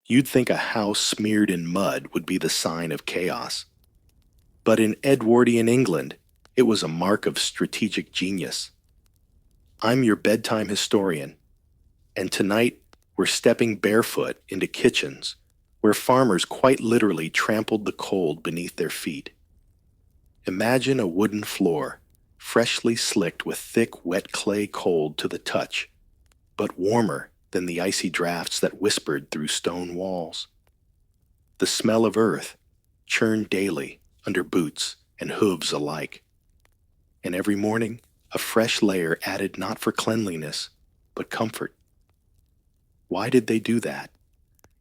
You'd think a house smeared in mud would be the sign of chaos. But in Edwardian England, it was a mark of strategic genius. I'm your bedtime historian, and tonight we're stepping barefoot into kitchens where farmers quite literally trampled the cold beneath their feet. Imagine a wooden floor, freshly slicked with thick, wet clay cold to the touch, but warmer than the icy drafts that whispered through stone walls. The smell of earth, churned daily under boots and hooves alike. And every morning, a fresh layer added not for cleanliness, but comfort. Why did they do that?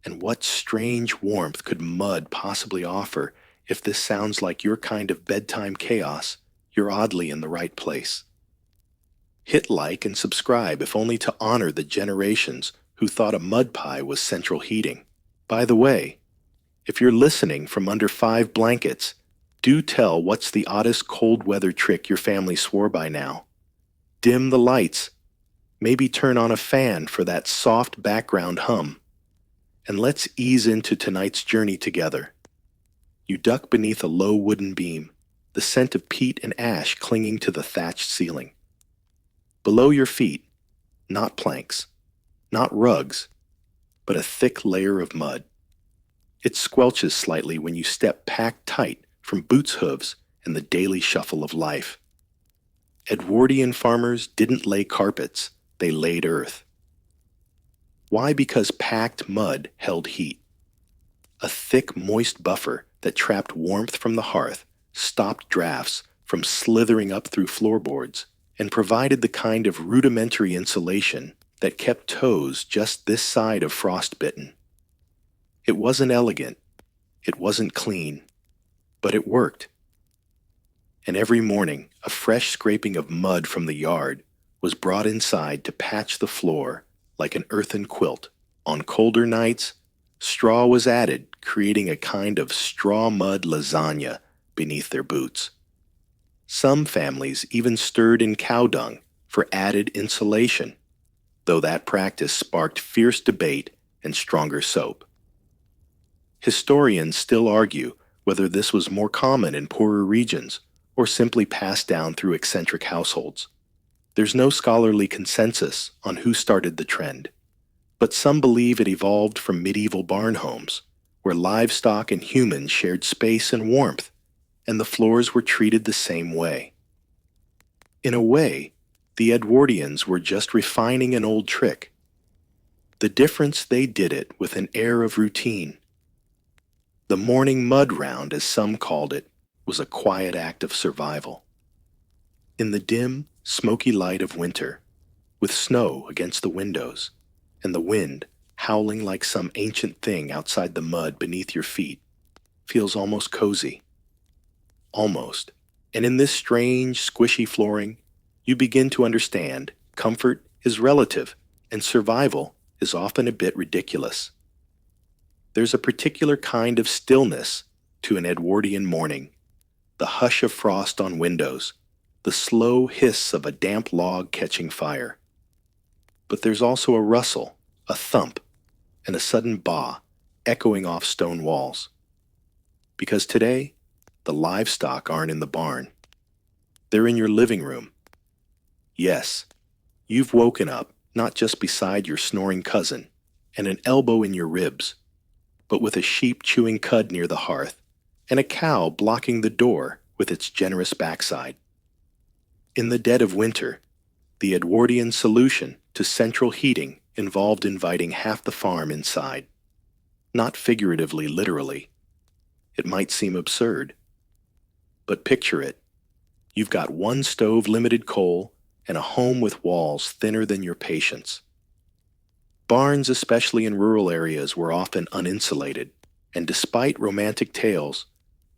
And what strange warmth could mud possibly offer? If this sounds like your kind of bedtime chaos, you're oddly in the right place. Hit like and subscribe if only to honor the generations who thought a mud pie was central heating. By the way, if you're listening from under 5 blankets, do tell what's the oddest cold weather trick your family swore by now. Dim the lights. Maybe turn on a fan for that soft background hum. And let's ease into tonight's journey together. You duck beneath a low wooden beam, the scent of peat and ash clinging to the thatched ceiling. Below your feet, not planks, not rugs, but a thick layer of mud. It squelches slightly when you step packed tight from boots' hooves and the daily shuffle of life. Edwardian farmers didn't lay carpets, they laid earth. Why? Because packed mud held heat. A thick, moist buffer that trapped warmth from the hearth, stopped drafts from slithering up through floorboards, and provided the kind of rudimentary insulation that kept toes just this side of frostbitten. It wasn't elegant, it wasn't clean, but it worked. And every morning, a fresh scraping of mud from the yard was brought inside to patch the floor like an earthen quilt. On colder nights, straw was added, creating a kind of straw mud lasagna beneath their boots. Some families even stirred in cow dung for added insulation, though that practice sparked fierce debate and stronger soap. Historians still argue whether this was more common in poorer regions or simply passed down through eccentric households. There's no scholarly consensus on who started the trend, but some believe it evolved from medieval barn homes, where livestock and humans shared space and warmth, and the floors were treated the same way. In a way, the Edwardians were just refining an old trick. The difference, they did it with an air of routine. The morning mud round, as some called it, was a quiet act of survival. In the dim, smoky light of winter, with snow against the windows, and the wind howling like some ancient thing outside the mud beneath your feet, feels almost cozy. Almost. And in this strange, squishy flooring, you begin to understand comfort is relative and survival is often a bit ridiculous. There's a particular kind of stillness to an Edwardian morning, the hush of frost on windows, the slow hiss of a damp log catching fire. But there's also a rustle, a thump, and a sudden baa echoing off stone walls. Because today, the livestock aren't in the barn. They're in your living room. Yes, you've woken up not just beside your snoring cousin and an elbow in your ribs, but with a sheep chewing cud near the hearth and a cow blocking the door with its generous backside. In the dead of winter, the Edwardian solution to central heating involved inviting half the farm inside. Not figuratively, literally. It might seem absurd. But picture it. You've got one stove, limited coal, and a home with walls thinner than your patience. Barns, especially in rural areas, were often uninsulated, and despite romantic tales,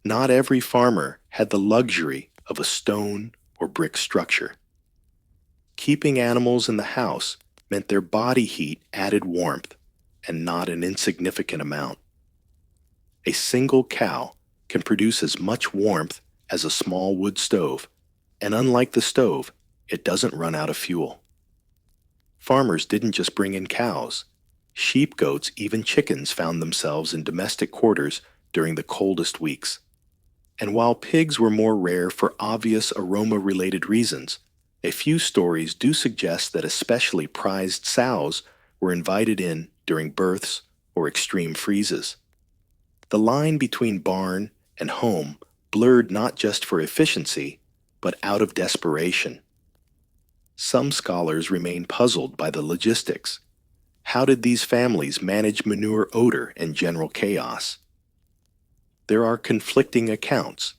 not every farmer had the luxury of a stone or brick structure. Keeping animals in the house meant their body heat added warmth, and not an insignificant amount. A single cow can produce as much warmth as a small wood stove, and unlike the stove, it doesn't run out of fuel. Farmers didn't just bring in cows, Sheep, goats, even chickens found themselves in domestic quarters during the coldest weeks. And while pigs were more rare for obvious aroma-related reasons, a few stories do suggest that especially prized sows were invited in during births or extreme freezes. The line between barn and home blurred not just for efficiency, but out of desperation. Some scholars remain puzzled by the logistics. How did these families manage manure odor and general chaos? There are conflicting accounts.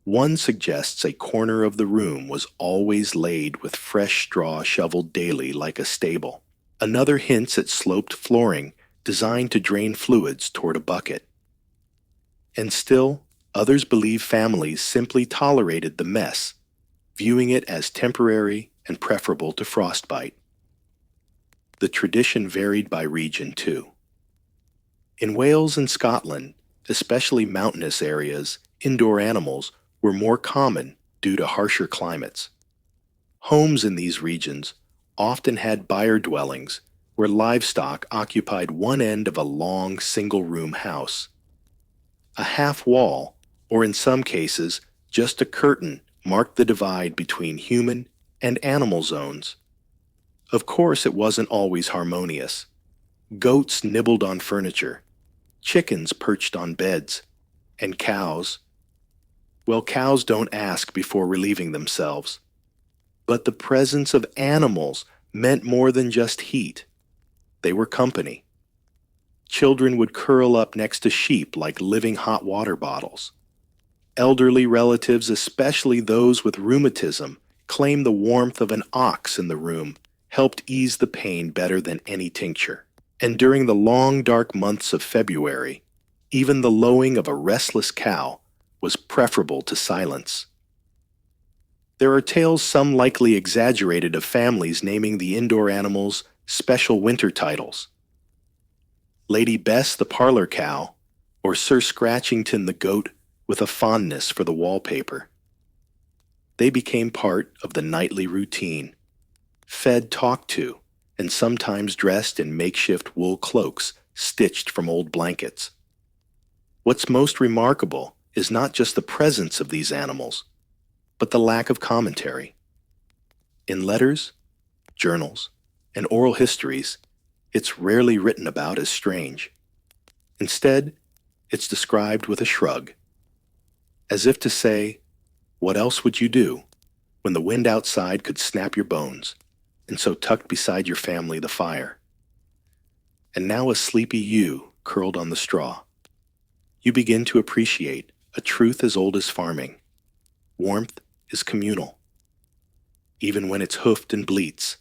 One suggests a corner of the room was always laid with fresh straw shoveled daily like a stable. Another hints at sloped flooring designed to drain fluids toward a bucket. And still, others believe families simply tolerated the mess, viewing it as temporary and preferable to frostbite. The tradition varied by region, too. In Wales and Scotland, especially mountainous areas, indoor animals were more common due to harsher climates. Homes in these regions often had byre dwellings where livestock occupied one end of a long single-room house. A half wall, or in some cases, just a curtain, marked the divide between human and animal zones. Of course, it wasn't always harmonious. Goats nibbled on furniture, chickens perched on beds, and cows, well, cows don't ask before relieving themselves. But the presence of animals meant more than just heat. They were company. Children would curl up next to sheep like living hot water bottles. Elderly relatives, especially those with rheumatism, claimed the warmth of an ox in the room helped ease the pain better than any tincture. And during the long, dark months of February, even the lowing of a restless cow was preferable to silence. There are tales, some likely exaggerated, of families naming the indoor animals special winter titles. Lady Bess the parlor cow, or Sir Scratchington the goat with a fondness for the wallpaper. They became part of the nightly routine, fed, talked to, and sometimes dressed in makeshift wool cloaks stitched from old blankets. What's most remarkable is not just the presence of these animals, but the lack of commentary. In letters, journals, and oral histories, it's rarely written about as strange. Instead, it's described with a shrug, as if to say, what else would you do when the wind outside could snap your bones, and so tucked beside your family the fire? And now a sleepy ewe curled on the straw. You begin to appreciate a truth as old as farming. Warmth is communal, even when it's hoofed and bleats.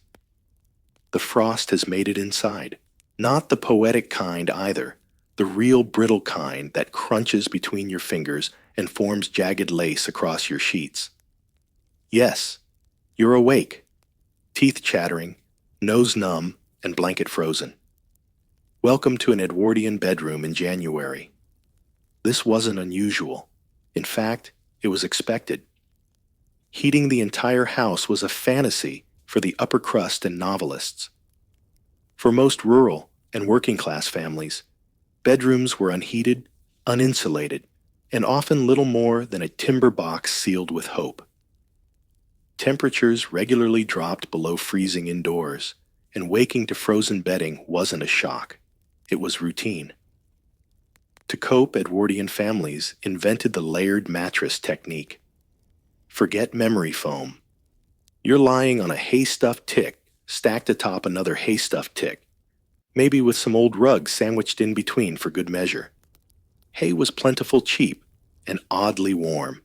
The frost has made it inside. Not the poetic kind either, the real brittle kind that crunches between your fingers and forms jagged lace across your sheets. Yes, you're awake, teeth chattering, nose numb, and blanket frozen. Welcome to an Edwardian bedroom in January. This wasn't unusual. In fact, it was expected. Heating the entire house was a fantasy for the upper crust and novelists. For most rural and working-class families, bedrooms were unheated, uninsulated, and often little more than a timber box sealed with hope. Temperatures regularly dropped below freezing indoors, and waking to frozen bedding wasn't a shock. It was routine. To cope, Edwardian families invented the layered mattress technique. Forget memory foam. You're lying on a hay-stuffed tick stacked atop another hay-stuffed tick, maybe with some old rugs sandwiched in between for good measure. Hay was plentiful, cheap, and oddly warm.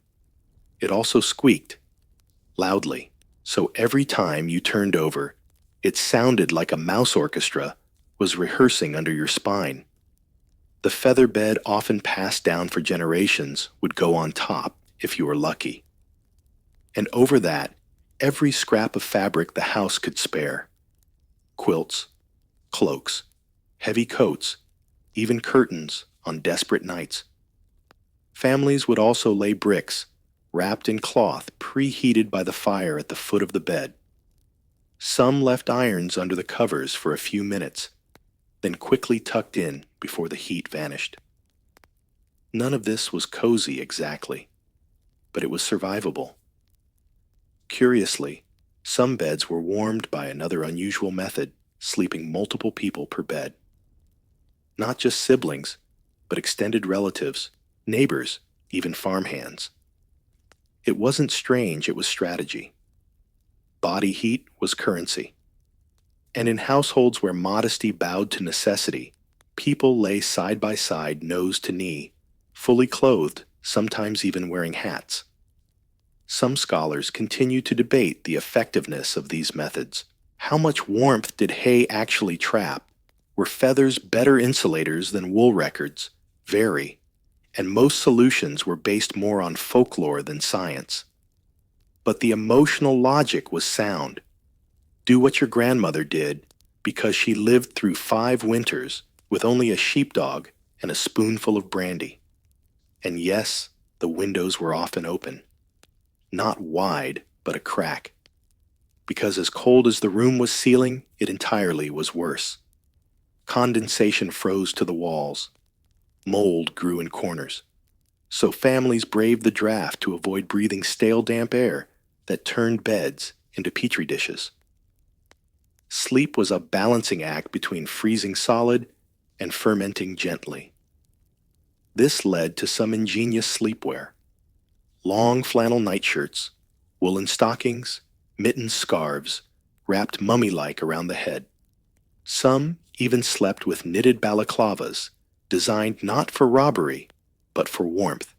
It also squeaked, loudly, so every time you turned over, it sounded like a mouse orchestra was rehearsing under your spine. The feather bed, often passed down for generations, would go on top if you were lucky. And over that, every scrap of fabric the house could spare. Quilts, cloaks, heavy coats, even curtains on desperate nights. Families would also lay bricks, wrapped in cloth preheated by the fire at the foot of the bed. Some left irons under the covers for a few minutes, then quickly tucked in before the heat vanished. None of this was cozy exactly, but it was survivable. Curiously, some beds were warmed by another unusual method, sleeping multiple people per bed. Not just siblings, but extended relatives, neighbors, even farmhands. It wasn't strange, it was strategy. Body heat was currency. And in households where modesty bowed to necessity, people lay side by side, nose to knee, fully clothed, sometimes even wearing hats. Some scholars continue to debate the effectiveness of these methods. How much warmth did hay actually trap? Were feathers better insulators than wool records? Vary. And most solutions were based more on folklore than science. But the emotional logic was sound. Do what your grandmother did because she lived through 5 winters with only a sheepdog and a spoonful of brandy. And yes, the windows were often open. Not wide, but a crack. Because as cold as the room was sealing, it entirely was worse. Condensation froze to the walls. Mold grew in corners. So families braved the draft to avoid breathing stale, damp air that turned beds into petri dishes. Sleep was a balancing act between freezing solid and fermenting gently. This led to some ingenious sleepwear. Long flannel nightshirts, woolen stockings, mittens, scarves, wrapped mummy-like around the head. Some even slept with knitted balaclavas, designed not for robbery, but for warmth.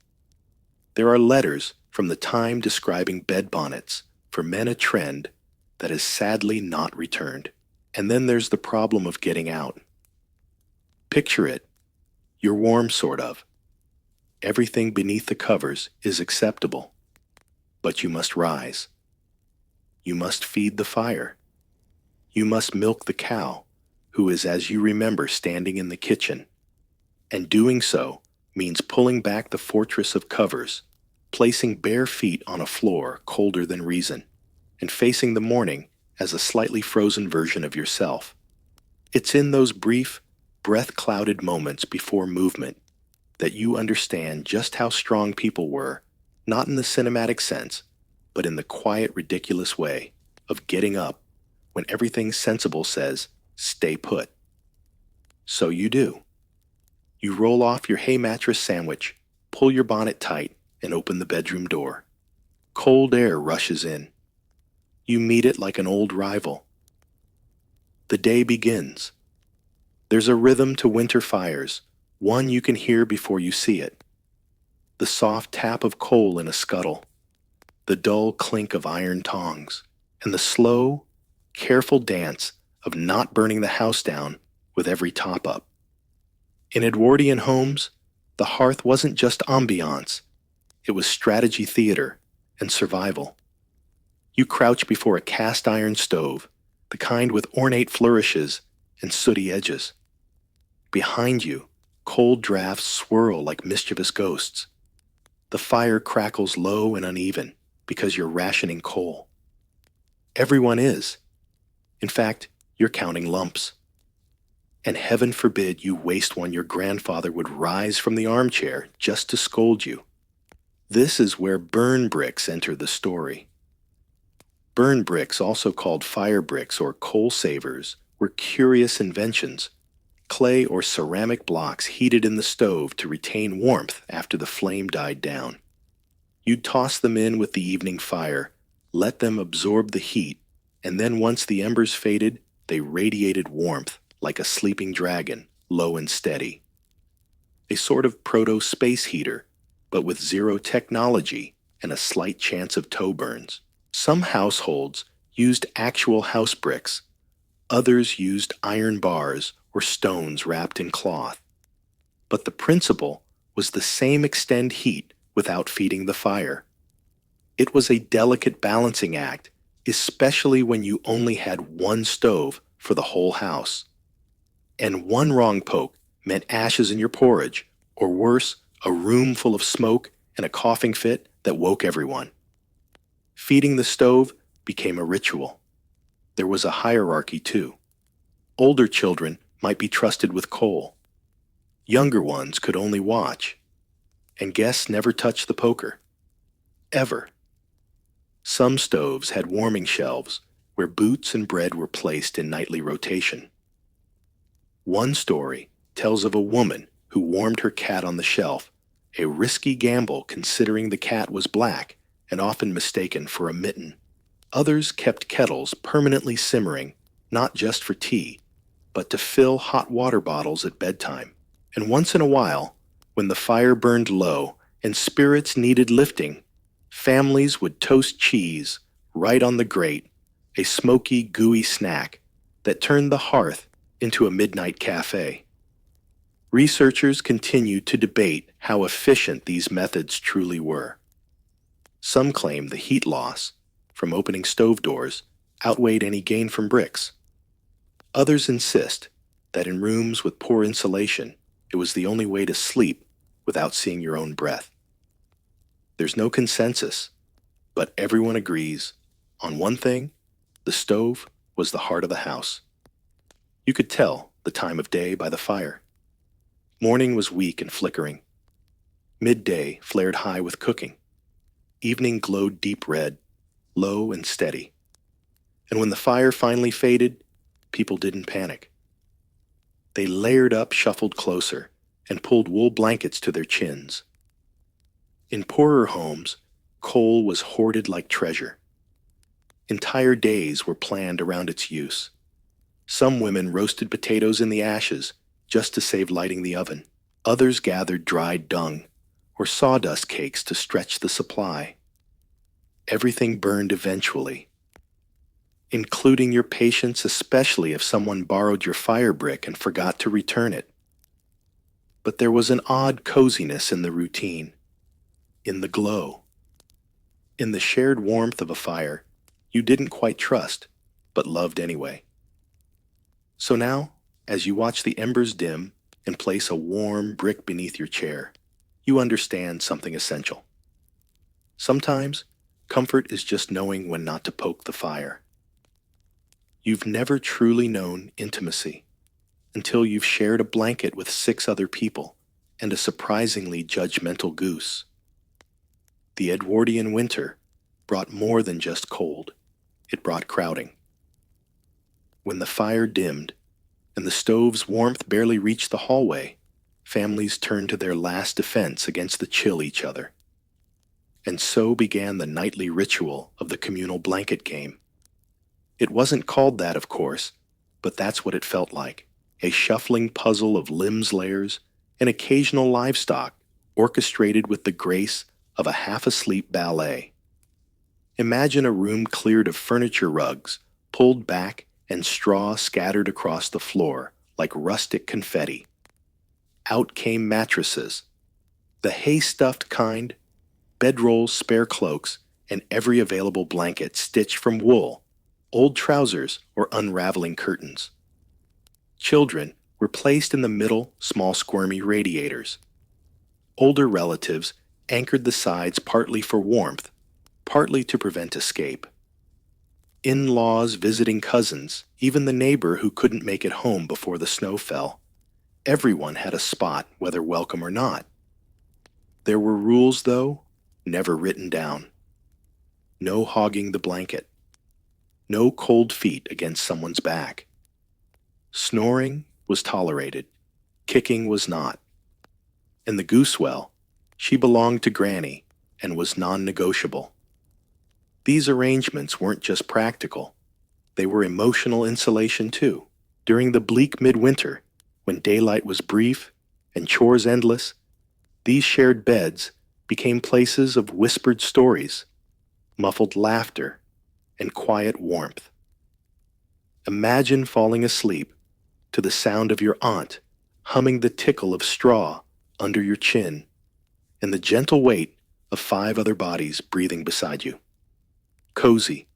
There are letters from the time describing bed bonnets, for men a trend that has sadly not returned. And then there's the problem of getting out. Picture it. You're warm, sort of. Everything beneath the covers is acceptable. But you must rise. You must feed the fire. You must milk the cow, who is, as you remember, standing in the kitchen. And doing so means pulling back the fortress of covers, placing bare feet on a floor colder than reason, and facing the morning as a slightly frozen version of yourself. It's in those brief, breath-clouded moments before movement that you understand just how strong people were, not in the cinematic sense, but in the quiet, ridiculous way of getting up when everything sensible says, stay put. So you do. You roll off your hay mattress sandwich, pull your bonnet tight, and open the bedroom door. Cold air rushes in. You meet it like an old rival. The day begins. There's a rhythm to winter fires, one you can hear before you see it. The soft tap of coal in a scuttle, the dull clink of iron tongs, and the slow, careful dance of not burning the house down with every top-up. In Edwardian homes, the hearth wasn't just ambiance, it was strategy theater and survival. You crouch before a cast-iron stove, the kind with ornate flourishes and sooty edges. Behind you, cold drafts swirl like mischievous ghosts. The fire crackles low and uneven because you're rationing coal. Everyone is. In fact, you're counting lumps. And heaven forbid you waste one, your grandfather would rise from the armchair just to scold you. This is where burn bricks enter the story. Burn bricks, also called fire bricks or coal savers, were curious inventions. Clay or ceramic blocks heated in the stove to retain warmth after the flame died down. You'd toss them in with the evening fire, let them absorb the heat, and then once the embers faded, they radiated warmth like a sleeping dragon, low and steady. A sort of proto-space heater, but with zero technology and a slight chance of toe burns. Some households used actual house bricks. Others used iron bars or stones wrapped in cloth. But the principle was the same: extend heat without feeding the fire. It was a delicate balancing act, especially when you only had one stove for the whole house. And one wrong poke meant ashes in your porridge, or worse, a room full of smoke and a coughing fit that woke everyone. Feeding the stove became a ritual. There was a hierarchy too. Older children might be trusted with coal. Younger ones could only watch, and guests never touched the poker. Ever. Some stoves had warming shelves where boots and bread were placed in nightly rotation. One story tells of a woman who warmed her cat on the shelf, a risky gamble considering the cat was black and often mistaken for a mitten. Others kept kettles permanently simmering, not just for tea, but to fill hot water bottles at bedtime. And once in a while, when the fire burned low and spirits needed lifting, families would toast cheese right on the grate, a smoky, gooey snack that turned the hearth into a midnight cafe. Researchers continued to debate how efficient these methods truly were. Some claim the heat loss from opening stove doors outweighed any gain from bricks. Others insist that in rooms with poor insulation, it was the only way to sleep without seeing your own breath. There's no consensus, but everyone agrees on one thing: the stove was the heart of the house. You could tell the time of day by the fire. Morning was weak and flickering. Midday flared high with cooking. Evening glowed deep red, low and steady. And when the fire finally faded, people didn't panic. They layered up, shuffled closer, and pulled wool blankets to their chins. In poorer homes, coal was hoarded like treasure. Entire days were planned around its use. Some women roasted potatoes in the ashes just to save lighting the oven. Others gathered dried dung or sawdust cakes to stretch the supply. Everything burned eventually, including your patience, especially if someone borrowed your fire brick and forgot to return it. But there was an odd coziness in the routine, in the glow, in the shared warmth of a fire you didn't quite trust, but loved anyway. So now, as you watch the embers dim and place a warm brick beneath your chair, you understand something essential. Sometimes, comfort is just knowing when not to poke the fire. You've never truly known intimacy until you've shared a blanket with 6 other people and a surprisingly judgmental goose. The Edwardian winter brought more than just cold. It brought crowding. When the fire dimmed and the stove's warmth barely reached the hallway, families turned to their last defense against the chill each other. And so began the nightly ritual of the communal blanket game. It wasn't called that, of course, but that's what it felt like: a shuffling puzzle of limbs layers and occasional livestock orchestrated with the grace of a half-asleep ballet. Imagine a room cleared of furniture rugs, pulled back, and straw scattered across the floor like rustic confetti. Out came mattresses, the hay-stuffed kind, bedrolls, spare cloaks, and every available blanket stitched from wool, old trousers, or unraveling curtains. Children were placed in the middle, small squirmy radiators. Older relatives anchored the sides partly for warmth, partly to prevent escape. In-laws visiting cousins, even the neighbor who couldn't make it home before the snow fell. Everyone had a spot, whether welcome or not. There were rules, though, never written down. No hogging the blanket. No cold feet against someone's back. Snoring was tolerated. Kicking was not. And the goose well, she belonged to Granny and was non-negotiable. These arrangements weren't just practical. They were emotional insulation too. During the bleak midwinter, when daylight was brief and chores endless, these shared beds became places of whispered stories, muffled laughter, and quiet warmth. Imagine falling asleep to the sound of your aunt humming the tickle of straw under your chin and the gentle weight of 5 other bodies breathing beside you. Cozy,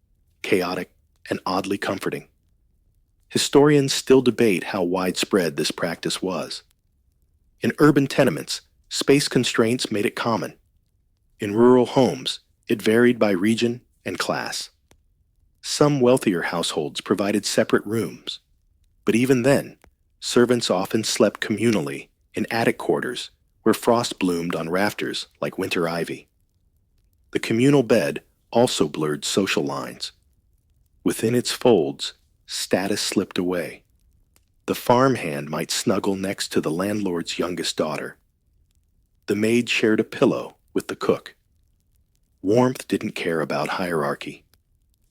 chaotic, and oddly comforting. Historians still debate how widespread this practice was. In urban tenements, space constraints made it common. In rural homes, it varied by region and class. Some wealthier households provided separate rooms, but even then, Servants often slept communally in attic quarters where frost bloomed on rafters like winter ivy. The communal bed also blurred social lines. Within its folds, status slipped away. The farmhand might snuggle next to the landlord's youngest daughter. The maid shared a pillow with the cook. Warmth didn't care about hierarchy.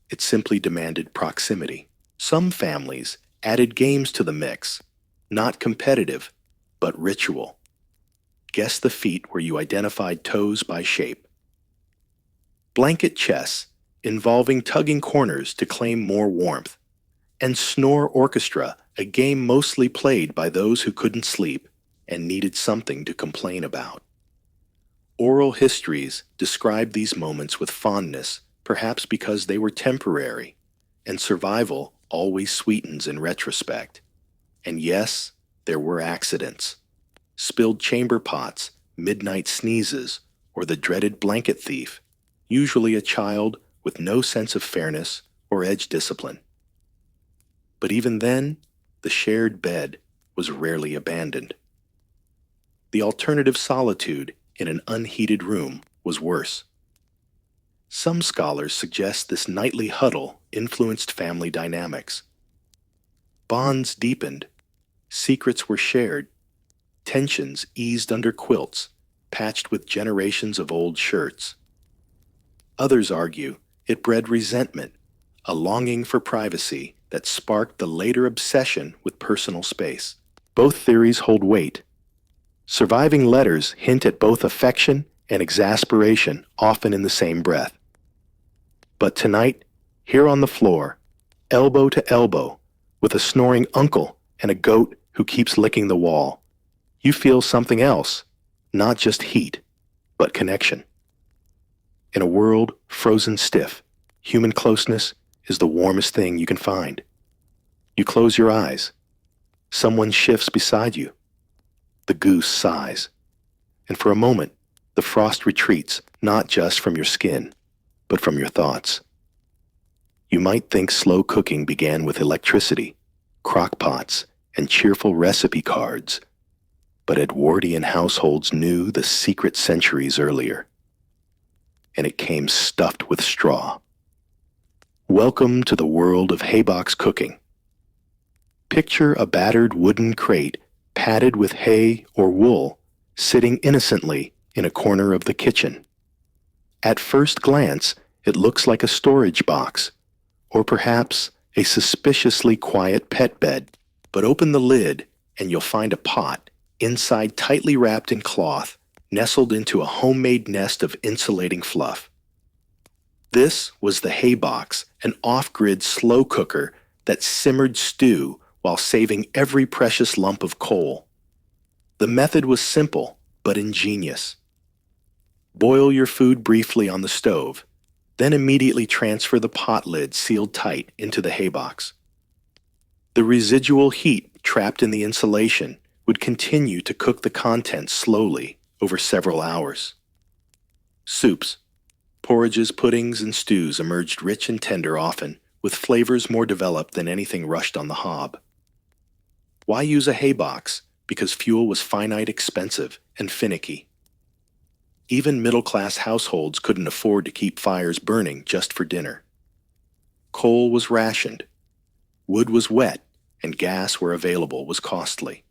It simply demanded proximity. Some families added games to the mix, not competitive, but ritual. Guess the feat where you identified toes by shape. Blanket chess, involving tugging corners to claim more warmth. And snore orchestra, a game mostly played by those who couldn't sleep and needed something to complain about. Oral histories describe these moments with fondness, perhaps because they were temporary, and survival always sweetens in retrospect. And yes, there were accidents. Spilled chamber pots, midnight sneezes, or the dreaded blanket thief, usually a child with no sense of fairness or edge discipline. But even then, the shared bed was rarely abandoned. The alternative solitude in an unheated room was worse. Some scholars suggest this nightly huddle influenced family dynamics. Bonds deepened, secrets were shared, tensions eased under quilts, patched with generations of old shirts. Others argue it bred resentment, a longing for privacy that sparked the later obsession with personal space. Both theories hold weight. Surviving letters hint at both affection and exasperation, often in the same breath. But tonight, here on the floor, elbow to elbow, with a snoring uncle and a goat who keeps licking the wall, you feel something else, not just heat, but connection. In a world frozen stiff, human closeness is the warmest thing you can find. You close your eyes. Someone shifts beside you. The goose sighs. And for a moment, the frost retreats not just from your skin, but from your thoughts. You might think slow cooking began with electricity, crock pots, and cheerful recipe cards, but Edwardian households knew the secret centuries earlier, and it came stuffed with straw. Welcome to the world of haybox cooking. Picture a battered wooden crate padded with hay or wool sitting innocently in a corner of the kitchen. At first glance, it looks like a storage box, or perhaps a suspiciously quiet pet bed. But open the lid and you'll find a pot, inside tightly wrapped in cloth, nestled into a homemade nest of insulating fluff. This was the haybox, an off-grid slow cooker that simmered stew while saving every precious lump of coal. The method was simple but ingenious. Boil your food briefly on the stove, then immediately transfer the pot lid sealed tight into the haybox. The residual heat trapped in the insulation would continue to cook the contents slowly over several hours. Soups, porridges, puddings, and stews emerged rich and tender often, with flavors more developed than anything rushed on the hob. Why use a haybox? Because fuel was finite, expensive, and finicky. Even middle-class households couldn't afford to keep fires burning just for dinner. Coal was rationed, wood was wet, and gas where available was costly.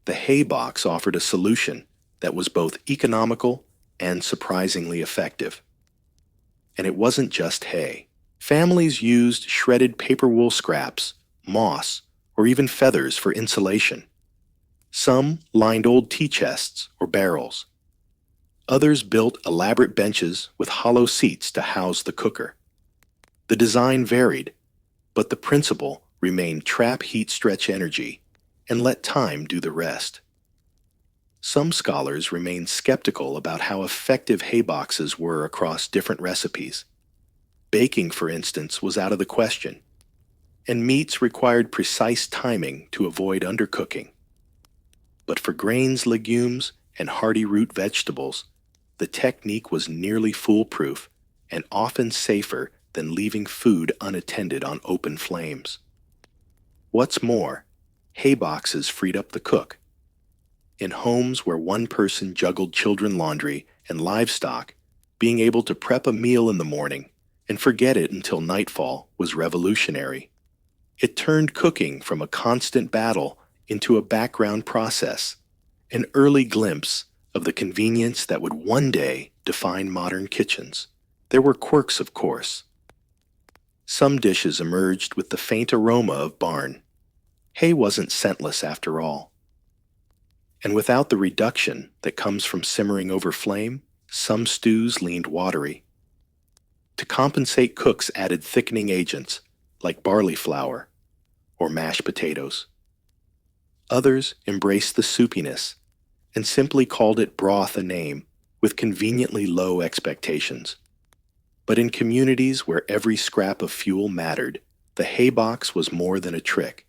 The haybox offered a solution that was both economical and surprisingly effective. And it wasn't just hay. Families used shredded paper wool scraps, moss, or even feathers for insulation. Some lined old tea chests or barrels. Others built elaborate benches with hollow seats to house the cooker. The design varied, but the principle remained: trap heat, stretch energy, and let time do the rest. Some scholars remain skeptical about how effective hayboxes were across different recipes. Baking, for instance, was out of the question, and meats required precise timing to avoid undercooking. But for grains, legumes, and hardy root vegetables, the technique was nearly foolproof and often safer than leaving food unattended on open flames. What's more, Hayboxes freed up the cook. In homes where one person juggled children laundry and livestock, being able to prep a meal in the morning and forget it until nightfall was revolutionary. It turned cooking from a constant battle into a background process, an early glimpse of the convenience that would one day define modern kitchens. There were quirks, of course. Some dishes emerged with the faint aroma of barn. Hay wasn't scentless after all. And without the reduction that comes from simmering over flame, some stews leaned watery. To compensate, cooks added thickening agents like barley flour or mashed potatoes. Others embraced the soupiness and simply called it broth a name with conveniently low expectations. But in communities where every scrap of fuel mattered, the haybox was more than a trick.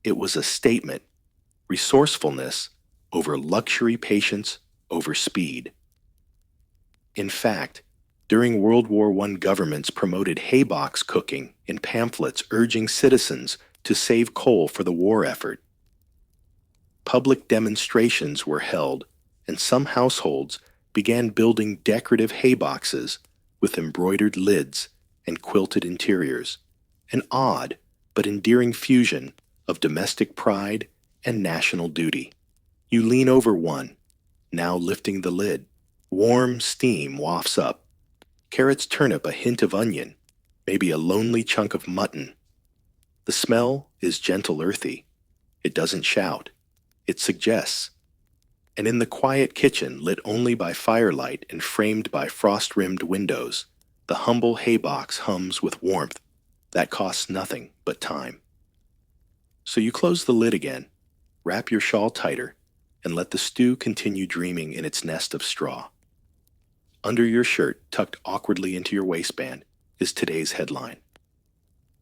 It was a statement: resourcefulness over luxury, patience over speed. In fact, during World War I, governments promoted haybox cooking in pamphlets urging citizens to save coal for the war effort. Public demonstrations were held, and some households began building decorative hayboxes with embroidered lids and quilted interiors, an odd but endearing fusion of domestic pride and national duty. You lean over one, now lifting the lid. Warm steam wafts up. Carrots, turnip, a hint of onion, maybe a lonely chunk of mutton. The smell is gentle, earthy. It doesn't shout. It suggests. And in the quiet kitchen, lit only by firelight and framed by frost-rimmed windows, the humble haybox hums with warmth that costs nothing but time. So you close the lid again, wrap your shawl tighter, and let the stew continue dreaming in its nest of straw. Under your shirt, tucked awkwardly into your waistband, is today's headline.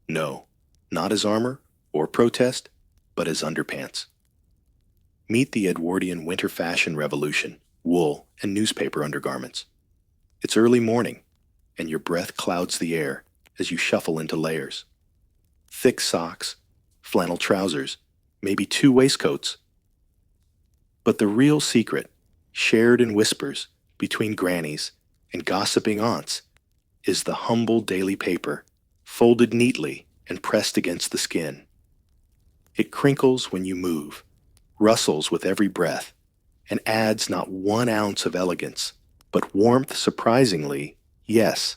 No, not as armor or protest, but as underpants. Meet the Edwardian winter fashion revolution, wool and newspaper undergarments. It's early morning, and your breath clouds the air as you shuffle into layers. Thick socks, flannel trousers, maybe 2 waistcoats. But the real secret, shared in whispers between grannies and gossiping aunts, is the humble daily paper, folded neatly and pressed against the skin. It crinkles when you move, rustles with every breath, and adds not 1 ounce of elegance, but warmth, surprisingly, yes.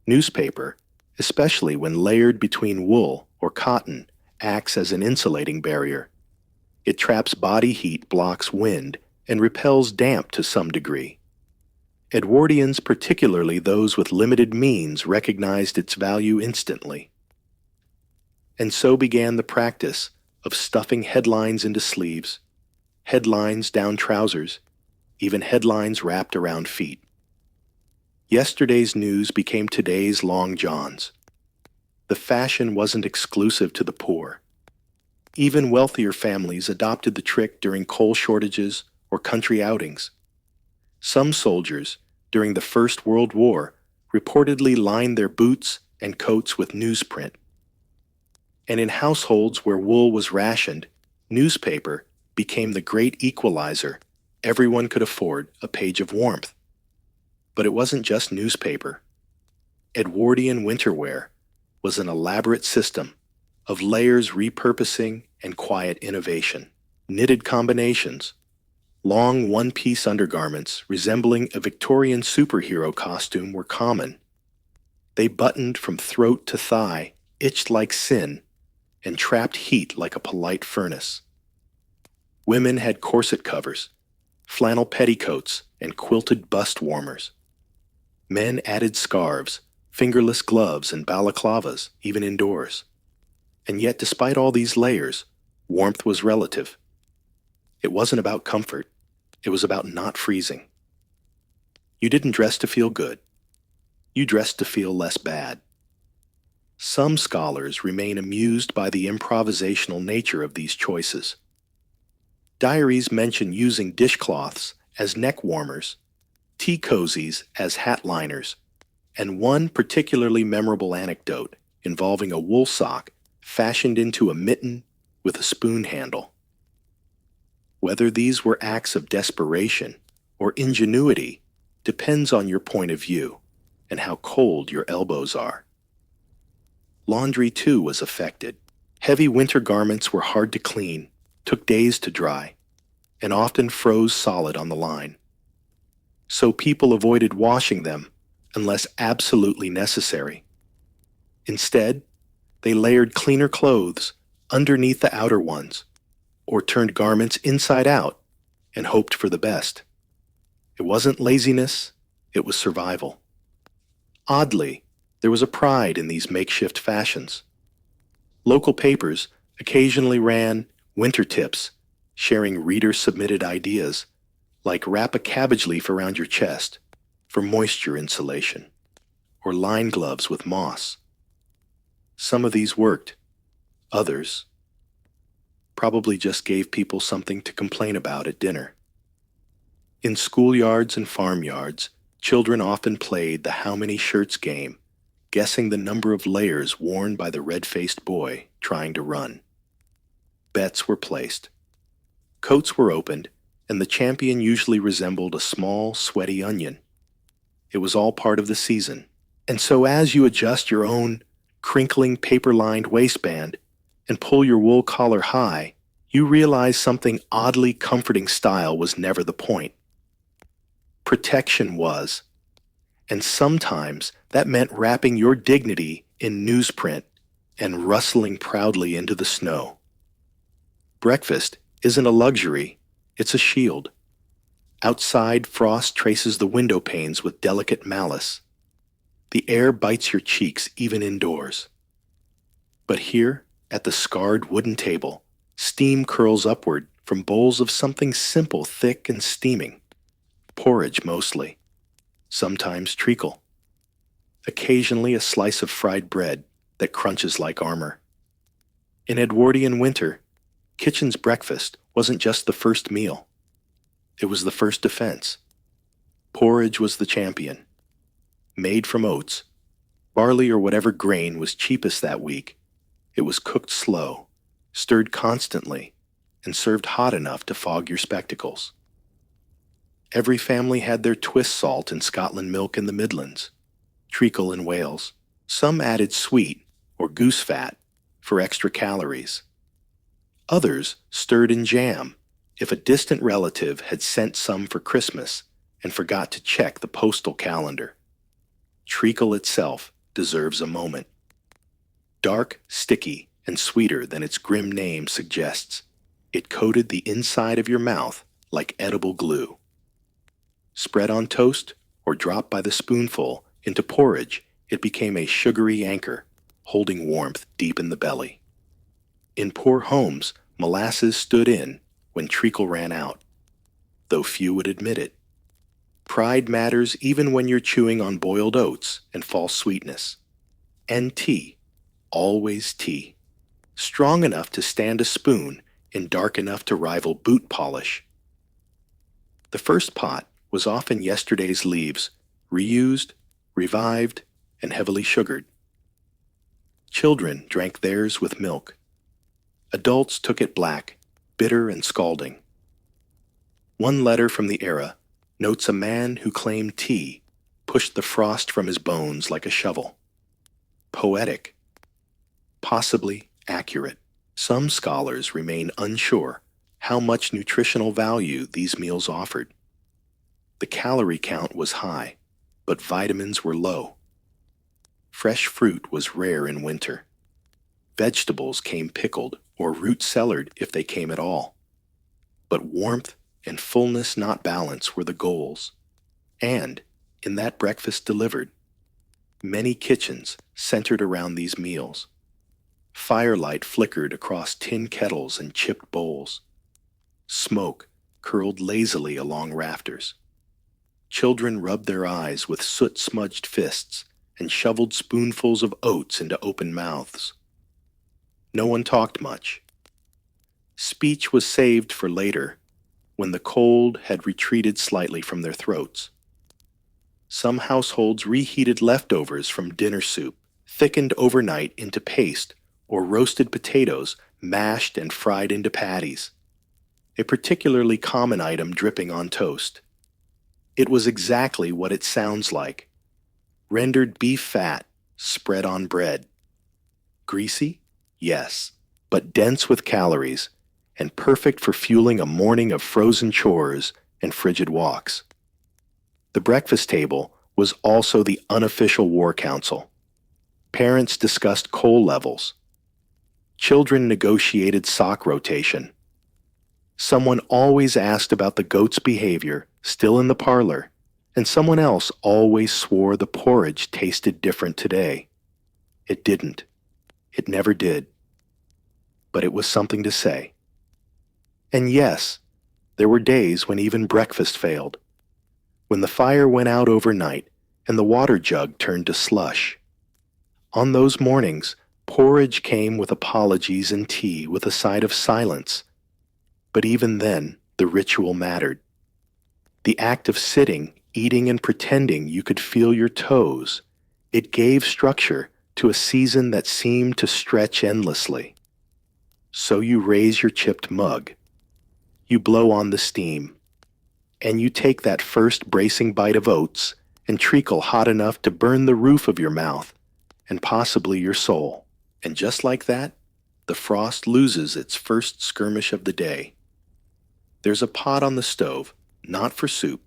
Newspaper, especially when layered between wool or cotton, acts as an insulating barrier. It traps body heat, blocks wind, and repels damp to some degree. Edwardians, particularly those with limited means, recognized its value instantly. And so began the practice of stuffing headlines into sleeves, headlines down trousers, even headlines wrapped around feet. Yesterday's news became today's long johns. The fashion wasn't exclusive to the poor. Even wealthier families adopted the trick during coal shortages or country outings. Some soldiers, during the First World War, reportedly lined their boots and coats with newsprint. And in households where wool was rationed, newspaper became the great equalizer. Everyone could afford a page of warmth. But it wasn't just newspaper. Edwardian winterwear was an elaborate system of layers, repurposing, and quiet innovation. Knitted combinations, long one-piece undergarments resembling a Victorian superhero costume were common. They buttoned from throat to thigh, itched like sin, and trapped heat like a polite furnace. Women had corset covers, flannel petticoats, and quilted bust warmers. Men added scarves, fingerless gloves, and balaclavas, even indoors. And yet, despite all these layers, warmth was relative. It wasn't about comfort. It was about not freezing. You didn't dress to feel good. You dressed to feel less bad. Some scholars remain amused by the improvisational nature of these choices. Diaries mention using dishcloths as neck warmers, tea cozies as hat liners, and one particularly memorable anecdote involving a wool sock fashioned into a mitten with a spoon handle. Whether these were acts of desperation or ingenuity depends on your point of view and how cold your elbows are. Laundry, too, was affected. Heavy winter garments were hard to clean, took days to dry, and often froze solid on the line. So people avoided washing them unless absolutely necessary. Instead, they layered cleaner clothes underneath the outer ones, or turned garments inside out and hoped for the best. It wasn't laziness, it was survival. Oddly, there was a pride in these makeshift fashions. Local papers occasionally ran winter tips, sharing reader-submitted ideas, like wrap a cabbage leaf around your chest for moisture insulation, or line gloves with moss. Some of these worked. Others probably just gave people something to complain about at dinner. In schoolyards and farmyards, children often played the how many shirts game, guessing the number of layers worn by the red-faced boy trying to run. Bets were placed. Coats were opened, and the champion usually resembled a small, sweaty onion. It was all part of the season, and so as you adjust your own crinkling paper-lined waistband and pull your wool collar high, you realize something oddly comforting. Style was never the point. Protection was, and sometimes that meant wrapping your dignity in newsprint and rustling proudly into the snow. Breakfast isn't a luxury, it's a shield. Outside, frost traces the window panes with delicate malice. The air bites your cheeks even indoors. But here, at the scarred wooden table, steam curls upward from bowls of something simple, thick, and steaming. Porridge mostly. Sometimes treacle. Occasionally a slice of fried bread that crunches like armor. In Edwardian winter, kitchen's breakfast wasn't just the first meal. It was the first defense. Porridge was the champion. Made from oats, barley, or whatever grain was cheapest that week, it was cooked slow, stirred constantly, and served hot enough to fog your spectacles. Every family had their twist salt in Scotland milk in the Midlands, treacle in Wales. Some added sweet or goose fat for extra calories. Others stirred in jam if a distant relative had sent some for Christmas and forgot to check the postal calendar. Treacle itself deserves a moment. Dark, sticky, and sweeter than its grim name suggests, it coated the inside of your mouth like edible glue. Spread on toast or dropped by the spoonful into porridge, it became a sugary anchor, holding warmth deep in the belly. In poor homes, molasses stood in when treacle ran out, though few would admit it. Pride matters even when you're chewing on boiled oats and false sweetness. And tea, always tea, strong enough to stand a spoon and dark enough to rival boot polish. The first pot was often yesterday's leaves, reused, revived, and heavily sugared. Children drank theirs with milk. Adults took it black, bitter and scalding. One letter from the era notes a man who claimed tea pushed the frost from his bones like a shovel. Poetic. Possibly accurate. Some scholars remain unsure how much nutritional value these meals offered. The calorie count was high, but vitamins were low. Fresh fruit was rare in winter. Vegetables came pickled or root cellared if they came at all. But warmth and fullness, not balance, were the goals. And, in that breakfast delivered, many kitchens centered around these meals. Firelight flickered across tin kettles and chipped bowls. Smoke curled lazily along rafters. Children rubbed their eyes with soot-smudged fists and shoveled spoonfuls of oats into open mouths. No one talked much. Speech was saved for later, when the cold had retreated slightly from their throats. Some households reheated leftovers from dinner soup, thickened overnight into paste, or roasted potatoes mashed and fried into patties, a particularly common item dripping on toast. It was exactly what it sounds like: rendered beef fat spread on bread. Greasy? Yes, but dense with calories, and perfect for fueling a morning of frozen chores and frigid walks. The breakfast table was also the unofficial war council. Parents discussed coal levels. Children negotiated sock rotation. Someone always asked about the goat's behavior, still in the parlor, and someone else always swore the porridge tasted different today. It didn't. It never did. But it was something to say. And yes, there were days when even breakfast failed. When the fire went out overnight and the water jug turned to slush. On those mornings, porridge came with apologies and tea with a side of silence. But even then, the ritual mattered. The act of sitting, eating, and pretending you could feel your toes, it gave structure to a season that seemed to stretch endlessly. So you raise your chipped mug. You blow on the steam. And you take that first bracing bite of oats and treacle hot enough to burn the roof of your mouth and possibly your soul. And just like that, the frost loses its first skirmish of the day. There's a pot on the stove, not for soup,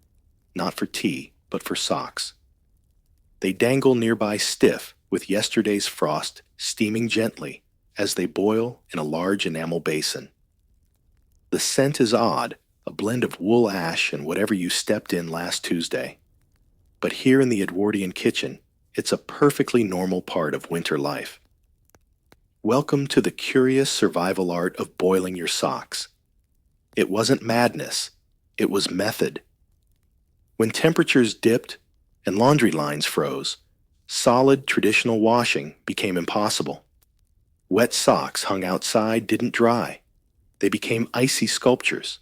not for tea, but for socks. They dangle nearby stiff with yesterday's frost steaming gently as they boil in a large enamel basin. The scent is odd, a blend of wool ash and whatever you stepped in last Tuesday. But here in the Edwardian kitchen, it's a perfectly normal part of winter life. Welcome to the curious survival art of boiling your socks. It wasn't madness, it was method. When temperatures dipped and laundry lines froze, solid traditional washing became impossible. Wet socks hung outside didn't dry. They became icy sculptures.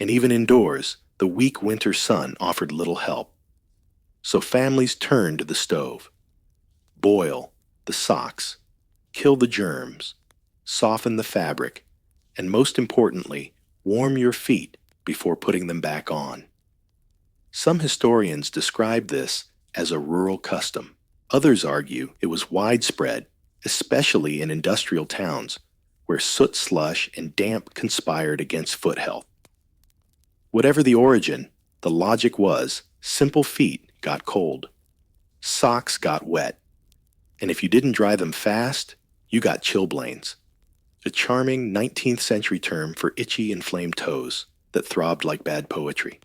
And even indoors, the weak winter sun offered little help. So families turned to the stove. Boil the socks, kill the germs, soften the fabric, and most importantly, warm your feet before putting them back on. Some historians describe this as a rural custom. Others argue it was widespread, especially in industrial towns, where soot slush and damp conspired against foot health. Whatever the origin, the logic was simple feet got cold, socks got wet, and if you didn't dry them fast, you got chilblains, a charming 19th century term for itchy, inflamed toes that throbbed like bad poetry.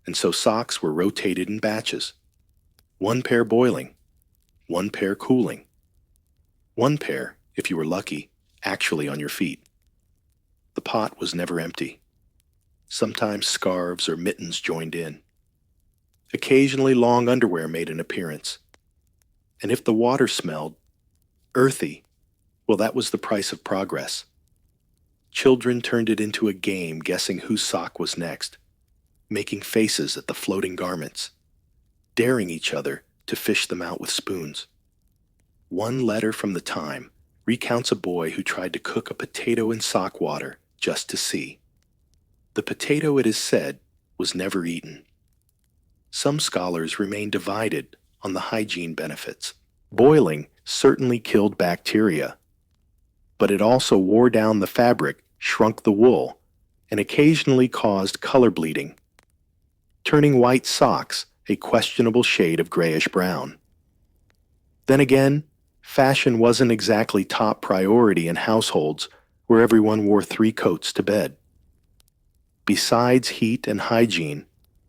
And so socks were rotated in batches, one pair boiling, one pair cooling, one pair, if you were lucky, actually on your feet. The pot was never empty. Sometimes scarves or mittens joined in. Occasionally long underwear made an appearance. And if the water smelled earthy, well, that was the price of progress. Children turned it into a game guessing whose sock was next, making faces at the floating garments, daring each other to fish them out with spoons. One letter from the Time recounts a boy who tried to cook a potato in sock water just to see. The potato, it is said, was never eaten. Some scholars remain divided on the hygiene benefits. Boiling certainly killed bacteria, but it also wore down the fabric, shrunk the wool, and occasionally caused color bleeding, turning white socks a questionable shade of grayish-brown. Then again, fashion wasn't exactly top priority in households where everyone wore 3 coats to bed. Besides heat and hygiene,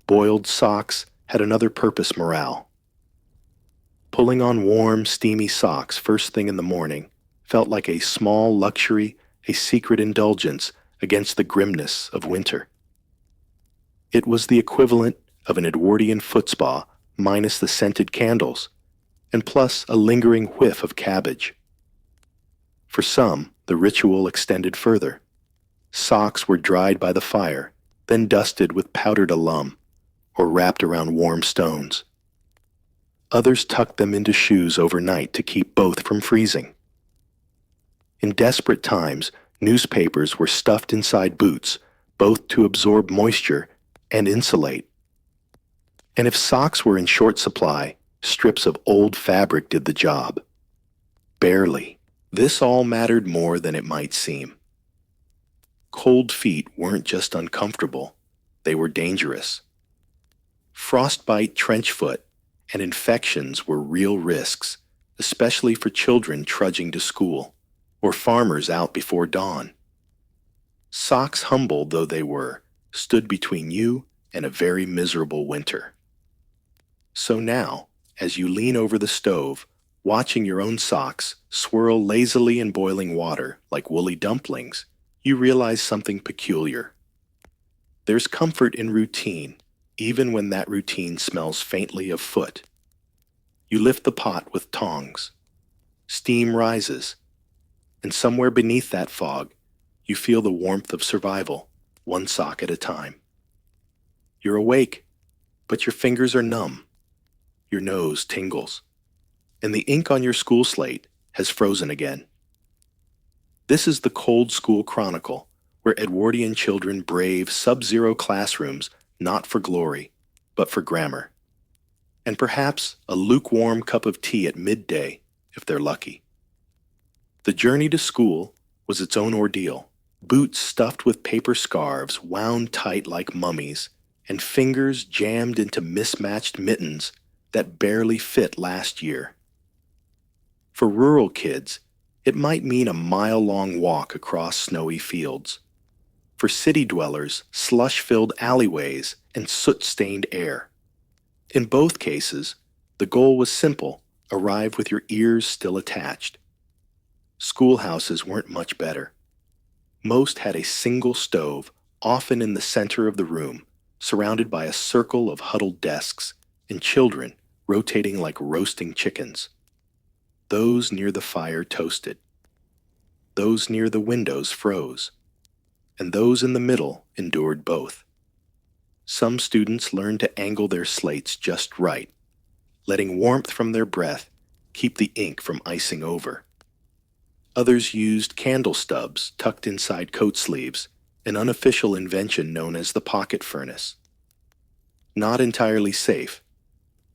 boiled socks had another purpose: morale. Pulling on warm, steamy socks first thing in the morning felt like a small luxury, a secret indulgence against the grimness of winter. It was the equivalent of an Edwardian foot spa minus the scented candles, and plus a lingering whiff of cabbage. For some, the ritual extended further. Socks were dried by the fire, then dusted with powdered alum, or wrapped around warm stones. Others tucked them into shoes overnight to keep both from freezing. In desperate times, newspapers were stuffed inside boots, both to absorb moisture and insulate. And if socks were in short supply, strips of old fabric did the job. Barely. This all mattered more than it might seem. Cold feet weren't just uncomfortable, they were dangerous. Frostbite, trench foot, and infections were real risks, especially for children trudging to school or farmers out before dawn. Socks, humble though they were, stood between you and a very miserable winter. So now, as you lean over the stove, watching your own socks swirl lazily in boiling water like woolly dumplings, you realize something peculiar. There's comfort in routine, even when that routine smells faintly of foot. You lift the pot with tongs. Steam rises, and somewhere beneath that fog, you feel the warmth of survival, one sock at a time. You're awake, but your fingers are numb. Your nose tingles, and the ink on your school slate has frozen again. This is the Cold School Chronicle, where Edwardian children brave sub-zero classrooms not for glory, but for grammar. And perhaps a lukewarm cup of tea at midday, if they're lucky. The journey to school was its own ordeal. Boots stuffed with paper scarves wound tight like mummies, and fingers jammed into mismatched mittens that barely fit last year. For rural kids, it might mean a mile-long walk across snowy fields. For city dwellers, slush-filled alleyways and soot-stained air. In both cases, the goal was simple: arrive with your ears still attached. Schoolhouses weren't much better. Most had a single stove, often in the center of the room, surrounded by a circle of huddled desks and children rotating like roasting chickens. Those near the fire toasted. Those near the windows froze. And those in the middle endured both. Some students learned to angle their slates just right, letting warmth from their breath keep the ink from icing over. Others used candle stubs tucked inside coat sleeves, an unofficial invention known as the pocket furnace. Not entirely safe,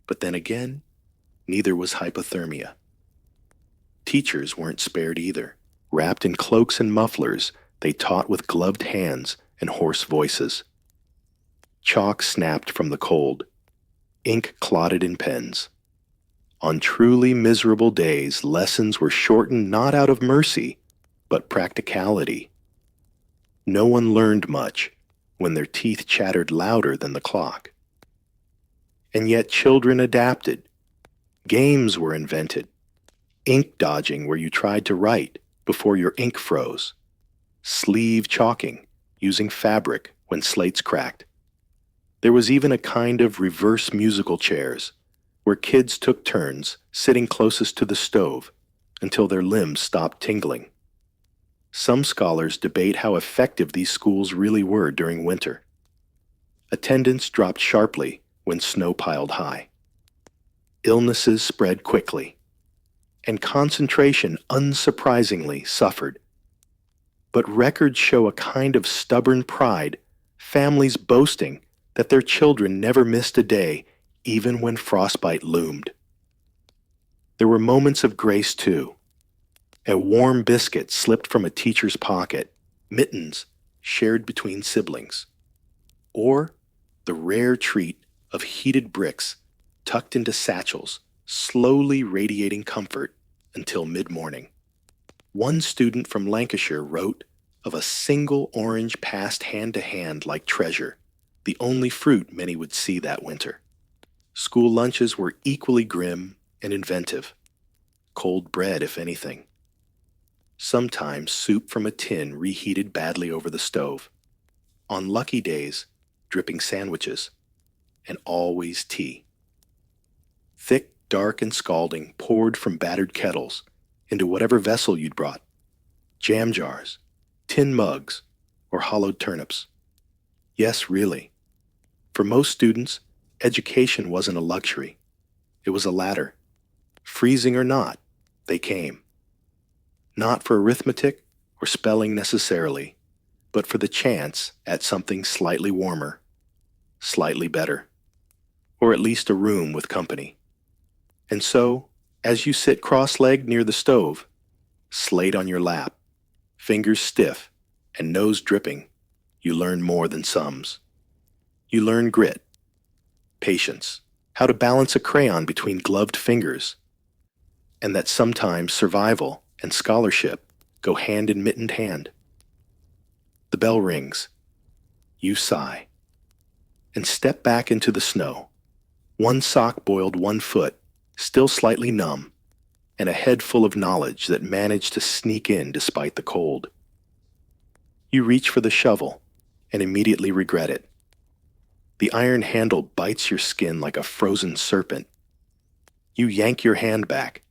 but then again, neither was hypothermia. Teachers weren't spared either. Wrapped in cloaks and mufflers, they taught with gloved hands and hoarse voices. Chalk snapped from the cold. Ink clotted in pens. On truly miserable days, lessons were shortened not out of mercy, but practicality. No one learned much when their teeth chattered louder than the clock. And yet children adapted. Games were invented. Ink dodging where you tried to write before your ink froze. Sleeve chalking, using fabric when slates cracked. There was even a kind of reverse musical chairs, where kids took turns sitting closest to the stove until their limbs stopped tingling. Some scholars debate how effective these schools really were during winter. Attendance dropped sharply when snow piled high. Illnesses spread quickly, and concentration unsurprisingly suffered. But records show a kind of stubborn pride, families boasting that their children never missed a day, even when frostbite loomed. There were moments of grace, too. A warm biscuit slipped from a teacher's pocket, mittens shared between siblings. Or the rare treat of heated bricks tucked into satchels, slowly radiating comfort until mid-morning. One student from Lancashire wrote of a single orange passed hand to hand like treasure, the only fruit many would see that winter. School lunches were equally grim and inventive. Cold bread, if anything. Sometimes soup from a tin reheated badly over the stove. On lucky days, dripping sandwiches. And always tea. Thick, dark, and scalding poured from battered kettles into whatever vessel you'd brought. Jam jars, tin mugs, or hollowed turnips. Yes, really. For most students, education wasn't a luxury. It was a ladder. Freezing or not, they came. not for arithmetic or spelling necessarily, but for the chance at something slightly warmer, slightly better, or at least a room with company. And so, as you sit cross-legged near the stove, slate on your lap, fingers stiff, and nose dripping, you learn more than sums. You learn grit, patience, how to balance a crayon between gloved fingers, and that sometimes survival and scholarship go hand in mittened hand. The bell rings. You sigh and step back into the snow. One sock boiled 1 foot, still slightly numb, and a head full of knowledge that managed to sneak in despite the cold. You reach for the shovel and immediately regret it. The iron handle bites your skin like a frozen serpent. You yank your hand back,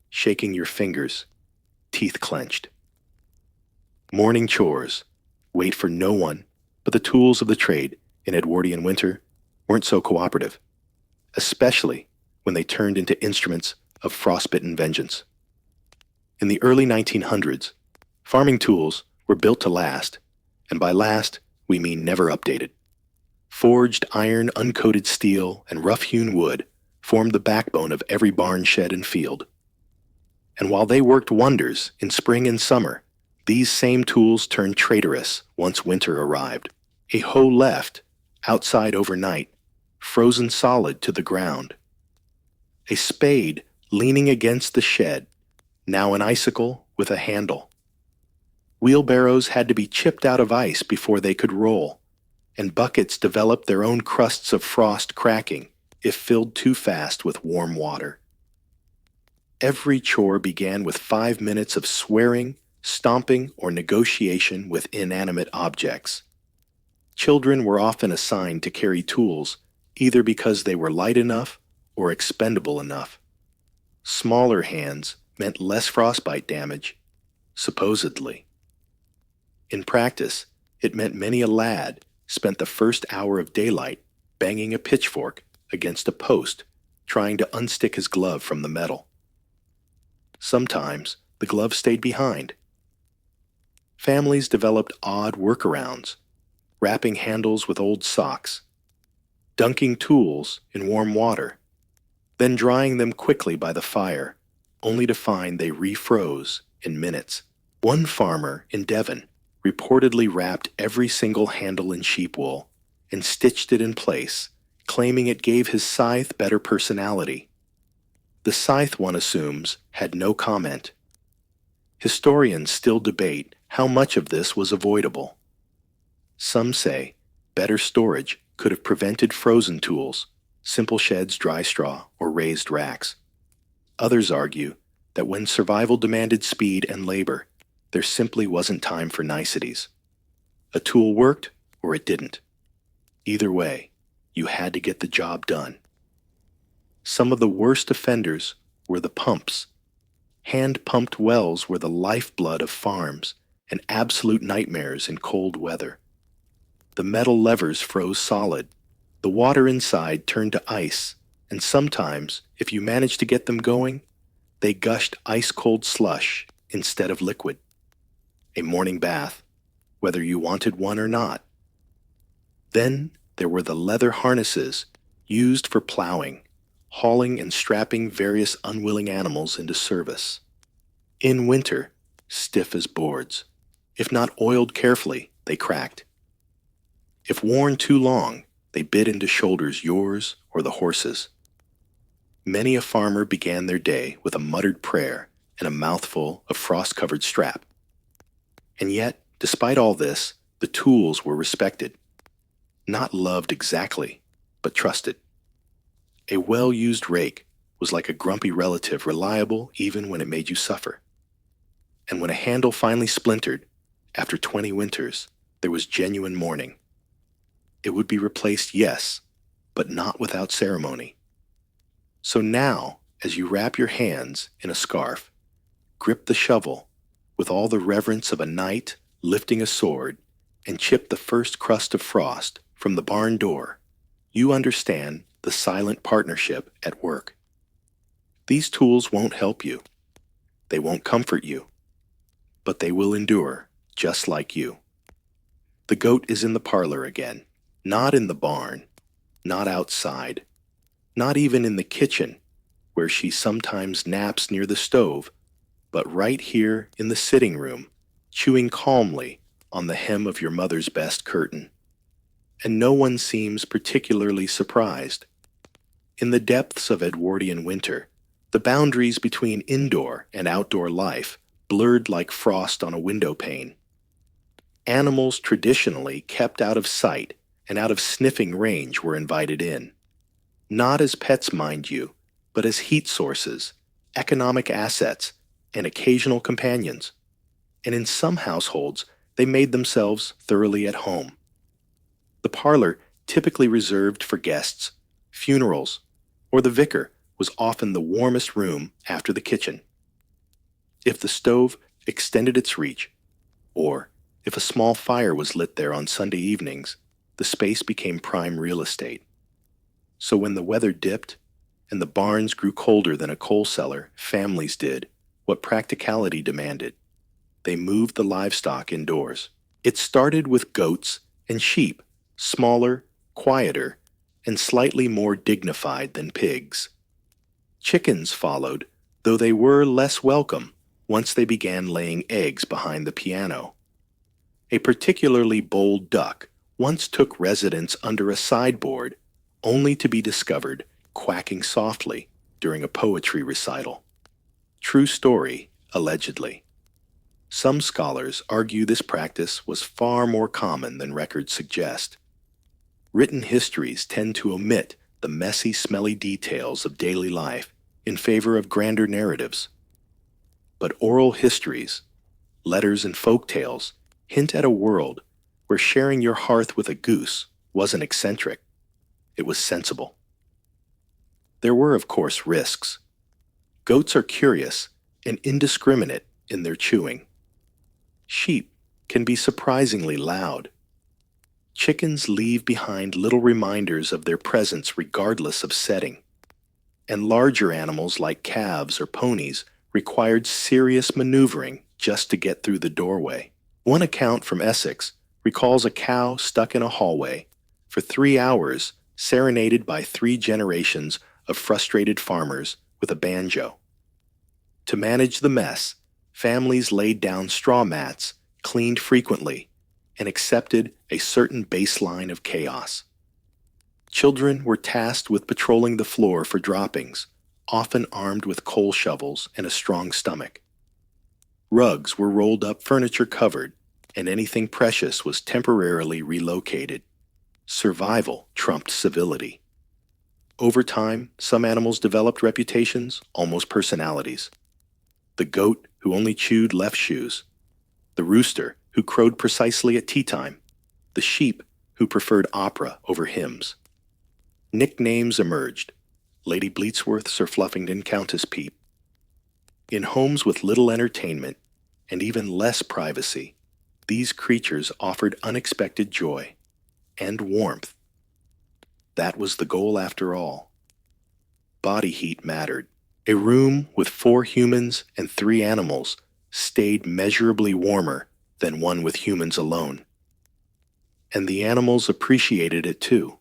shaking your fingers, teeth clenched. Morning chores, wait for no one, but the tools of the trade in Edwardian winter weren't so cooperative, especially when they turned into instruments of frost-bitten vengeance. In the early 1900s, farming tools were built to last, and by last, we mean never updated. Forged iron, uncoated steel, and rough-hewn wood formed the backbone of every barn shed and field. And while they worked wonders in spring and summer, these same tools turned traitorous once winter arrived. A hoe left, outside overnight, frozen solid to the ground. A spade leaning against the shed, now an icicle with a handle. Wheelbarrows had to be chipped out of ice before they could roll, and buckets developed their own crusts of frost cracking if filled too fast with warm water. Every chore began with 5 minutes of swearing, stomping, or negotiation with inanimate objects. Children were often assigned to carry tools either because they were light enough or expendable enough. Smaller hands meant less frostbite damage, supposedly. In practice, it meant many a lad spent the first hour of daylight banging a pitchfork against a post, trying to unstick his glove from the metal. Sometimes the glove stayed behind. Families developed odd workarounds, wrapping handles with old socks, dunking tools in warm water, then drying them quickly by the fire, only to find they refroze in minutes. One farmer in Devon reportedly wrapped every single handle in sheep wool and stitched it in place, claiming it gave his scythe better personality. The scythe, one assumes, had no comment. Historians still debate how much of this was avoidable. Some say better storage could have prevented frozen tools, simple sheds, dry straw, or raised racks. Others argue that when survival demanded speed and labor, there simply wasn't time for niceties. A tool worked or it didn't. Either way, you had to get the job done. Some of the worst offenders were the pumps. Hand-pumped wells were the lifeblood of farms and absolute nightmares in cold weather. The metal levers froze solid. The water inside turned to ice, and sometimes, if you managed to get them going, they gushed ice-cold slush instead of liquid. A morning bath, whether you wanted one or not. Then there were the leather harnesses used for plowing, hauling and strapping various unwilling animals into service. In winter, stiff as boards. If not oiled carefully, they cracked. If worn too long, they bit into shoulders yours or the horse's. Many a farmer began their day with a muttered prayer and a mouthful of frost-covered strap. And yet, despite all this, the tools were respected. Not loved exactly, but trusted. A well-used rake was like a grumpy relative, reliable even when it made you suffer. And when a handle finally splintered, after 20 winters, there was genuine mourning. It would be replaced, yes, but not without ceremony. So now, as you wrap your hands in a scarf, grip the shovel with all the reverence of a knight lifting a sword, and chip the first crust of frost from the barn door, you understand the silent partnership at work. These tools won't help you. They won't comfort you. but they will endure, just like you. The goat is in the parlor again, not in the barn, not outside, not even in the kitchen, where she sometimes naps near the stove, but right here in the sitting room, chewing calmly on the hem of your mother's best curtain. And no one seems particularly surprised. In the depths of Edwardian winter, the boundaries between indoor and outdoor life blurred like frost on a window pane. Animals traditionally kept out of sight and out of sniffing range were invited in. Not as pets, mind you, but as heat sources, economic assets, and occasional companions. And in some households, they made themselves thoroughly at home. The parlor, typically reserved for guests, funerals, or the vicar, was often the warmest room after the kitchen. If the stove extended its reach, or if a small fire was lit there on Sunday evenings, the space became prime real estate. So when the weather dipped and the barns grew colder than a coal cellar, families did what practicality demanded. They moved the livestock indoors. It started with goats and sheep, smaller, quieter, and slightly more dignified than pigs. Chickens followed, though they were less welcome once they began laying eggs behind the piano. A particularly bold duck once took residence under a sideboard, only to be discovered quacking softly during a poetry recital. True story, allegedly. Some scholars argue this practice was far more common than records suggest. Written histories tend to omit the messy, smelly details of daily life in favor of grander narratives. But oral histories, letters and folk tales, hint at a world where sharing your hearth with a goose wasn't eccentric, it was sensible. There were, of course, risks. Goats are curious and indiscriminate in their chewing. Sheep can be surprisingly loud. Chickens leave behind little reminders of their presence regardless of setting. And larger animals like calves or ponies required serious maneuvering just to get through the doorway. One account from Essex recalls a cow stuck in a hallway for 3 hours, serenaded by 3 generations of frustrated farmers with a banjo. To manage the mess, families laid down straw mats, cleaned frequently, and accepted a certain baseline of chaos. Children were tasked with patrolling the floor for droppings, often armed with coal shovels and a strong stomach. Rugs were rolled up, furniture covered, and anything precious was temporarily relocated. Survival trumped civility. Over time, some animals developed reputations, almost personalities. The goat who only chewed left shoes, the rooster who crowed precisely at tea time, the sheep who preferred opera over hymns. Nicknames emerged: Lady Bleatsworth, Sir Fluffington, Countess Peep. In homes with little entertainment and even less privacy, these creatures offered unexpected joy and warmth. That was the goal after all. Body heat mattered. A room with 4 humans and 3 animals stayed measurably warmer than one with humans alone. And the animals appreciated it too.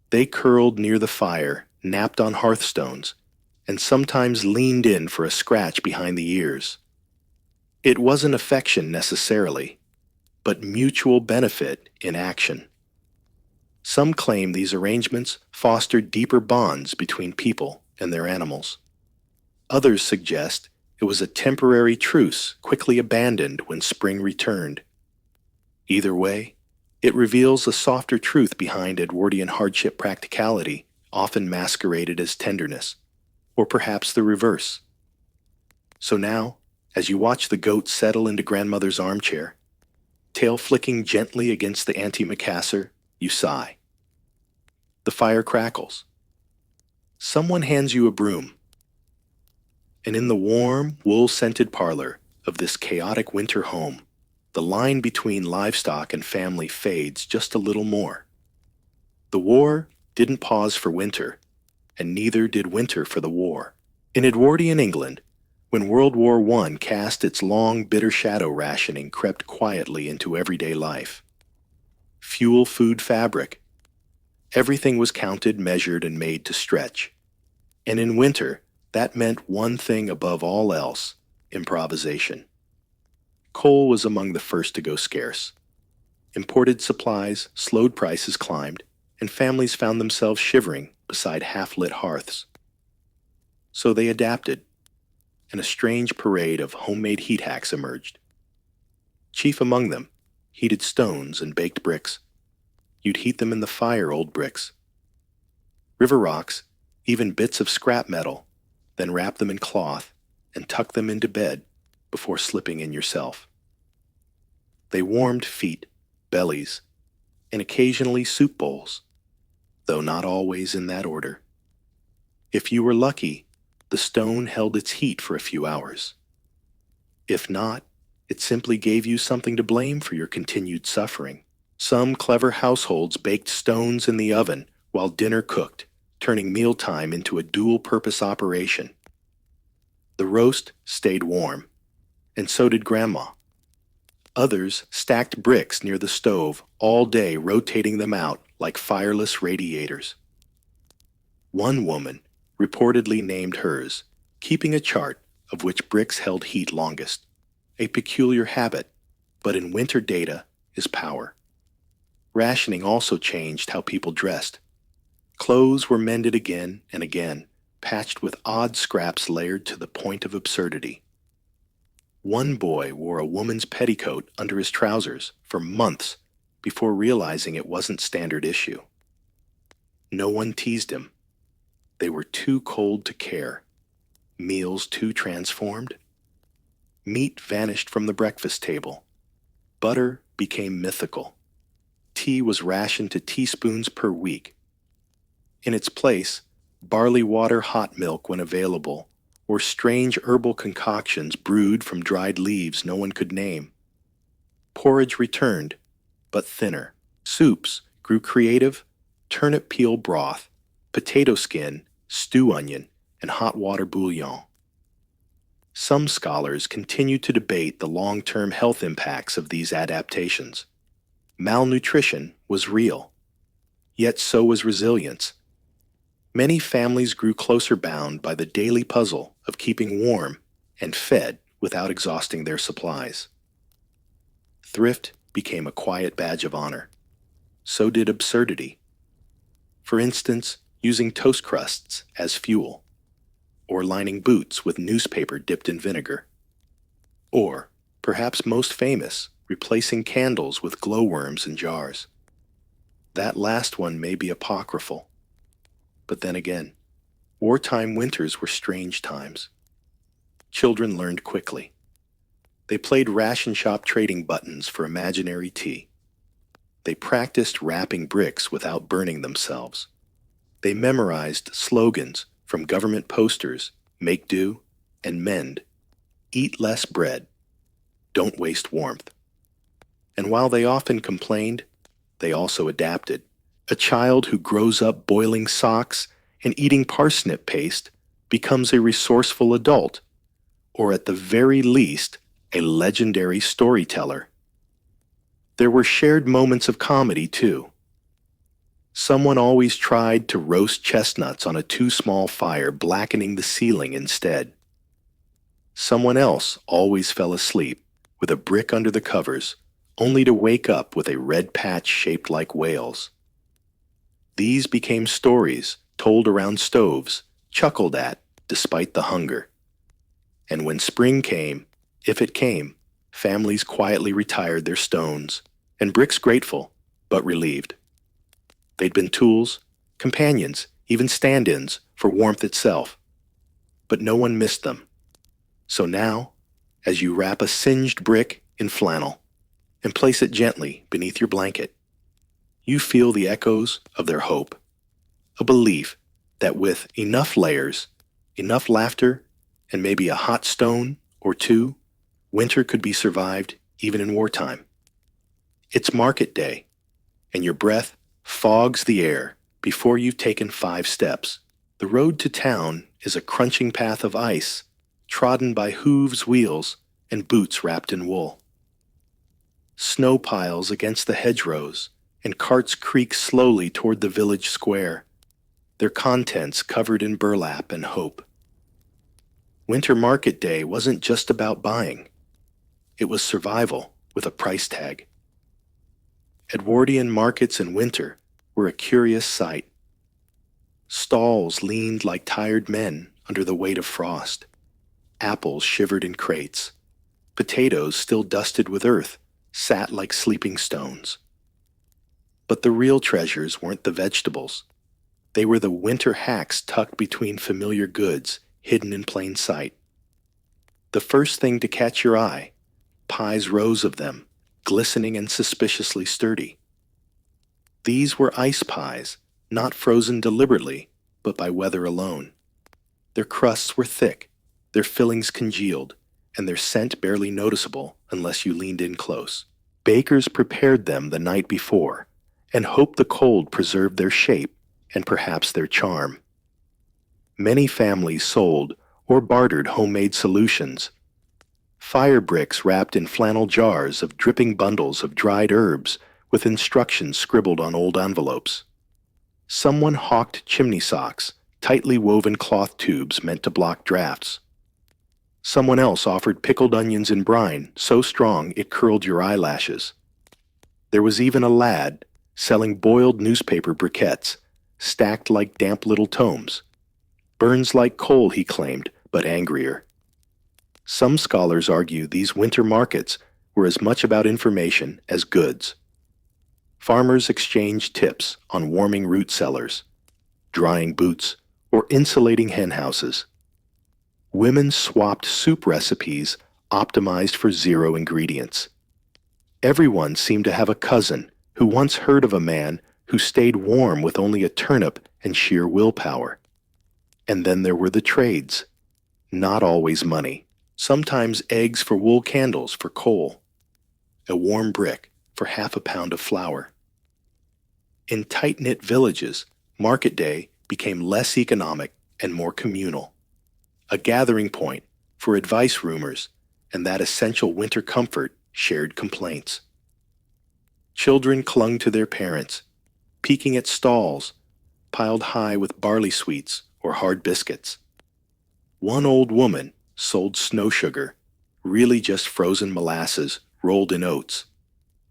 They curled near the fire, napped on hearthstones, and sometimes leaned in for a scratch behind the ears. It wasn't affection necessarily, but mutual benefit in action. Some claim these arrangements fostered deeper bonds between people and their animals. Others suggest it was a temporary truce quickly abandoned when spring returned. Either way, it reveals a softer truth behind Edwardian hardship practicality, often masqueraded as tenderness, or perhaps the reverse. So now, as you watch the goat settle into grandmother's armchair, tail flicking gently against the antimacassar, you sigh. The fire crackles. Someone hands you a broom. And in the warm, wool-scented parlor of this chaotic winter home, the line between livestock and family fades just a little more. The war didn't pause for winter, and neither did winter for the war. In Edwardian England, When World War I cast its long, bitter shadow, rationing crept quietly into everyday life. Fuel, food, fabric. Everything was counted, measured, and made to stretch. And in winter, that meant one thing above all else: improvisation. Coal was among the first to go scarce. Imported supplies, slowed prices climbed, and families found themselves shivering beside half-lit hearths. So they adapted, and a strange parade of homemade heat hacks emerged. Chief among them, heated stones and baked bricks. You'd heat them in the fire, old bricks. River rocks, even bits of scrap metal, then wrap them in cloth and tuck them into bed before slipping in yourself. They warmed feet, bellies, and occasionally soup bowls, though not always in that order. If you were lucky, the stone held its heat for a few hours. If not, it simply gave you something to blame for your continued suffering. Some clever households baked stones in the oven while dinner cooked, turning mealtime into a dual-purpose operation. The roast stayed warm, and so did Grandma. Others stacked bricks near the stove all day, rotating them out like fireless radiators. One woman reportedly named hers, keeping a chart of which bricks held heat longest. A peculiar habit, but in winter data is power. Rationing also changed how people dressed. Clothes were mended again and again, patched with odd scraps layered to the point of absurdity. One boy wore a woman's petticoat under his trousers for months before realizing it wasn't standard issue. No one teased him. They were too cold to care. Meals too transformed. Meat vanished from the breakfast table. Butter became mythical. Tea was rationed to teaspoons per week. In its place, barley water, hot milk when available, or strange herbal concoctions brewed from dried leaves no one could name. Porridge returned, but thinner. Soups grew creative: turnip peel broth, potato skin, stew onion, and hot water bouillon. Some scholars continue to debate the long-term health impacts of these adaptations. Malnutrition was real, yet so was resilience. Many families grew closer bound by the daily puzzle of keeping warm and fed without exhausting their supplies. Thrift became a quiet badge of honor. So did absurdity. For instance, using toast crusts as fuel, or lining boots with newspaper dipped in vinegar. Or, perhaps most famous, replacing candles with glowworms in jars. That last one may be apocryphal. But then again, wartime winters were strange times. Children learned quickly. They played ration shop trading buttons for imaginary tea. They practiced wrapping bricks without burning themselves. They memorized slogans from government posters: make do and mend, eat less bread, don't waste warmth. And while they often complained, they also adapted. A child who grows up boiling socks and eating parsnip paste becomes a resourceful adult, or at the very least, a legendary storyteller. There were shared moments of comedy, too. Someone always tried to roast chestnuts on a too small fire, blackening the ceiling instead. Someone else always fell asleep with a brick under the covers, only to wake up with a red patch shaped like whales. These became stories told around stoves, chuckled at despite the hunger. And when spring came, if it came, families quietly retired their stones, and bricks grateful, but relieved. They'd been tools, companions, even stand-ins for warmth itself. But no one missed them. So now, as you wrap a singed brick in flannel and place it gently beneath your blanket, you feel the echoes of their hope, a belief that with enough layers, enough laughter, and maybe a hot stone or two, winter could be survived even in wartime. It's market day, and your breath fogs the air before you've taken 5 steps. The road to town is a crunching path of ice, trodden by hooves, wheels, and boots wrapped in wool. Snow piles against the hedgerows, and carts creak slowly toward the village square, their contents covered in burlap and hope. Winter market day wasn't just about buying. It was survival with a price tag. Edwardian markets in winter were a curious sight. Stalls leaned like tired men under the weight of frost. Apples shivered in crates. Potatoes, still dusted with earth, sat like sleeping stones. But the real treasures weren't the vegetables. They were the winter hacks tucked between familiar goods, hidden in plain sight. The first thing to catch your eye, pies rows of them, glistening and suspiciously sturdy. These were ice pies, not frozen deliberately, but by weather alone. Their crusts were thick, their fillings congealed, and their scent barely noticeable unless you leaned in close. Bakers prepared them the night before and hoped the cold preserved their shape and perhaps their charm. Many families sold or bartered homemade solutions. Fire bricks wrapped in flannel jars of dripping bundles of dried herbs with instructions scribbled on old envelopes. Someone hawked chimney socks, tightly woven cloth tubes meant to block drafts. Someone else offered pickled onions in brine so strong it curled your eyelashes. There was even a lad selling boiled newspaper briquettes, stacked like damp little tomes. Burns like coal, he claimed, but angrier. Some scholars argue these winter markets were as much about information as goods. Farmers exchanged tips on warming root cellars, drying boots, or insulating hen houses. Women swapped soup recipes optimized for zero ingredients. Everyone seemed to have a cousin who once heard of a man who stayed warm with only a turnip and sheer willpower. And then there were the trades. Not always money. Sometimes eggs for wool candles for coal. A warm brick for half a pound of flour. In tight-knit villages, market day became less economic and more communal. A gathering point for advice rumors and that essential winter comfort, shared complaints. Children clung to their parents, peeking at stalls piled high with barley sweets or hard biscuits. One old woman sold snow sugar, really just frozen molasses rolled in oats,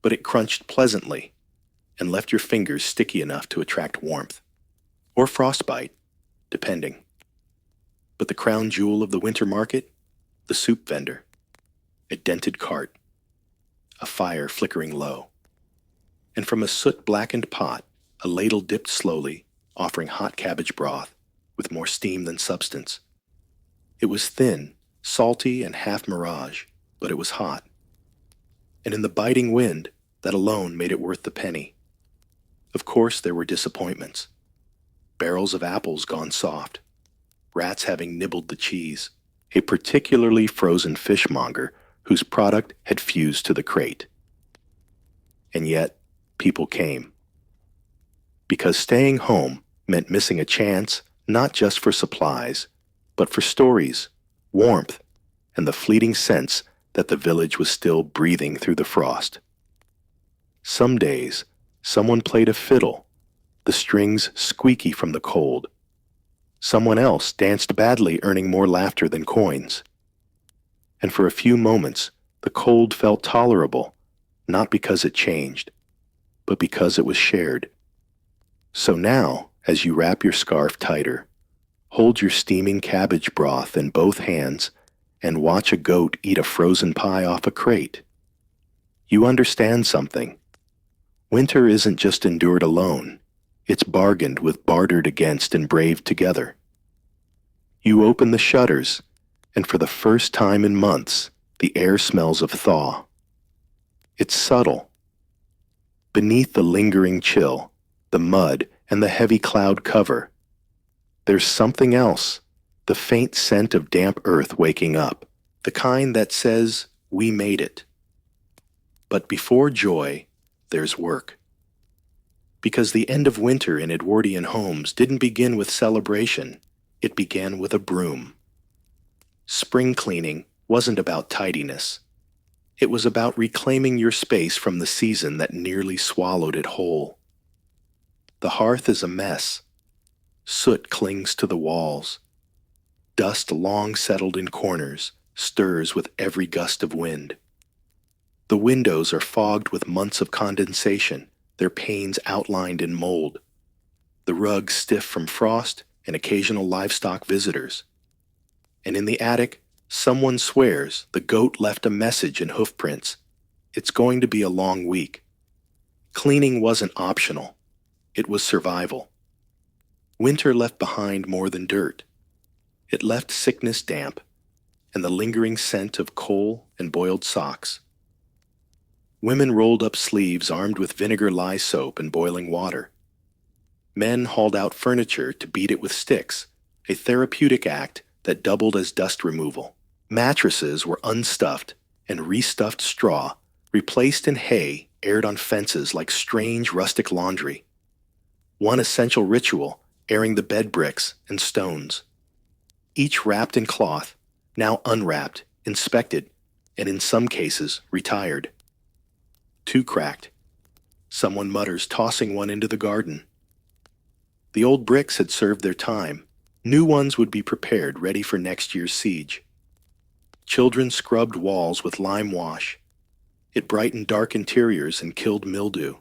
but it crunched pleasantly and left your fingers sticky enough to attract warmth, or frostbite, depending. But the crown jewel of the winter market, the soup vendor, a dented cart, a fire flickering low, and from a soot-blackened pot, a ladle dipped slowly, offering hot cabbage broth with more steam than substance. It was thin, salty, and half mirage, but it was hot. And in the biting wind, that alone made it worth the penny. Of course, there were disappointments. Barrels of apples gone soft, rats having nibbled the cheese, a particularly frozen fishmonger whose product had fused to the crate. And yet, people came. Because staying home meant missing a chance not just for supplies, but for stories, warmth, and the fleeting sense that the village was still breathing through the frost. Some days, someone played a fiddle, the strings squeaky from the cold. Someone else danced badly, earning more laughter than coins. And for a few moments, the cold felt tolerable, not because it changed, but because it was shared. So now, as you wrap your scarf tighter, hold your steaming cabbage broth in both hands and watch a goat eat a frozen pie off a crate, you understand something. Winter isn't just endured alone. It's bargained with, bartered against, and braved together. You open the shutters, and for the first time in months, the air smells of thaw. It's subtle. Beneath the lingering chill, the mud, and the heavy cloud cover, there's something else, the faint scent of damp earth waking up, the kind that says, "We made it." But before joy, there's work. Because the end of winter in Edwardian homes didn't begin with celebration, it began with a broom. Spring cleaning wasn't about tidiness. It was about reclaiming your space from the season that nearly swallowed it whole. The hearth is a mess. Soot clings to the walls. Dust long settled in corners stirs with every gust of wind. The windows are fogged with months of condensation, their panes outlined in mold. The rugs stiff from frost and occasional livestock visitors. And in the attic, someone swears the goat left a message in hoofprints. It's going to be a long week. Cleaning wasn't optional. It was survival. Winter left behind more than dirt. It left sickness damp and the lingering scent of coal and boiled socks. Women rolled up sleeves armed with vinegar lye soap and boiling water. Men hauled out furniture to beat it with sticks, a therapeutic act that doubled as dust removal. Mattresses were unstuffed and restuffed straw, replaced in hay aired on fences like strange rustic laundry. One essential ritual, airing the bed bricks and stones. Each wrapped in cloth, now unwrapped, inspected, and in some cases retired. Two cracked. Someone mutters, tossing one into the garden. The old bricks had served their time. New ones would be prepared, ready for next year's siege. Children scrubbed walls with lime wash. It brightened dark interiors and killed mildew.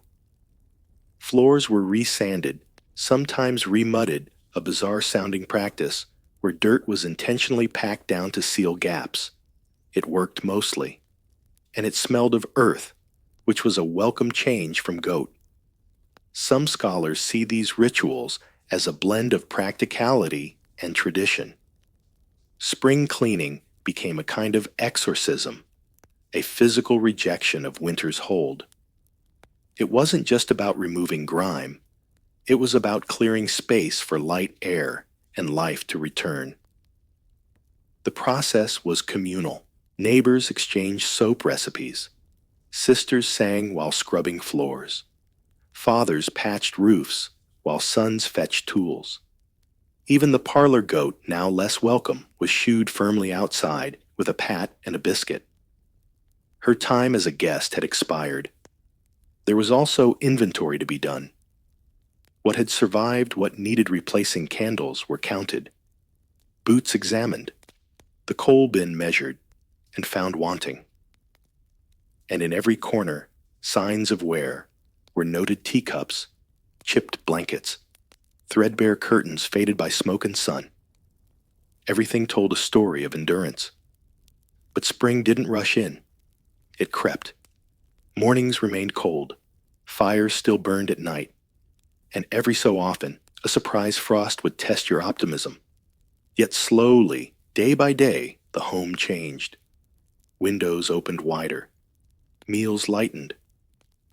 Floors were resanded, sometimes remudded, a bizarre-sounding practice where dirt was intentionally packed down to seal gaps. It worked mostly. And it smelled of earth, which was a welcome change from goat. Some scholars see these rituals as a blend of practicality and tradition. Spring cleaning became a kind of exorcism, a physical rejection of winter's hold. It wasn't just about removing grime. It was about clearing space for light air and life to return. The process was communal. Neighbors exchanged soap recipes. Sisters sang while scrubbing floors. Fathers patched roofs while sons fetched tools. Even the parlor goat, now less welcome, was shooed firmly outside with a pat and a biscuit. Her time as a guest had expired. There was also inventory to be done. What had survived, what needed replacing candles were counted. Boots examined. The coal bin measured and found wanting. And in every corner, signs of wear were noted teacups, chipped blankets, threadbare curtains faded by smoke and sun. Everything told a story of endurance. But spring didn't rush in. It crept. Mornings remained cold. Fires still burned at night. And every so often, a surprise frost would test your optimism. Yet slowly, day by day, the home changed. Windows opened wider. Meals lightened.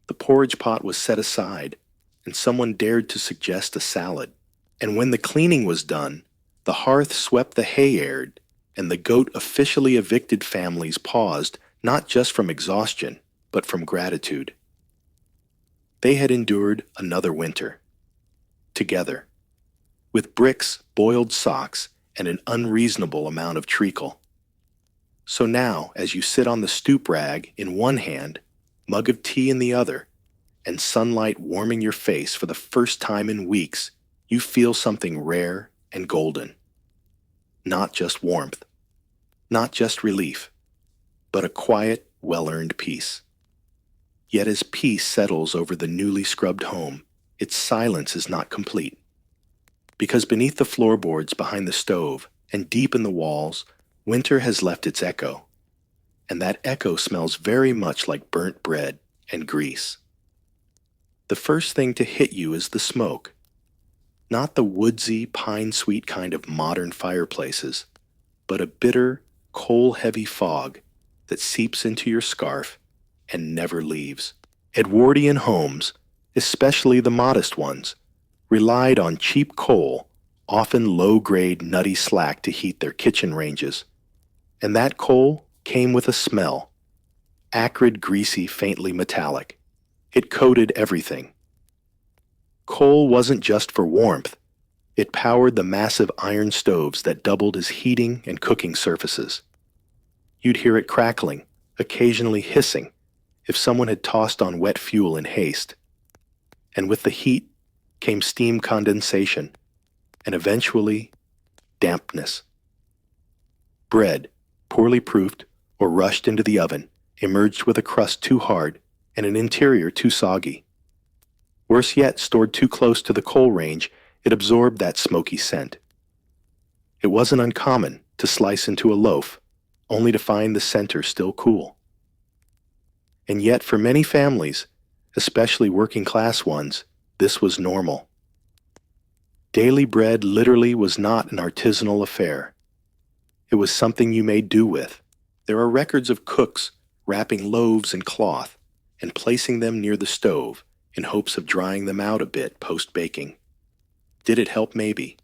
The porridge pot was set aside, and someone dared to suggest a salad. And when the cleaning was done, the hearth swept the hay aired, and the goat officially evicted families paused not just from exhaustion, but from gratitude. They had endured another winter. Together, with bricks, boiled socks, and an unreasonable amount of treacle. So now, as you sit on the stoop rag in one hand, mug of tea in the other, and sunlight warming your face for the first time in weeks, you feel something rare and golden. Not just warmth, not just relief, but a quiet, well-earned peace. Yet as peace settles over the newly scrubbed home, its silence is not complete. Because beneath the floorboards behind the stove and deep in the walls, winter has left its echo. And that echo smells very much like burnt bread and grease. The first thing to hit you is the smoke. Not the woodsy, pine-sweet kind of modern fireplaces, but a bitter, coal-heavy fog that seeps into your scarf and never leaves. Edwardian homes, especially the modest ones, relied on cheap coal, often low-grade nutty slack to heat their kitchen ranges. And that coal came with a smell, acrid, greasy, faintly metallic. It coated everything. Coal wasn't just for warmth, It powered the massive iron stoves that doubled as heating and cooking surfaces. You'd hear it crackling, occasionally hissing, if someone had tossed on wet fuel in haste. And with the heat came steam condensation, and eventually, dampness. Bread, poorly proofed or rushed into the oven, emerged with a crust too hard and an interior too soggy. Worse yet, stored too close to the coal range, it absorbed that smoky scent. It wasn't uncommon to slice into a loaf, only to find the center still cool. And yet, for many families, especially working-class ones, this was normal. Daily bread literally was not an artisanal affair. It was something you made do with. There are records of cooks wrapping loaves in cloth and placing them near the stove in hopes of drying them out a bit post-baking. Did it help? Maybe.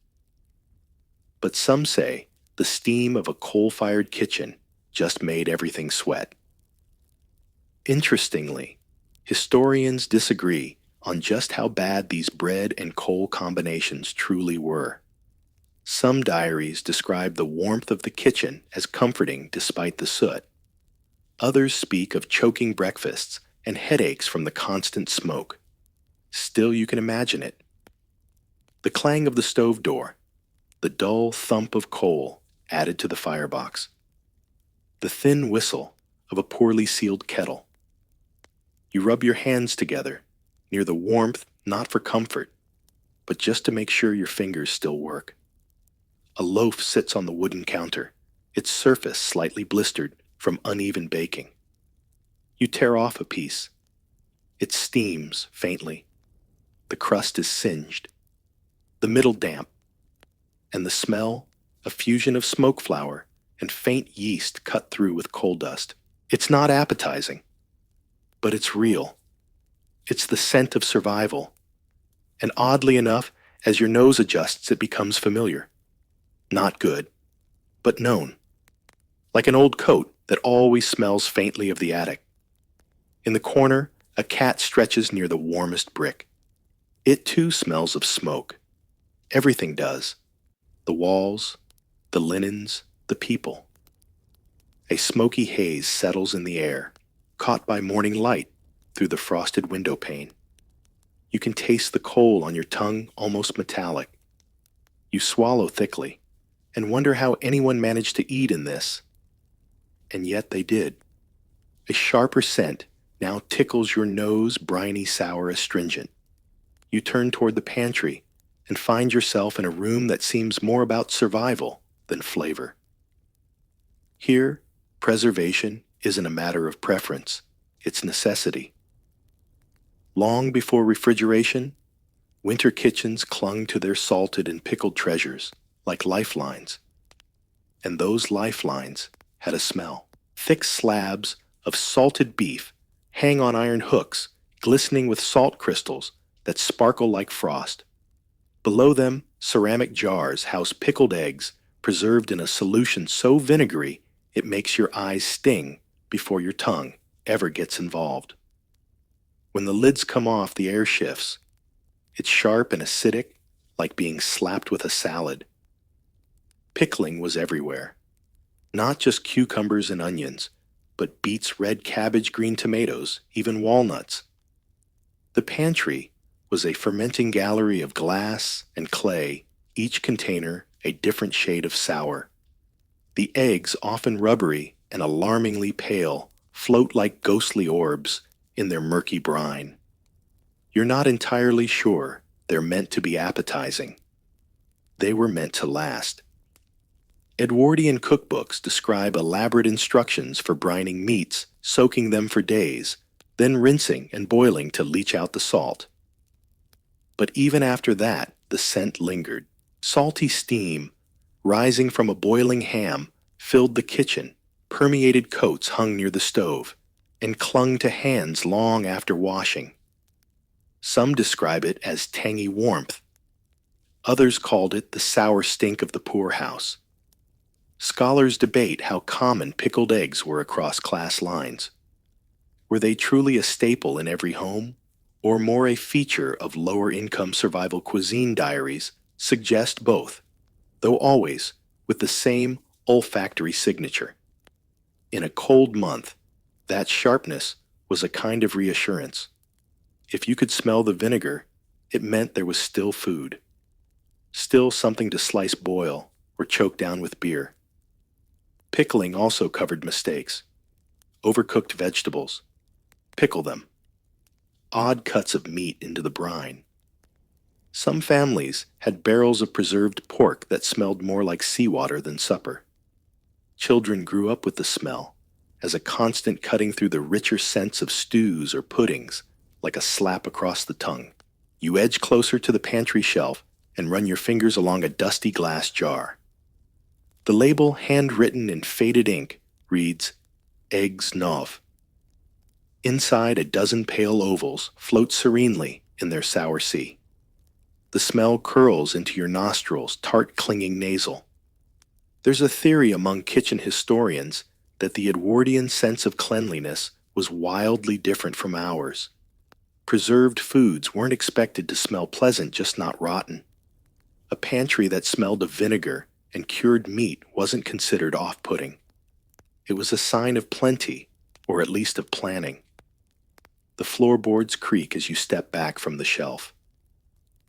But some say the steam of a coal-fired kitchen just made everything sweat. Interestingly, historians disagree on just how bad these bread and coal combinations truly were. Some diaries describe the warmth of the kitchen as comforting despite the soot. Others speak of choking breakfasts and headaches from the constant smoke. Still, you can imagine it. The clang of the stove door, the dull thump of coal added to the firebox, the thin whistle of a poorly sealed kettle. You rub your hands together near the warmth, not for comfort, but just to make sure your fingers still work. A loaf sits on the wooden counter, its surface slightly blistered from uneven baking. You tear off a piece. It steams faintly. The crust is singed, the middle damp, and the smell, a fusion of smoke flour and faint yeast cut through with coal dust. It's not appetizing, but it's real. It's the scent of survival. And oddly enough, as your nose adjusts, it becomes familiar. Not good, but known. Like an old coat that always smells faintly of the attic. In the corner, a cat stretches near the warmest brick. It too smells of smoke. Everything does. The walls, the linens, the people. A smoky haze settles in the air, caught by morning light through the frosted window pane. You can taste the coal on your tongue, almost metallic. You swallow thickly and wonder how anyone managed to eat in this. And yet they did. A sharper scent now tickles your nose, briny, sour, astringent. You turn toward the pantry and find yourself in a room that seems more about survival than flavor. Here, preservation isn't a matter of preference, it's necessity. Long before refrigeration, winter kitchens clung to their salted and pickled treasures like lifelines. And those lifelines had a smell. Thick slabs of salted beef hang on iron hooks, glistening with salt crystals that sparkle like frost. Below them, ceramic jars house pickled eggs preserved in a solution so vinegary it makes your eyes sting before your tongue ever gets involved. When the lids come off, the air shifts. It's sharp and acidic, like being slapped with a salad. Pickling was everywhere. Not just cucumbers and onions, but beets, red cabbage, green tomatoes, even walnuts. The pantry was a fermenting gallery of glass and clay, each container a different shade of sour. The eggs, often rubbery and alarmingly pale, float like ghostly orbs in their murky brine. You're not entirely sure they're meant to be appetizing. They were meant to last. Edwardian cookbooks describe elaborate instructions for brining meats, soaking them for days, then rinsing and boiling to leach out the salt. But even after that, the scent lingered. Salty steam, rising from a boiling ham, filled the kitchen, permeated coats hung near the stove, and clung to hands long after washing. Some describe it as tangy warmth. Others called it the sour stink of the poorhouse. Scholars debate how common pickled eggs were across class lines. Were they truly a staple in every home, or more a feature of lower-income survival cuisine diaries suggest both, though always with the same olfactory signature. In a cold month, that sharpness was a kind of reassurance. If you could smell the vinegar, it meant there was still food, still something to slice boil or choke down with beer. Pickling also covered mistakes. Overcooked vegetables. Pickle them. Odd cuts of meat into the brine. Some families had barrels of preserved pork that smelled more like seawater than supper. Children grew up with the smell as a constant cutting through the richer scents of stews or puddings, like a slap across the tongue. You edge closer to the pantry shelf and run your fingers along a dusty glass jar. The label, handwritten in faded ink, reads, Eggs Nov. Inside, a dozen pale ovals float serenely in their sour sea. The smell curls into your nostrils, tart clinging nasal. There's a theory among kitchen historians that the Edwardian sense of cleanliness was wildly different from ours. Preserved foods weren't expected to smell pleasant, just not rotten. A pantry that smelled of vinegar and cured meat wasn't considered off-putting. It was a sign of plenty, or at least of planning. The floorboards creak as you step back from the shelf.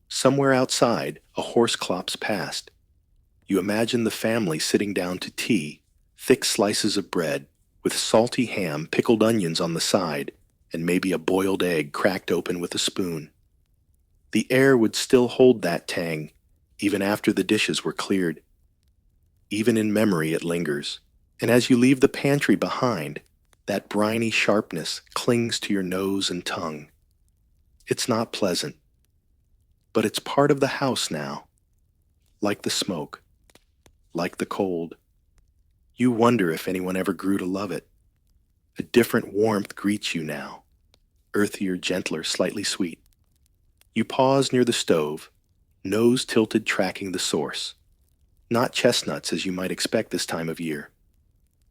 Somewhere outside, a horse clops past. You imagine the family sitting down to tea, thick slices of bread, with salty ham, pickled onions on the side, and maybe a boiled egg cracked open with a spoon. The air would still hold that tang, even after the dishes were cleared. Even in memory it lingers, and as you leave the pantry behind, that briny sharpness clings to your nose and tongue. It's not pleasant, but it's part of the house now, like the smoke, like the cold. You wonder if anyone ever grew to love it. A different warmth greets you now, earthier, gentler, slightly sweet. You pause near the stove, nose tilted tracking the source. Not chestnuts as you might expect this time of year.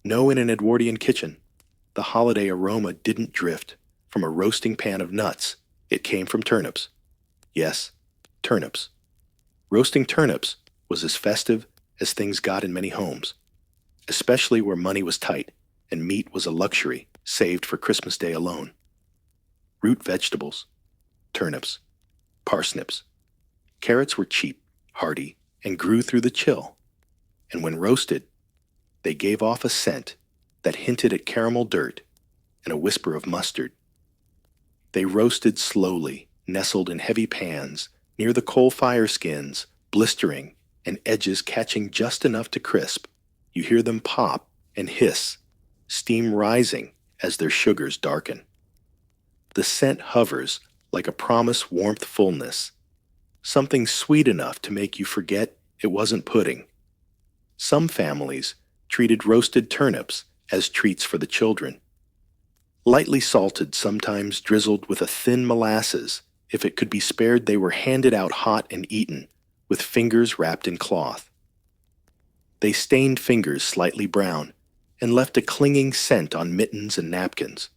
No, in an Edwardian kitchen, the holiday aroma didn't drift from a roasting pan of nuts. It came from turnips. Yes, turnips. Roasting turnips was as festive as things got in many homes, especially where money was tight and meat was a luxury saved for Christmas Day alone. Root vegetables, turnips, parsnips. Carrots were cheap, hearty, and grew through the chill. And when roasted, they gave off a scent that hinted at caramel dirt and a whisper of mustard. They roasted slowly, nestled in heavy pans, near the coal fire skins, blistering, and edges catching just enough to crisp. You hear them pop and hiss, steam rising as their sugars darken. The scent hovers like a promised warmth fullness, something sweet enough to make you forget it wasn't pudding. Some families treated roasted turnips as treats for the children. Lightly salted, sometimes drizzled with a thin molasses. If it could be spared, they were handed out hot and eaten, with fingers wrapped in cloth. They stained fingers slightly brown and left a clinging scent on mittens and napkins.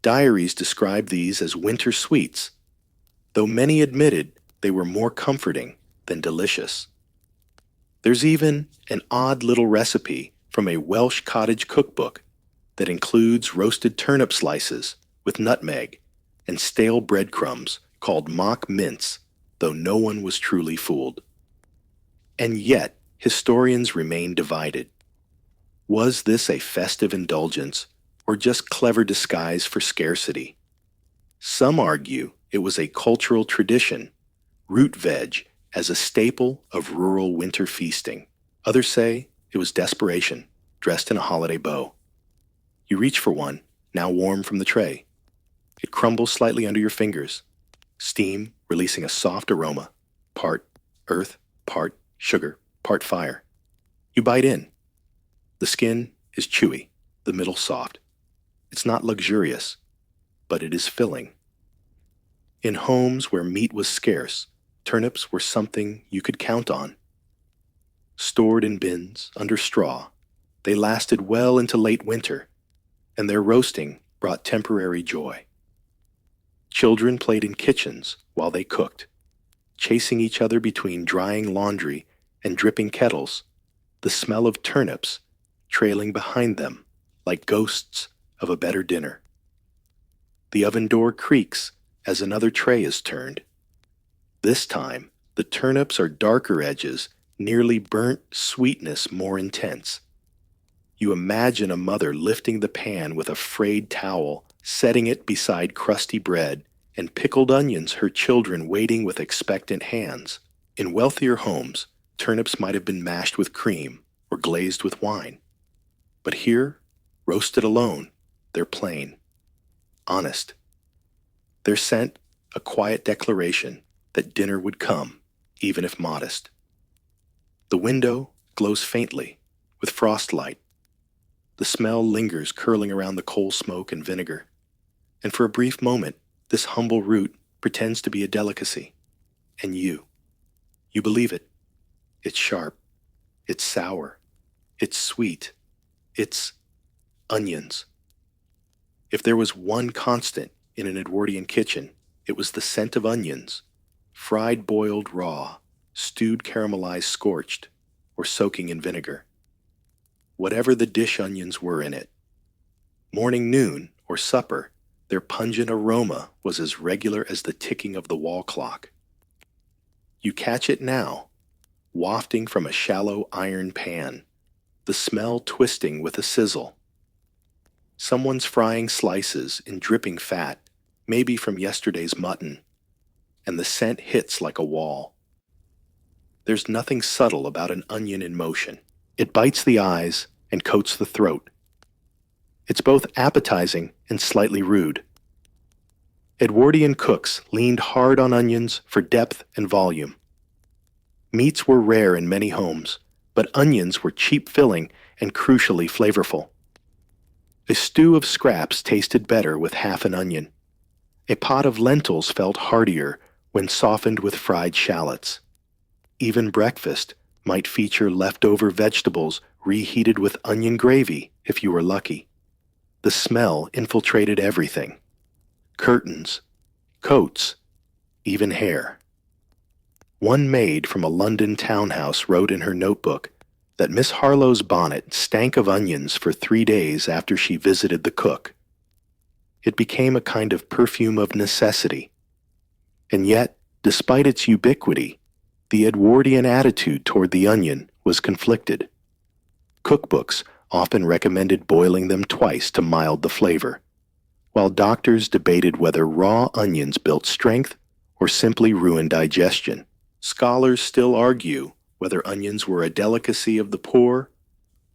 Diaries describe these as winter sweets, though many admitted they were more comforting than delicious. There's even an odd little recipe from a Welsh cottage cookbook that includes roasted turnip slices with nutmeg and stale breadcrumbs called mock mince, though no one was truly fooled. And yet, historians remain divided. Was this a festive indulgence or just clever disguise for scarcity? Some argue it was a cultural tradition, root veg as a staple of rural winter feasting. Others say it was desperation, dressed in a holiday bow. You reach for one, now warm from the tray. It crumbles slightly under your fingers, steam releasing a soft aroma, part earth, part sugar, part fire. You bite in. The skin is chewy, the middle soft. It's not luxurious, but it is filling. In homes where meat was scarce, turnips were something you could count on. Stored in bins, under straw, they lasted well into late winter, and their roasting brought temporary joy. Children played in kitchens while they cooked. chasing each other between drying laundry and dripping kettles, the smell of turnips trailing behind them like ghosts of a better dinner. The oven door creaks as another tray is turned. This time, the turnips are darker edges, nearly burnt sweetness more intense. You imagine a mother lifting the pan with a frayed towel, setting it beside crusty bread, and pickled onions, her children waiting with expectant hands. In wealthier homes, turnips might have been mashed with cream or glazed with wine. But here, roasted alone, they're plain, honest. Their scent, a quiet declaration that dinner would come, even if modest. The window glows faintly with frostlight. The smell lingers curling around the coal smoke and vinegar. And for a brief moment, this humble root pretends to be a delicacy. And you believe it. It's sharp. It's sour. It's sweet. It's onions. If there was one constant in an Edwardian kitchen, it was the scent of onions, fried boiled raw, stewed caramelized scorched, or soaking in vinegar. Whatever the dish onions were in it. Morning, noon, or supper, their pungent aroma was as regular as the ticking of the wall clock. You catch it now, wafting from a shallow iron pan, the smell twisting with a sizzle. Someone's frying slices in dripping fat, maybe from yesterday's mutton, and the scent hits like a wall. There's nothing subtle about an onion in motion. It bites the eyes and coats the throat. It's both appetizing and slightly rude. Edwardian cooks leaned hard on onions for depth and volume. Meats were rare in many homes, but onions were cheap filling and crucially flavorful. A stew of scraps tasted better with half an onion. A pot of lentils felt heartier when softened with fried shallots. Even breakfast might feature leftover vegetables reheated with onion gravy if you were lucky. The smell infiltrated everything. Curtains, coats, even hair. One maid from a London townhouse wrote in her notebook that Miss Harlowe's bonnet stank of onions for 3 days after she visited the cook. It became a kind of perfume of necessity. And yet, despite its ubiquity, the Edwardian attitude toward the onion was conflicted. Cookbooks often recommended boiling them twice to mild the flavor, while doctors debated whether raw onions built strength or simply ruined digestion. Scholars still argue whether onions were a delicacy of the poor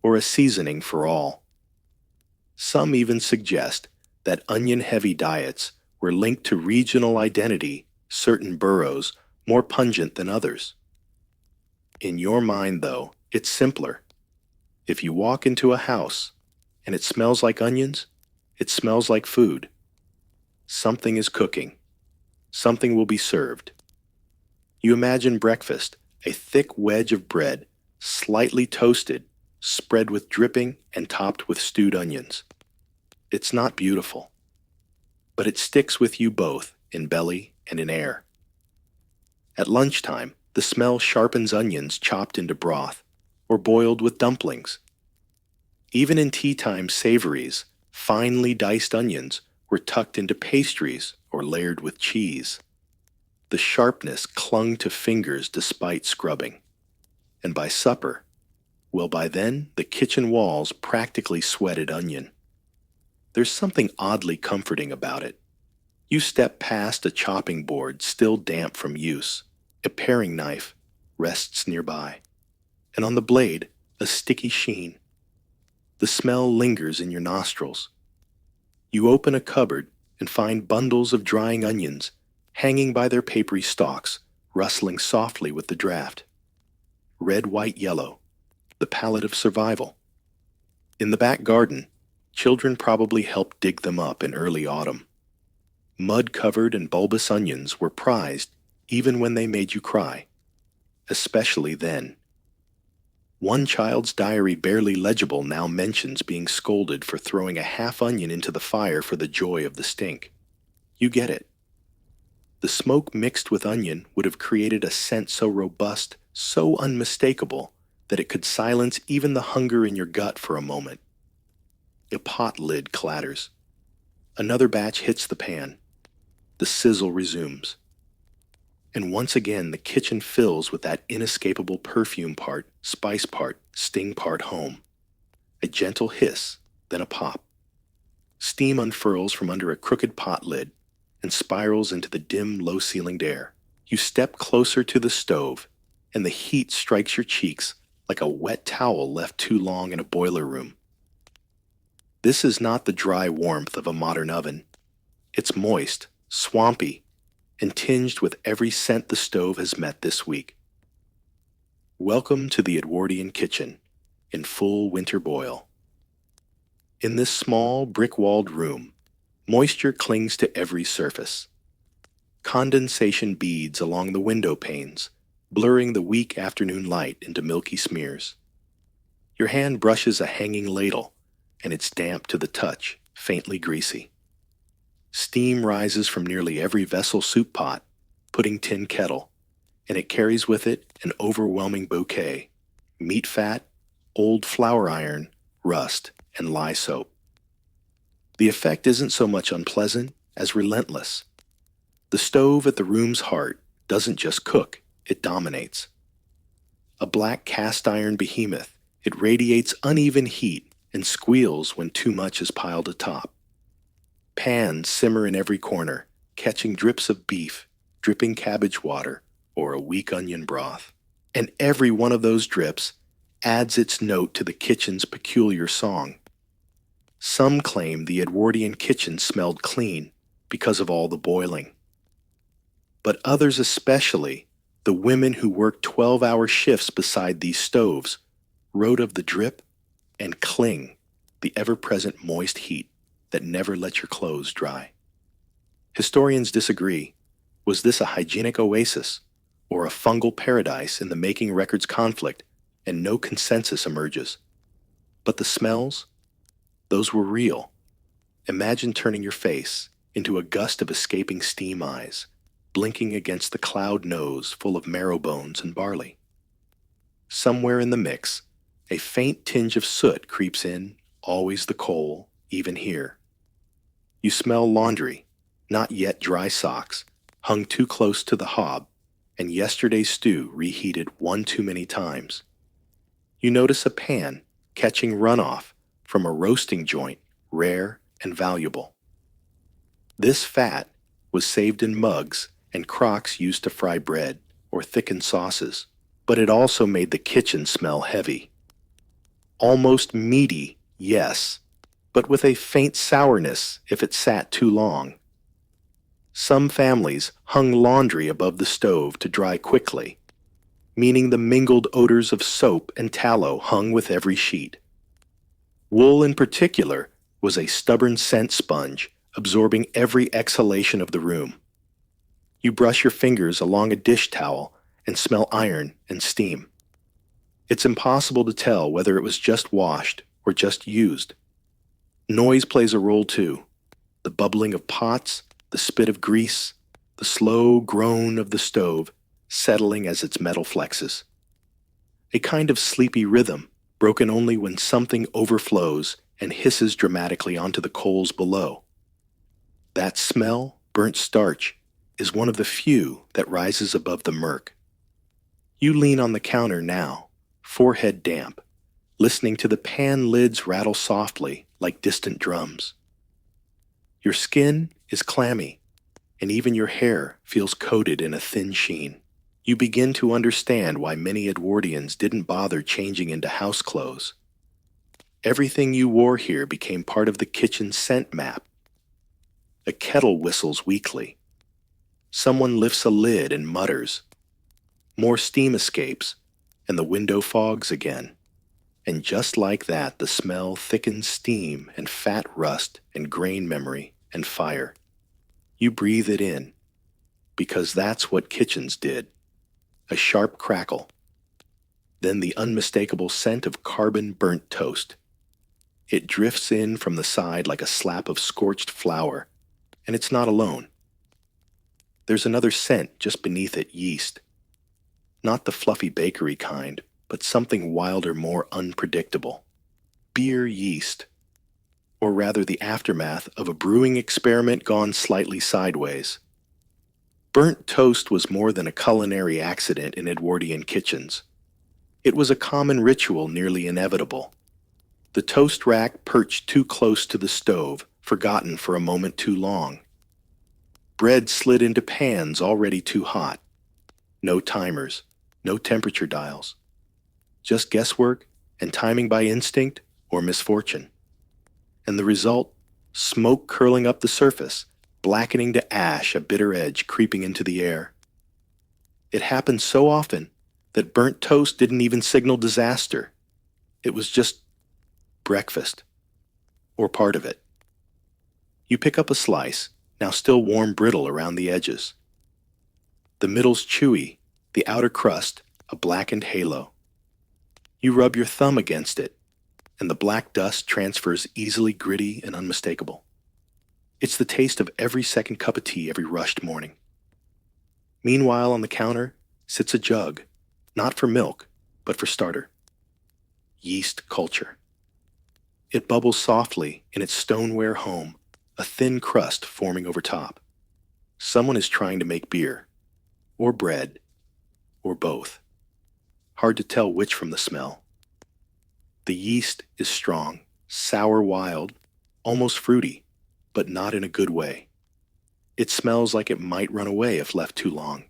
or a seasoning for all. Some even suggest that onion-heavy diets were linked to regional identity, certain boroughs more pungent than others. In your mind, though, it's simpler. If you walk into a house and it smells like onions, it smells like food. Something is cooking. Something will be served. You imagine breakfast, a thick wedge of bread, slightly toasted, spread with dripping and topped with stewed onions. It's not beautiful, but it sticks with you both in belly and in air. At lunchtime, the smell sharpens onions chopped into broth or boiled with dumplings. Even in tea-time savories, finely diced onions were tucked into pastries or layered with cheese. The sharpness clung to fingers despite scrubbing. And by supper, well, by then, the kitchen walls practically sweated onion. There's something oddly comforting about it. You step past a chopping board still damp from use. A paring knife rests nearby, and on the blade, a sticky sheen. The smell lingers in your nostrils. You open a cupboard and find bundles of drying onions hanging by their papery stalks, rustling softly with the draft. Red, white, yellow, the palette of survival. In the back garden, children probably helped dig them up in early autumn. Mud-covered and bulbous onions were prized even when they made you cry, especially then. One child's diary, barely legible, now mentions being scolded for throwing a half onion into the fire for the joy of the stink. You get it. The The smoke mixed with onion would have created a scent so robust, so unmistakable, that it could silence even the hunger in your gut for a moment. A pot lid clatters. Another batch hits the pan. The sizzle resumes. And once again, the kitchen fills with that inescapable perfume part, spice part, sting part home. A gentle hiss, then a pop. Steam unfurls from under a crooked pot lid and spirals into the dim, low-ceilinged air. You step closer to the stove, and the heat strikes your cheeks like a wet towel left too long in a boiler room. This is not the dry warmth of a modern oven. It's moist, swampy, and tinged with every scent the stove has met this week. Welcome to the Edwardian kitchen, in full winter boil. In this small, brick-walled room, moisture clings to every surface. Condensation beads along the window panes, blurring the weak afternoon light into milky smears. Your hand brushes a hanging ladle, and it's damp to the touch, faintly greasy. Steam rises from nearly every vessel soup pot, pudding tin kettle, and it carries with it an overwhelming bouquet: meat fat, old flour iron, rust, and lye soap. The effect isn't so much unpleasant as relentless. The stove at the room's heart doesn't just cook, it dominates. A black cast iron behemoth, it radiates uneven heat and squeals when too much is piled atop. Pans simmer in every corner, catching drips of beef, dripping cabbage water, or a weak onion broth. And every one of those drips adds its note to the kitchen's peculiar song. Some claim the Edwardian kitchen smelled clean because of all the boiling. But others, especially the women who worked 12-hour shifts beside these stoves, wrote of the drip and cling, the ever-present moist heat that never let your clothes dry. Historians disagree. Was this a hygienic oasis or a fungal paradise in the making records conflict, and no consensus emerges? But the smells? Those were real. Imagine turning your face into a gust of escaping steam eyes, blinking against the cloud nose full of marrow bones and barley. Somewhere in the mix, a faint tinge of soot creeps in, always the coal, even here. You smell laundry, not yet dry socks, hung too close to the hob, and yesterday's stew reheated one too many times. You notice a pan catching runoff from a roasting joint, rare and valuable. This fat was saved in mugs and crocks used to fry bread or thicken sauces, but it also made the kitchen smell heavy. Almost meaty, yes, but with a faint sourness if it sat too long. Some families hung laundry above the stove to dry quickly, meaning the mingled odors of soap and tallow hung with every sheet. Wool in particular was a stubborn scent sponge, absorbing every exhalation of the room. You brush your fingers along a dish towel and smell iron and steam. It's impossible to tell whether it was just washed or just used. Noise plays a role too. The bubbling of pots, the spit of grease, the slow groan of the stove settling as its metal flexes. A kind of sleepy rhythm, broken only when something overflows and hisses dramatically onto the coals below. That smell, burnt starch, is one of the few that rises above the murk. You lean on the counter now, forehead damp, listening to the pan lids rattle softly like distant drums. Your skin is clammy, and even your hair feels coated in a thin sheen. You begin to understand why many Edwardians didn't bother changing into house clothes. Everything you wore here became part of the kitchen scent map. A kettle whistles weakly. Someone lifts a lid and mutters. More steam escapes, and the window fogs again. And just like that, the smell thickens steam and fat rust and grain memory and fire. You breathe it in, because that's what kitchens did. A sharp crackle. Then the unmistakable scent of carbon-burnt toast. It drifts in from the side like a slap of scorched flour, and it's not alone. There's another scent just beneath it, yeast. Not the fluffy bakery kind, but something wilder, more unpredictable. Beer yeast. Or rather the aftermath of a brewing experiment gone slightly sideways. Burnt toast was more than a culinary accident in Edwardian kitchens. It was a common ritual nearly inevitable. The toast rack perched too close to the stove, forgotten for a moment too long. Bread slid into pans already too hot. No timers, no temperature dials. Just guesswork and timing by instinct or misfortune. And the result? Smoke curling up the surface, blackening to ash, a bitter edge creeping into the air. It happened so often that burnt toast didn't even signal disaster. It was just breakfast, or part of it. You pick up a slice, now still warm, brittle around the edges. The middle's chewy, the outer crust a blackened halo. You rub your thumb against it, and the black dust transfers easily, gritty and unmistakable. It's the taste of every second cup of tea every rushed morning. Meanwhile, on the counter sits a jug, not for milk, but for starter. Yeast culture. It bubbles softly in its stoneware home, a thin crust forming over top. Someone is trying to make beer, or bread, or both. Hard to tell which from the smell. The yeast is strong, sour, wild, almost fruity, but not in a good way. It smells like it might run away if left too long.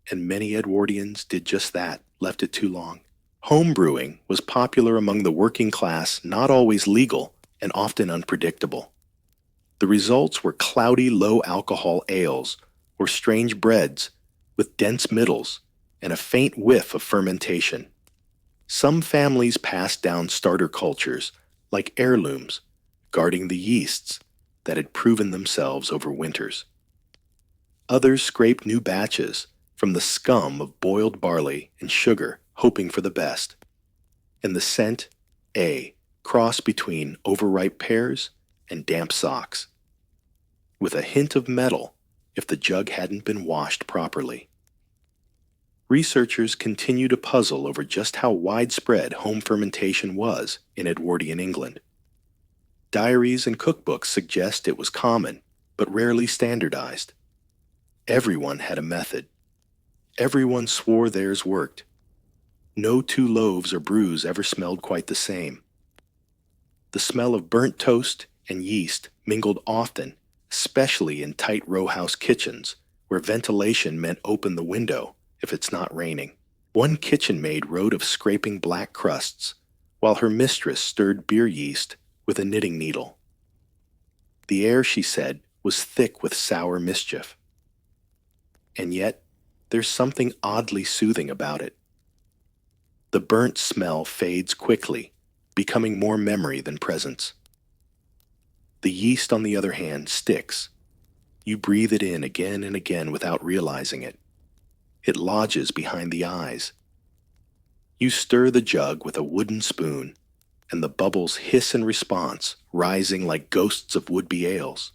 And many Edwardians did just that, left it too long. Home brewing was popular among the working class, not always legal and often unpredictable. The results were cloudy, low-alcohol ales or strange breads with dense middles and a faint whiff of fermentation. Some families passed down starter cultures, like heirlooms, guarding the yeasts that had proven themselves over winters. Others scraped new batches from the scum of boiled barley and sugar, hoping for the best. And the scent, a cross between overripe pears and damp socks, with a hint of metal if the jug hadn't been washed properly. Researchers continue to puzzle over just how widespread home fermentation was in Edwardian England. Diaries and cookbooks suggest it was common, but rarely standardized. Everyone had a method. Everyone swore theirs worked. No two loaves or brews ever smelled quite the same. The smell of burnt toast and yeast mingled often, especially in tight rowhouse kitchens, where ventilation meant open the window if it's not raining. One kitchen maid wrote of scraping black crusts, while her mistress stirred beer yeast with a knitting needle. The air, she said, was thick with sour mischief. And yet, there's something oddly soothing about it. The burnt smell fades quickly, becoming more memory than presence. The yeast, on the other hand, sticks. You breathe it in again and again without realizing it. It lodges behind the eyes. You stir the jug with a wooden spoon, and the bubbles hiss in response, rising like ghosts of would-be ales.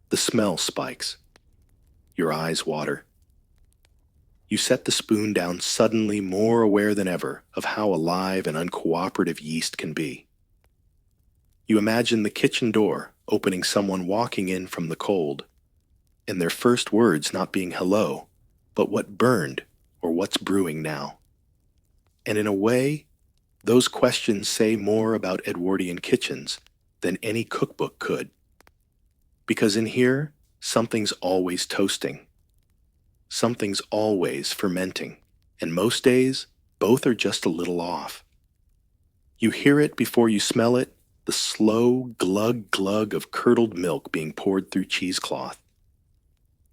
The smell spikes. Your eyes water. You set the spoon down, suddenly more aware than ever of how alive and uncooperative yeast can be. You imagine the kitchen door opening, someone walking in from the cold, and their first words not being hello, but what burned or what's brewing now. And in a way, those questions say more about Edwardian kitchens than any cookbook could. Because in here, something's always toasting. Something's always fermenting, and most days, both are just a little off. You hear it before you smell it, the slow glug-glug of curdled milk being poured through cheesecloth.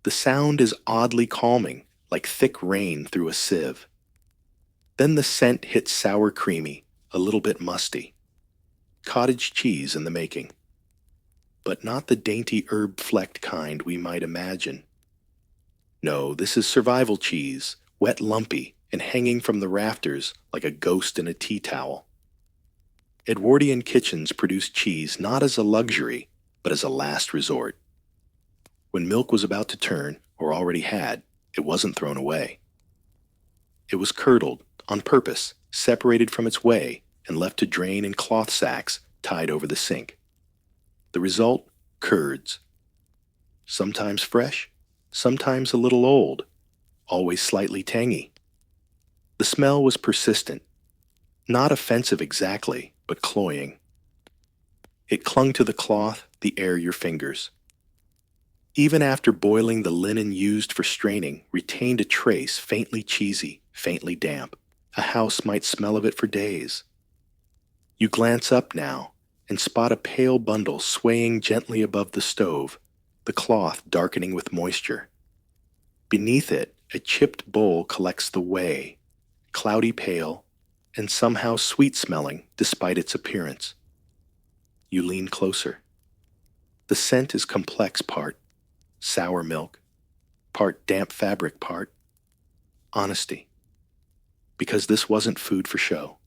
The sound is oddly calming, like thick rain through a sieve. Then the scent hits sour creamy, a little bit musty. Cottage cheese in the making. But not the dainty herb-flecked kind we might imagine. No, this is survival cheese, wet, lumpy, and hanging from the rafters like a ghost in a tea towel. Edwardian kitchens produce cheese not as a luxury, but as a last resort. When milk was about to turn, or already had, it wasn't thrown away. It was curdled, on purpose, separated from its whey, and left to drain in cloth sacks tied over the sink. The result? Curds. Sometimes fresh, sometimes a little old, always slightly tangy. The smell was persistent, not offensive exactly, but cloying. It clung to the cloth, the air, your fingers. Even after boiling, the linen used for straining retained a trace faintly cheesy, faintly damp. A house might smell of it for days. You glance up now and spot a pale bundle swaying gently above the stove, the cloth darkening with moisture. Beneath it, a chipped bowl collects the whey, cloudy pale, and somehow sweet-smelling despite its appearance. You lean closer. The scent is complex, part sour milk, part damp fabric, part honesty. Because this wasn't food for show.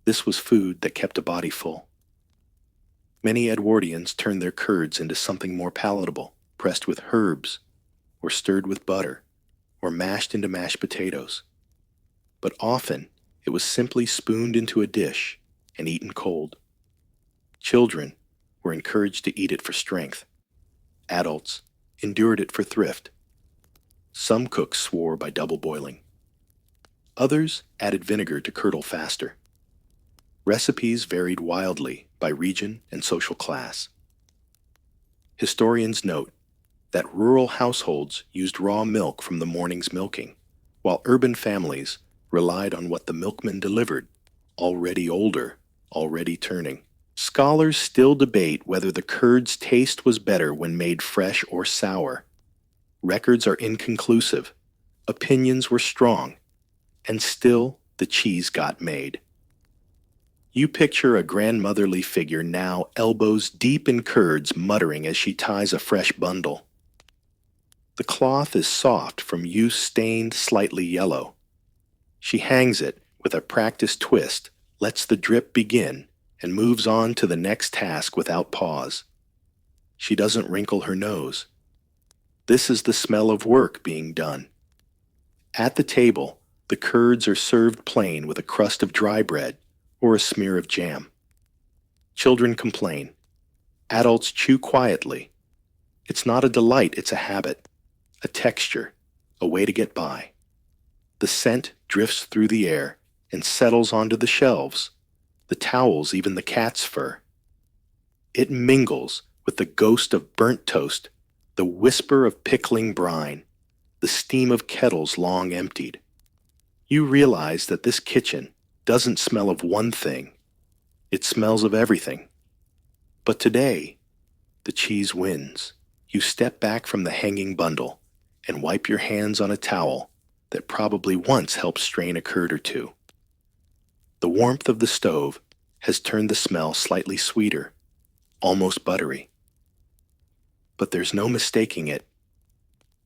This was food that kept a body full. Many Edwardians turned their curds into something more palatable, pressed with herbs, or stirred with butter, or mashed into mashed potatoes. But often, it was simply spooned into a dish and eaten cold. Children were encouraged to eat it for strength. Adults endured it for thrift. Some cooks swore by double boiling. Others added vinegar to curdle faster. Recipes varied wildly by region and social class. Historians note that rural households used raw milk from the morning's milking, while urban families relied on what the milkman delivered, already older, already turning. Scholars still debate whether the curd's taste was better when made fresh or sour. Records are inconclusive, opinions were strong, and still the cheese got made. You picture a grandmotherly figure now elbows deep in curds muttering as she ties a fresh bundle. The cloth is soft from use stained slightly yellow. She hangs it with a practiced twist, lets the drip begin, and moves on to the next task without pause. She doesn't wrinkle her nose. This is the smell of work being done. At the table, the curds are served plain with a crust of dry bread or a smear of jam. Children complain. Adults chew quietly. It's not a delight, it's a habit, a texture, a way to get by. The scent drifts through the air and settles onto the shelves, the towels, even the cat's fur. It mingles with the ghost of burnt toast, the whisper of pickling brine, the steam of kettles long emptied. You realize that this kitchen doesn't smell of one thing, it smells of everything. But today, the cheese wins. You step back from the hanging bundle and wipe your hands on a towel that probably once helped strain a curd or two. The warmth of the stove has turned the smell slightly sweeter, almost buttery. But there's no mistaking it.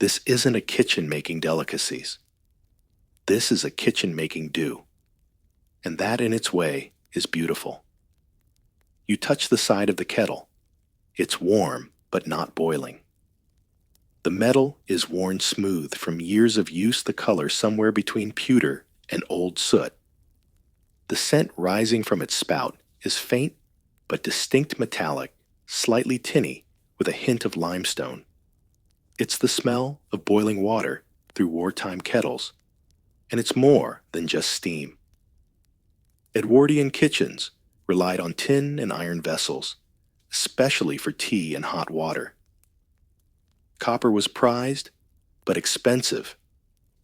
This isn't a kitchen making delicacies. This is a kitchen making do. And that in its way is beautiful. You touch the side of the kettle. It's warm, but not boiling. The metal is worn smooth from years of use, the color somewhere between pewter and old soot. The scent rising from its spout is faint but distinct metallic, slightly tinny with a hint of limestone. It's the smell of boiling water through wartime kettles, and it's more than just steam. Edwardian kitchens relied on tin and iron vessels, especially for tea and hot water. Copper was prized, but expensive.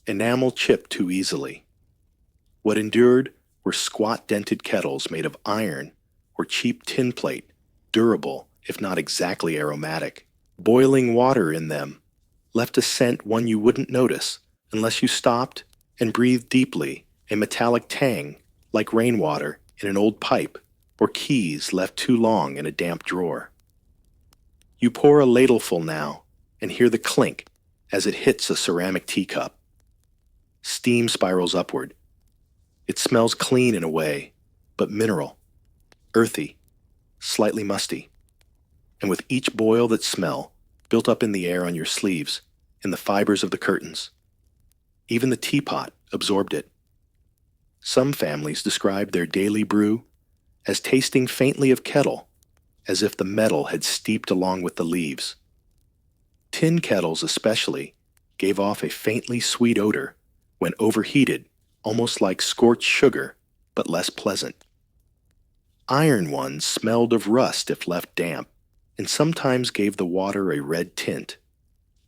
Enamel chipped too easily. What endured were squat dented kettles made of iron or cheap tin plate, durable if not exactly aromatic. Boiling water in them left a scent one you wouldn't notice unless you stopped and breathed deeply, a metallic tang like rainwater in an old pipe or keys left too long in a damp drawer. You pour a ladleful now and hear the clink as it hits a ceramic teacup. Steam spirals upward. It smells clean in a way, but mineral, earthy, slightly musty. And with each boil that smell, built up in the air on your sleeves, in the fibers of the curtains. Even the teapot absorbed it. Some families described their daily brew as tasting faintly of kettle, as if the metal had steeped along with the leaves. Tin kettles especially gave off a faintly sweet odor when overheated, almost like scorched sugar, but less pleasant. Iron ones smelled of rust if left damp, and sometimes gave the water a red tint.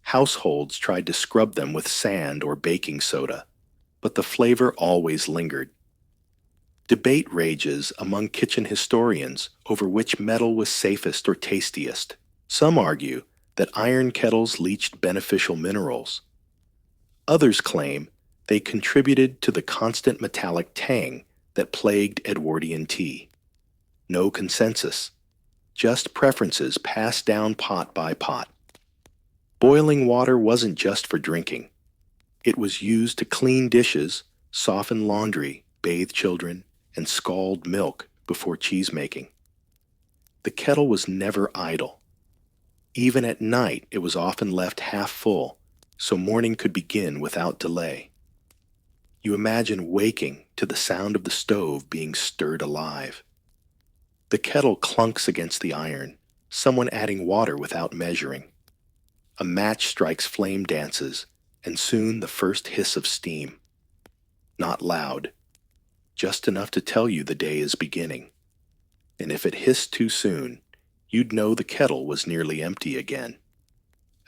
Households tried to scrub them with sand or baking soda, but the flavor always lingered. Debate rages among kitchen historians over which metal was safest or tastiest. Some argue that iron kettles leached beneficial minerals. Others claim they contributed to the constant metallic tang that plagued Edwardian tea. No consensus, just preferences passed down pot by pot. Boiling water wasn't just for drinking. It was used to clean dishes, soften laundry, bathe children, and scald milk before cheese making. The kettle was never idle. Even at night, it was often left half full, so morning could begin without delay. You imagine waking to the sound of the stove being stirred alive. The kettle clunks against the iron, someone adding water without measuring. A match strikes flame dances, and soon the first hiss of steam. Not loud, just enough to tell you the day is beginning. And if it hissed too soon, you'd know the kettle was nearly empty again.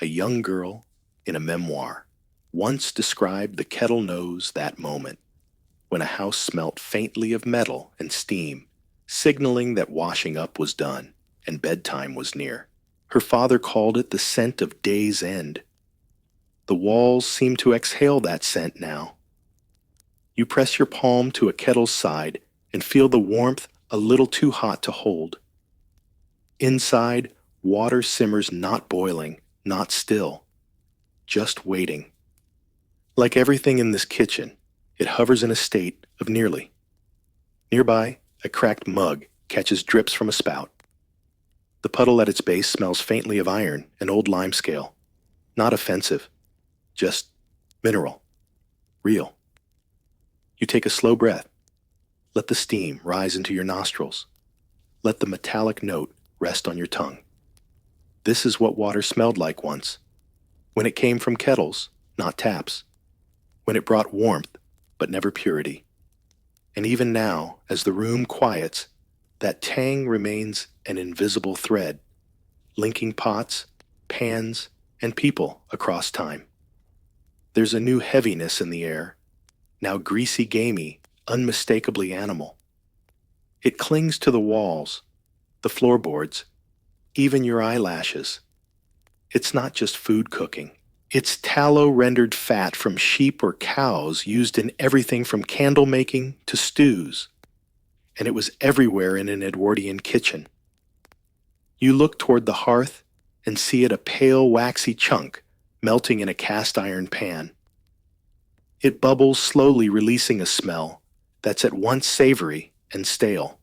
A young girl, in a memoir, once described the kettle nose that moment, when a house smelt faintly of metal and steam, signaling that washing up was done and bedtime was near. Her father called it the scent of day's end. The walls seem to exhale that scent now. You press your palm to a kettle's side and feel the warmth a little too hot to hold. Inside, water simmers not boiling, not still, just waiting. Like everything in this kitchen, it hovers in a state of nearly. Nearby, a cracked mug catches drips from a spout. The puddle at its base smells faintly of iron and old limescale. Not offensive, just mineral, real. You take a slow breath. Let the steam rise into your nostrils. Let the metallic note rest on your tongue. This is what water smelled like once, when it came from kettles, not taps, when it brought warmth, but never purity. And even now, as the room quiets, that tang remains an invisible thread, linking pots, pans, and people across time. There's a new heaviness in the air, now greasy gamey, unmistakably animal. It clings to the walls, the floorboards, even your eyelashes. It's not just food cooking. It's tallow-rendered fat from sheep or cows used in everything from candle making to stews. And it was everywhere in an Edwardian kitchen. You look toward the hearth and see it a pale, waxy chunk melting in a cast iron pan. It bubbles slowly, releasing a smell that's at once savory and stale.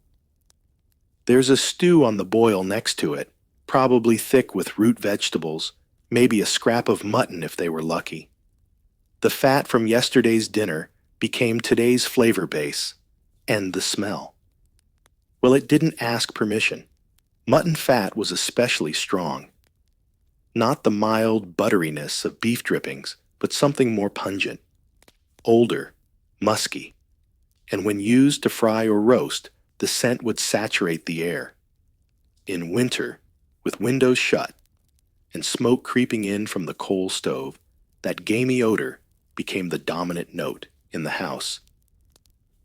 There's a stew on the boil next to it, probably thick with root vegetables, maybe a scrap of mutton if they were lucky. The fat from yesterday's dinner became today's flavor base, and the smell. Well, it didn't ask permission. Mutton fat was especially strong. Not the mild butteriness of beef drippings, but something more pungent. Older, musky. And when used to fry or roast, the scent would saturate the air. In winter, with windows shut and smoke creeping in from the coal stove, that gamey odor became the dominant note in the house.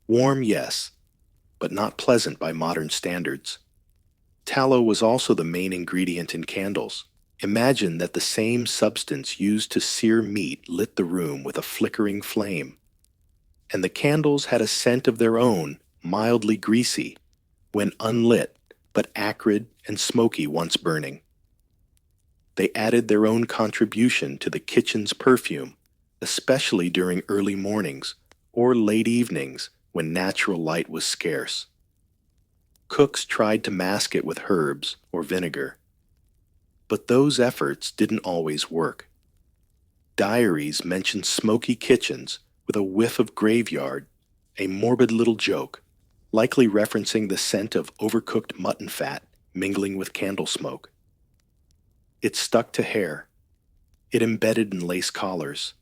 Warm, yes, but not pleasant by modern standards. Tallow was also the main ingredient in candles. Imagine that the same substance used to sear meat lit the room with a flickering flame. And the candles had a scent of their own, mildly greasy, when unlit, but acrid and smoky once burning. They added their own contribution to the kitchen's perfume, especially during early mornings or late evenings when natural light was scarce. Cooks tried to mask it with herbs or vinegar. But those efforts didn't always work. Diaries mention smoky kitchens with a whiff of graveyard, a morbid little joke, likely referencing the scent of overcooked mutton fat mingling with candle smoke. It stuck to hair. It embedded in lace collars.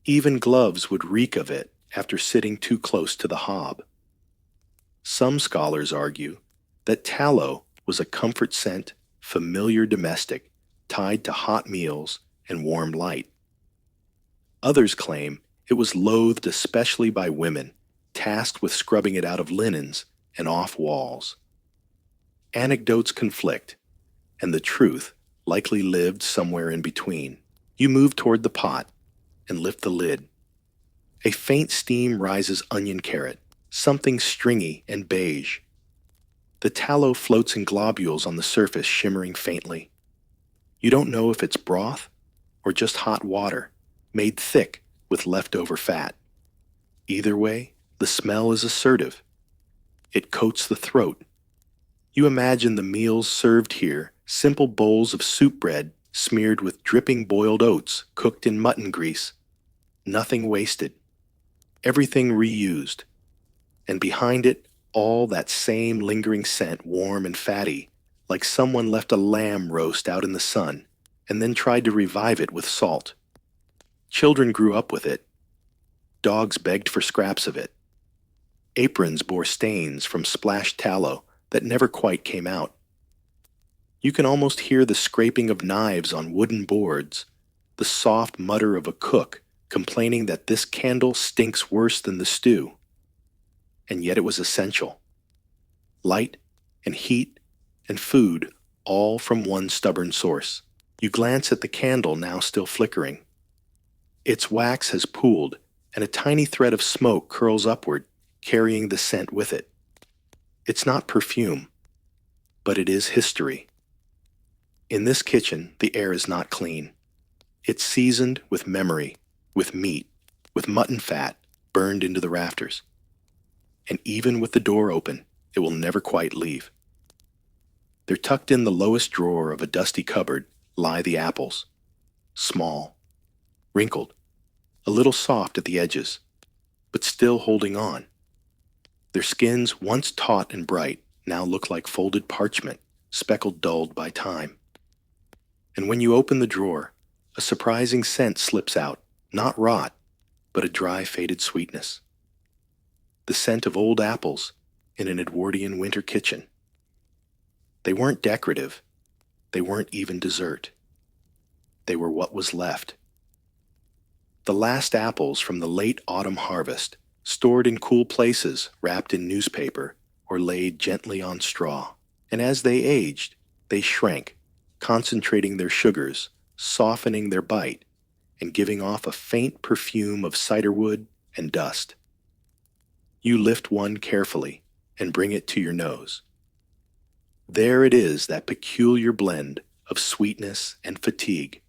Even gloves would reek of it after sitting too close to the hob. Some scholars argue that tallow was a comfort scent, familiar domestic, tied to hot meals and warm light. Others claim it was loathed especially by women, tasked with scrubbing it out of linens and off walls. Anecdotes conflict, and the truth likely lived somewhere in between. You move toward the pot and lift the lid. A faint steam rises onion carrot, something stringy and beige. The tallow floats in globules on the surface, shimmering faintly. You don't know if it's broth or just hot water, made thick with leftover fat. Either way, the smell is assertive. It coats the throat. You imagine the meals served here, simple bowls of soup bread smeared with dripping boiled oats cooked in mutton grease. Nothing wasted. Everything reused. And behind it, all that same lingering scent, warm and fatty, like someone left a lamb roast out in the sun and then tried to revive it with salt. Children grew up with it. Dogs begged for scraps of it. Aprons bore stains from splashed tallow that never quite came out. You can almost hear the scraping of knives on wooden boards, the soft mutter of a cook complaining that this candle stinks worse than the stew. And yet it was essential. Light and heat and food, all from one stubborn source. You glance at the candle, now still flickering. Its wax has pooled, and a tiny thread of smoke curls upward, carrying the scent with it. It's not perfume, but it is history. In this kitchen, the air is not clean. It's seasoned with memory, with meat, with mutton fat burned into the rafters. And even with the door open, it will never quite leave. They're tucked in the lowest drawer of a dusty cupboard lie the apples. Small, wrinkled, a little soft at the edges, but still holding on. Their skins, once taut and bright, now look like folded parchment, speckled dulled by time. And when you open the drawer, a surprising scent slips out, not rot, but a dry, faded sweetness. The scent of old apples in an Edwardian winter kitchen. They weren't decorative. They weren't even dessert. They were what was left. The last apples from the late autumn harvest, stored in cool places, wrapped in newspaper, or laid gently on straw. And as they aged, they shrank, concentrating their sugars, softening their bite, and giving off a faint perfume of ciderwood and dust. You lift one carefully and bring it to your nose. There it is, that peculiar blend of sweetness and fatigue.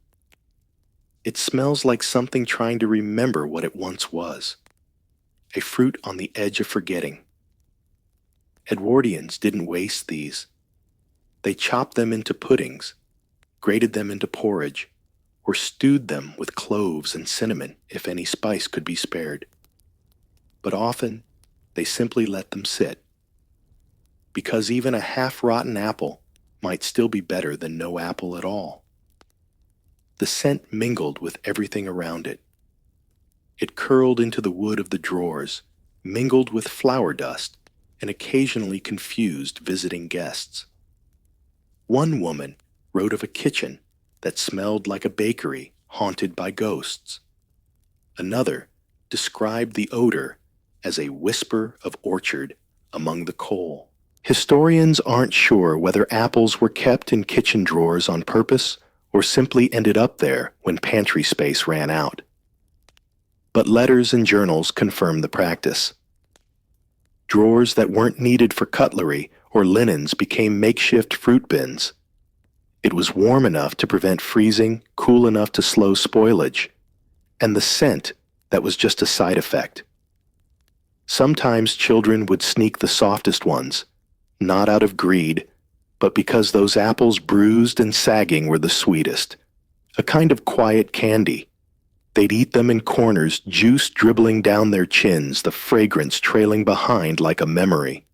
It smells like something trying to remember what it once was. A fruit on the edge of forgetting. Edwardians didn't waste these. They chopped them into puddings, grated them into porridge, or stewed them with cloves and cinnamon if any spice could be spared. But often, they simply let them sit. Because even a half-rotten apple might still be better than no apple at all. The scent mingled with everything around it. It curled into the wood of the drawers, mingled with flour dust, and occasionally confused visiting guests. One woman wrote of a kitchen that smelled like a bakery haunted by ghosts. Another described the odor as a whisper of orchard among the coal. Historians aren't sure whether apples were kept in kitchen drawers on purpose or simply ended up there when pantry space ran out. But letters and journals confirm the practice. Drawers that weren't needed for cutlery or linens became makeshift fruit bins. It was warm enough to prevent freezing, cool enough to slow spoilage, and the scent that was just a side effect. Sometimes children would sneak the softest ones, not out of greed, but because those apples bruised and sagging were the sweetest. A kind of quiet candy. They'd eat them in corners, juice dribbling down their chins, the fragrance trailing behind like a memory.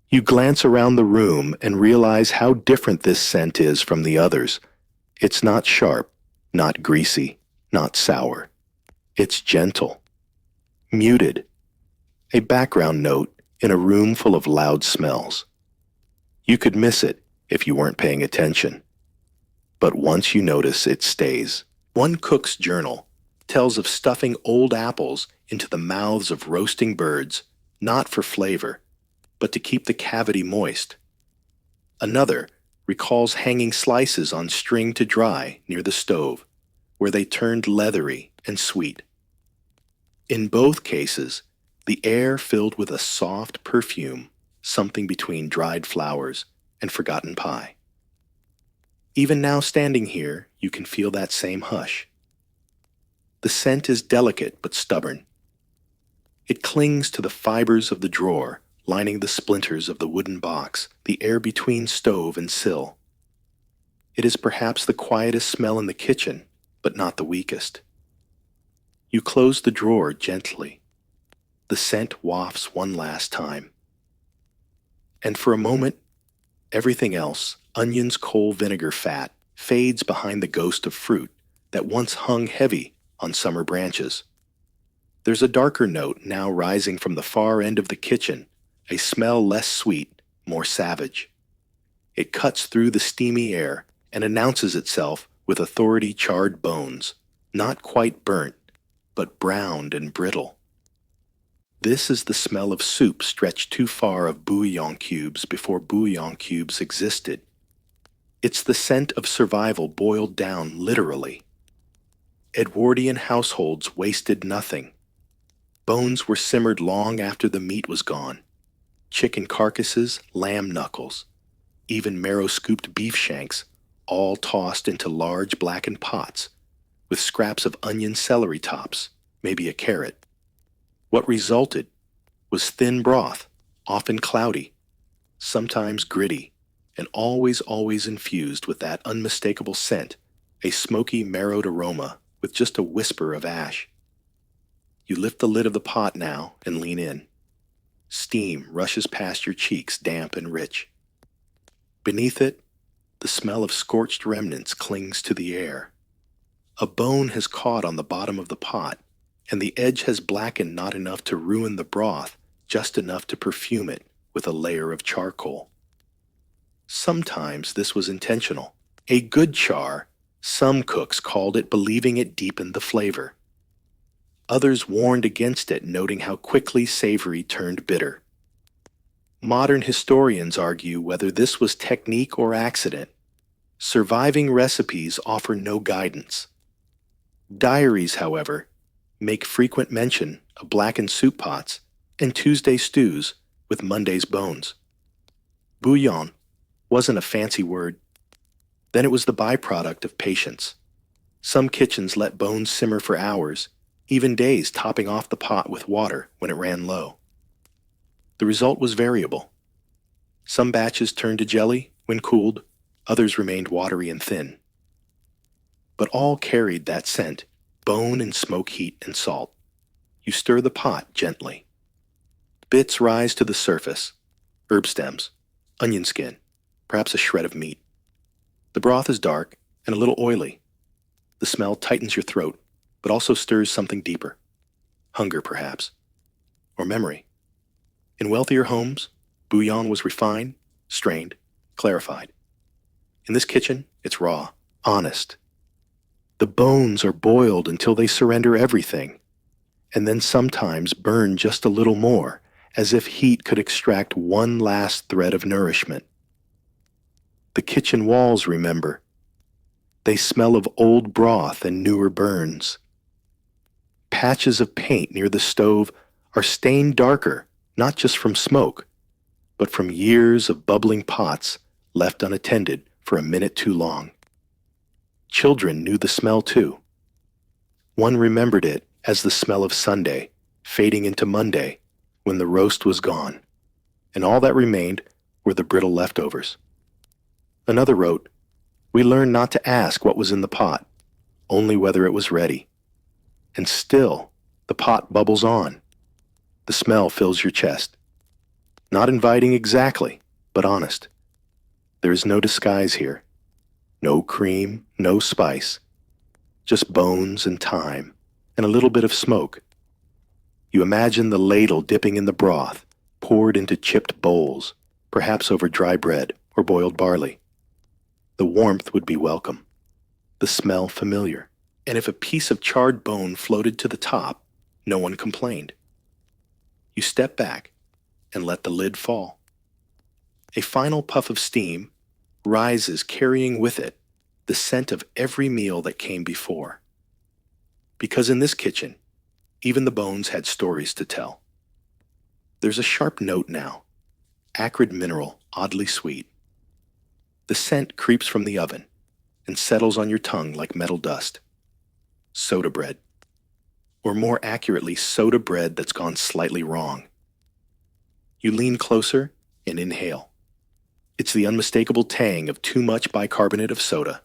You glance around the room and realize how different this scent is from the others. It's not sharp, not greasy, not sour. It's gentle, muted, a background note in a room full of loud smells. You could miss it if you weren't paying attention. But once you notice, it stays. One cook's journal tells of stuffing old apples into the mouths of roasting birds, not for flavor, but to keep the cavity moist. Another recalls hanging slices on string to dry near the stove, where they turned leathery and sweet. In both cases, the air filled with a soft perfume, something between dried flowers and forgotten pie. Even now standing here, you can feel that same hush. The scent is delicate but stubborn. It clings to the fibers of the drawer, lining the splinters of the wooden box, the air between stove and sill. It is perhaps the quietest smell in the kitchen, but not the weakest. You close the drawer gently. The scent wafts one last time. And for a moment, everything else, onions, coal, vinegar, fat, fades behind the ghost of fruit that once hung heavy on summer branches. There's a darker note now rising from the far end of the kitchen, a smell less sweet, more savage. It cuts through the steamy air and announces itself with authority charred bones, not quite burnt, but browned and brittle. This is the smell of soup stretched too far of bouillon cubes before bouillon cubes existed. It's the scent of survival boiled down literally. Edwardian households wasted nothing. Bones were simmered long after the meat was gone. Chicken carcasses, lamb knuckles, even marrow-scooped beef shanks, all tossed into large blackened pots, with scraps of onion celery tops, maybe a carrot. What resulted was thin broth, often cloudy, sometimes gritty, and always infused with that unmistakable scent, a smoky marrowed aroma with just a whisper of ash. You lift the lid of the pot now and lean in. Steam rushes past your cheeks, damp and rich. Beneath it, the smell of scorched remnants clings to the air. A bone has caught on the bottom of the pot, and the edge has blackened not enough to ruin the broth, just enough to perfume it with a layer of charcoal. Sometimes this was intentional. A good char, some cooks called it, believing it deepened the flavor. Others warned against it, noting how quickly savory turned bitter. Modern historians argue whether this was technique or accident. Surviving recipes offer no guidance. Diaries, however, make frequent mention of blackened soup pots and Tuesday stews with Monday's bones. Bouillon wasn't a fancy word. Then it was the byproduct of patience. Some kitchens let bones simmer for hours, even days, topping off the pot with water when it ran low. The result was variable. Some batches turned to jelly when cooled, others remained watery and thin. But all carried that scent, bone and smoke heat and salt. You stir the pot gently. Bits rise to the surface, herb stems, onion skin, perhaps a shred of meat. The broth is dark and a little oily. The smell tightens your throat, but also stirs something deeper. Hunger, perhaps. Or memory. In wealthier homes, bouillon was refined, strained, clarified. In this kitchen, it's raw, honest. The bones are boiled until they surrender everything, and then sometimes burn just a little more, as if heat could extract one last thread of nourishment. The kitchen walls, remember. They smell of old broth and newer burns. Patches of paint near the stove are stained darker, not just from smoke, but from years of bubbling pots left unattended for a minute too long. Children knew the smell too. One remembered it as the smell of Sunday, fading into Monday, when the roast was gone, and all that remained were the brittle leftovers. Another wrote, "We learned not to ask what was in the pot, only whether it was ready." And still, the pot bubbles on. The smell fills your chest. Not inviting exactly, but honest. There is no disguise here. No cream, no spice. Just bones and thyme, and a little bit of smoke. You imagine the ladle dipping in the broth, poured into chipped bowls, perhaps over dry bread or boiled barley. The warmth would be welcome, the smell familiar, and if a piece of charred bone floated to the top, no one complained. You step back and let the lid fall. A final puff of steam rises, carrying with it the scent of every meal that came before. Because in this kitchen, even the bones had stories to tell. There's a sharp note now, acrid mineral, oddly sweet. The scent creeps from the oven and settles on your tongue like metal dust. Soda bread. Or more accurately, soda bread that's gone slightly wrong. You lean closer and inhale. It's the unmistakable tang of too much bicarbonate of soda.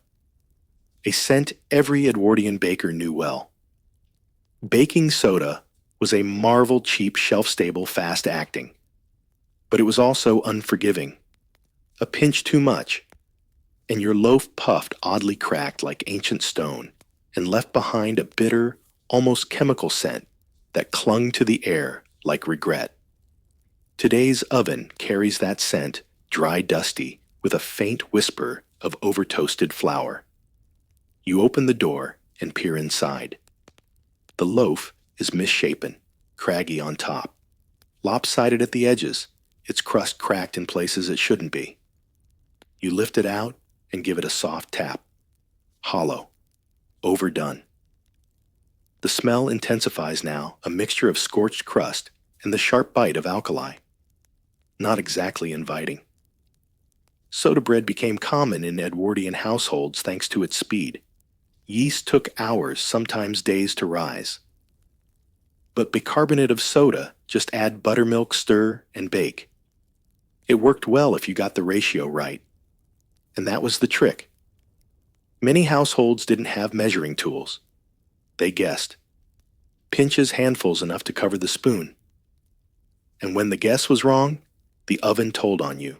A scent every Edwardian baker knew well. Baking soda was a marvel cheap, shelf-stable, fast-acting. But it was also unforgiving. A pinch too much, and your loaf puffed oddly cracked like ancient stone and left behind a bitter, almost chemical scent that clung to the air like regret. Today's oven carries that scent, dry dusty, with a faint whisper of over-toasted flour. You open the door and peer inside. The loaf is misshapen, craggy on top, lopsided at the edges, its crust cracked in places it shouldn't be. You lift it out and give it a soft tap. Hollow, overdone. The smell intensifies now, a mixture of scorched crust and the sharp bite of alkali. Not exactly inviting. Soda bread became common in Edwardian households thanks to its speed. Yeast took hours, sometimes days to rise. But bicarbonate of soda, just add buttermilk, stir, and bake. It worked well if you got the ratio right. And that was the trick. Many households didn't have measuring tools. They guessed. Pinches handfuls enough to cover the spoon. And when the guess was wrong, the oven told on you.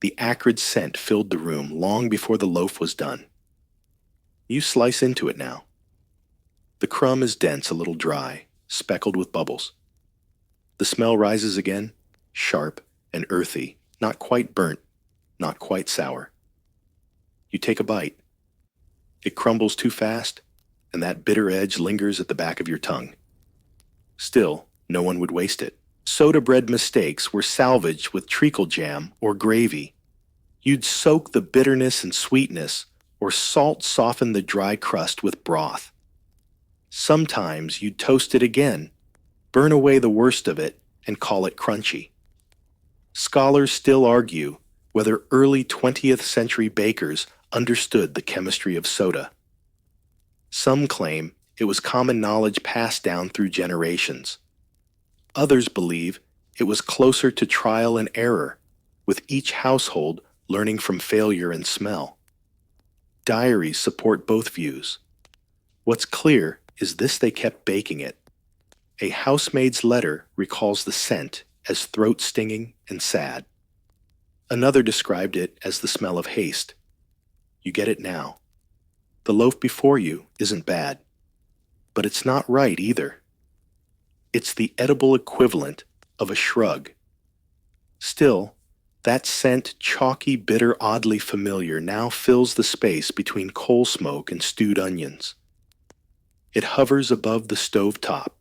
The acrid scent filled the room long before the loaf was done. You slice into it now. The crumb is dense, a little dry, speckled with bubbles. The smell rises again, sharp and earthy, not quite burnt, not quite sour. You take a bite. It crumbles too fast, and that bitter edge lingers at the back of your tongue. Still, no one would waste it. Soda bread mistakes were salvaged with treacle jam or gravy. You'd soak the bitterness and sweetness, or salt soften the dry crust with broth. Sometimes you'd toast it again, burn away the worst of it, and call it crunchy. Scholars still argue whether early 20th century bakers understood the chemistry of soda. Some claim it was common knowledge passed down through generations. Others believe it was closer to trial and error, with each household learning from failure and smell. Diaries support both views. What's clear is this: they kept baking it. A housemaid's letter recalls the scent as throat-stinging and sad. Another described it as the smell of haste. You get it now. The loaf before you isn't bad, but it's not right either. It's the edible equivalent of a shrug. Still, that scent, chalky, bitter, oddly familiar, now fills the space between coal smoke and stewed onions. It hovers above the stove top,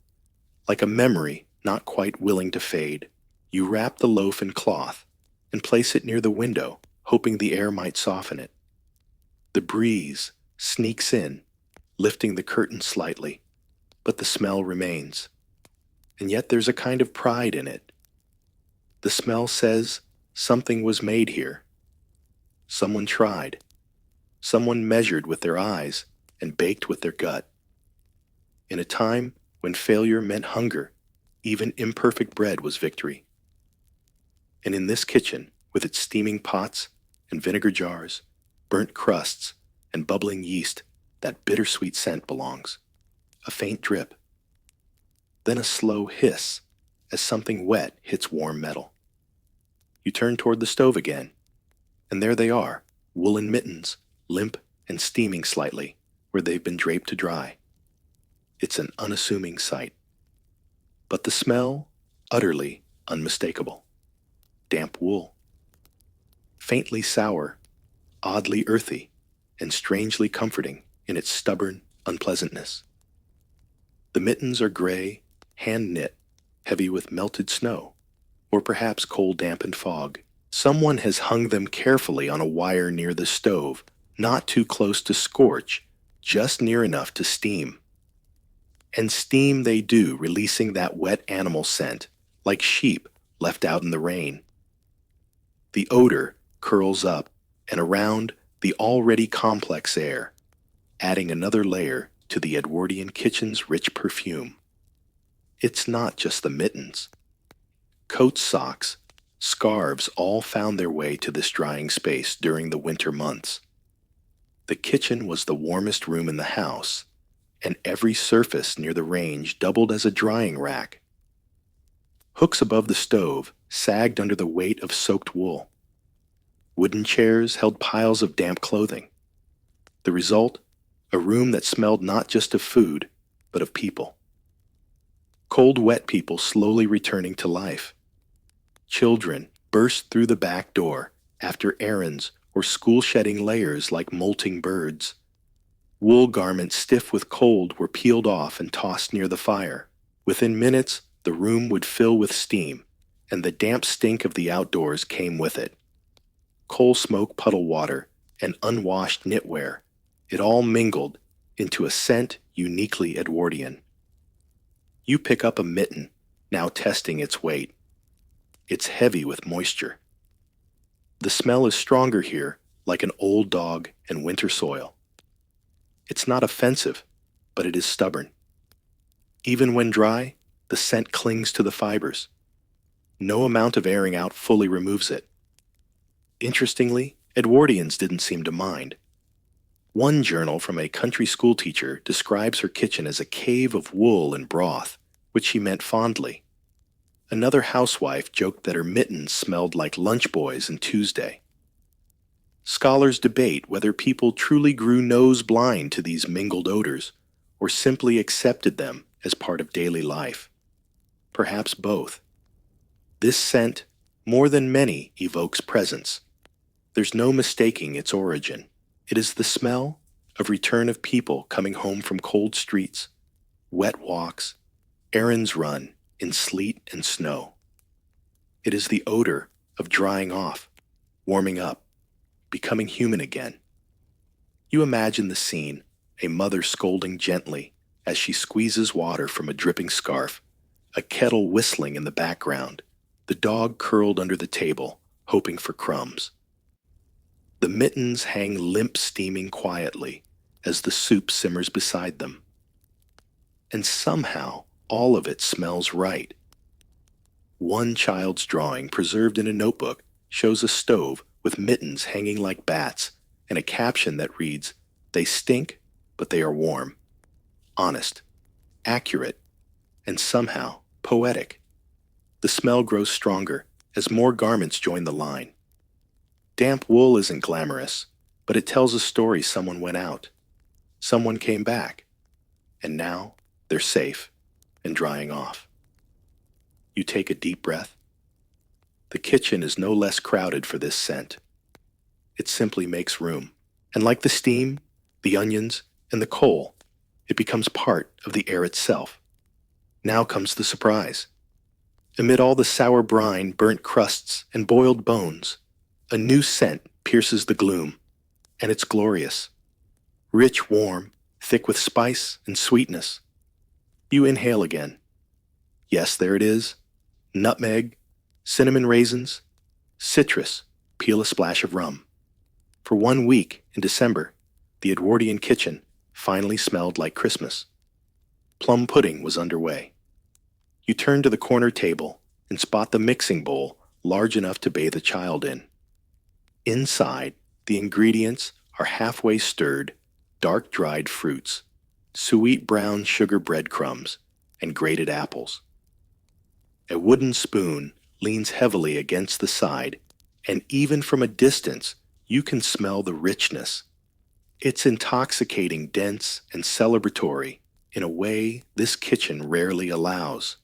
like a memory not quite willing to fade. You wrap the loaf in cloth and place it near the window, hoping the air might soften it. The breeze sneaks in, lifting the curtain slightly, but the smell remains. And yet there's a kind of pride in it. The smell says something was made here. Someone tried. Someone measured with their eyes and baked with their gut. In a time when failure meant hunger, even imperfect bread was victory. And in this kitchen, with its steaming pots, and vinegar jars, burnt crusts, and bubbling yeast, that bittersweet scent belongs. A faint drip, then a slow hiss as something wet hits warm metal. You turn toward the stove again, and there they are, woolen mittens, limp and steaming slightly, where they've been draped to dry. It's an unassuming sight. But the smell, utterly unmistakable. Damp wool. Faintly sour, oddly earthy, and strangely comforting in its stubborn unpleasantness. The mittens are gray, hand-knit, heavy with melted snow, or perhaps cold-dampened fog. Someone has hung them carefully on a wire near the stove, not too close to scorch, just near enough to steam. And steam they do, releasing that wet animal scent, like sheep left out in the rain. The odor curls up and around the already complex air, adding another layer to the Edwardian kitchen's rich perfume. It's not just the mittens. Coats, socks, scarves all found their way to this drying space during the winter months. The kitchen was the warmest room in the house, and every surface near the range doubled as a drying rack. Hooks above the stove sagged under the weight of soaked wool. Wooden chairs held piles of damp clothing. The result? A room that smelled not just of food, but of people. Cold, wet people slowly returning to life. Children burst through the back door after errands or school shedding layers like molting birds. Wool garments stiff with cold were peeled off and tossed near the fire. Within minutes, the room would fill with steam, and the damp stink of the outdoors came with it. Coal smoke, puddle water, and unwashed knitwear, it all mingled into a scent uniquely Edwardian. You pick up a mitten, now testing its weight. It's heavy with moisture. The smell is stronger here, like an old dog and winter soil. It's not offensive, but it is stubborn. Even when dry, the scent clings to the fibers. No amount of airing out fully removes it. Interestingly, Edwardians didn't seem to mind. One journal from a country schoolteacher describes her kitchen as a cave of wool and broth, which she meant fondly. Another housewife joked that her mittens smelled like lunch boys and Tuesday. Scholars debate whether people truly grew nose blind to these mingled odors, or simply accepted them as part of daily life. Perhaps both. This scent, more than many, evokes presence. There's no mistaking its origin. It is the smell of return of people coming home from cold streets, wet walks, errands run in sleet and snow. It is the odor of drying off, warming up, becoming human again. You imagine the scene, a mother scolding gently as she squeezes water from a dripping scarf, a kettle whistling in the background, the dog curled under the table, hoping for crumbs. The mittens hang limp, steaming quietly as the soup simmers beside them. And somehow, all of it smells right. One child's drawing, preserved in a notebook, shows a stove with mittens hanging like bats and a caption that reads, "They stink, but they are warm." Honest, accurate, and somehow poetic. The smell grows stronger as more garments join the line. Damp wool isn't glamorous, but it tells a story. Someone went out, someone came back, and now they're safe and drying off. You take a deep breath. The kitchen is no less crowded for this scent. It simply makes room, and like the steam, the onions, and the coal, it becomes part of the air itself. Now comes the surprise. Amid all the sour brine, burnt crusts, and boiled bones, a new scent pierces the gloom, and it's glorious. Rich, warm, thick with spice and sweetness. You inhale again. Yes, there it is. Nutmeg, cinnamon raisins, citrus, peel a splash of rum. For 1 week in December, the Edwardian kitchen finally smelled like Christmas. Plum pudding was underway. You turn to the corner table and spot the mixing bowl large enough to bathe a child in. Inside, the ingredients are halfway stirred, dark dried fruits, sweet brown sugar breadcrumbs, and grated apples. A wooden spoon leans heavily against the side, and even from a distance, you can smell the richness. It's intoxicating, dense, and celebratory in a way this kitchen rarely allows.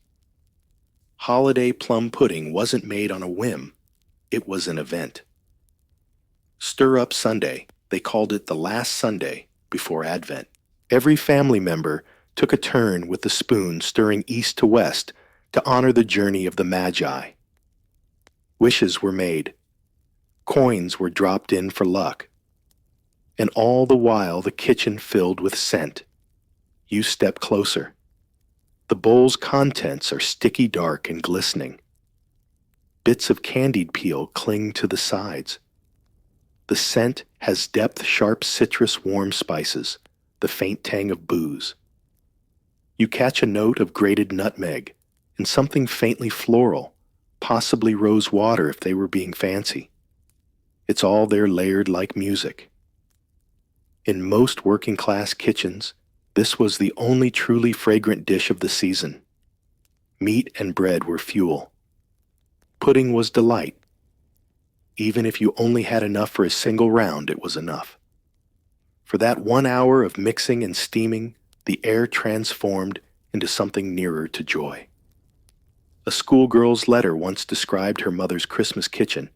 Holiday plum pudding wasn't made on a whim, it was an event. Stir Up Sunday, they called it the last Sunday before Advent. Every family member took a turn with the spoon stirring east to west to honor the journey of the Magi. Wishes were made, coins were dropped in for luck, and all the while the kitchen filled with scent. You step closer. The bowl's contents are sticky dark and glistening. Bits of candied peel cling to the sides. The scent has depth sharp citrus warm spices, the faint tang of booze. You catch a note of grated nutmeg and something faintly floral, possibly rose water if they were being fancy. It's all there layered like music. In most working-class kitchens, this was the only truly fragrant dish of the season. Meat and bread were fuel. Pudding was delight. Even if you only had enough for a single round, it was enough. For that 1 hour of mixing and steaming, the air transformed into something nearer to joy. A schoolgirl's letter once described her mother's Christmas kitchen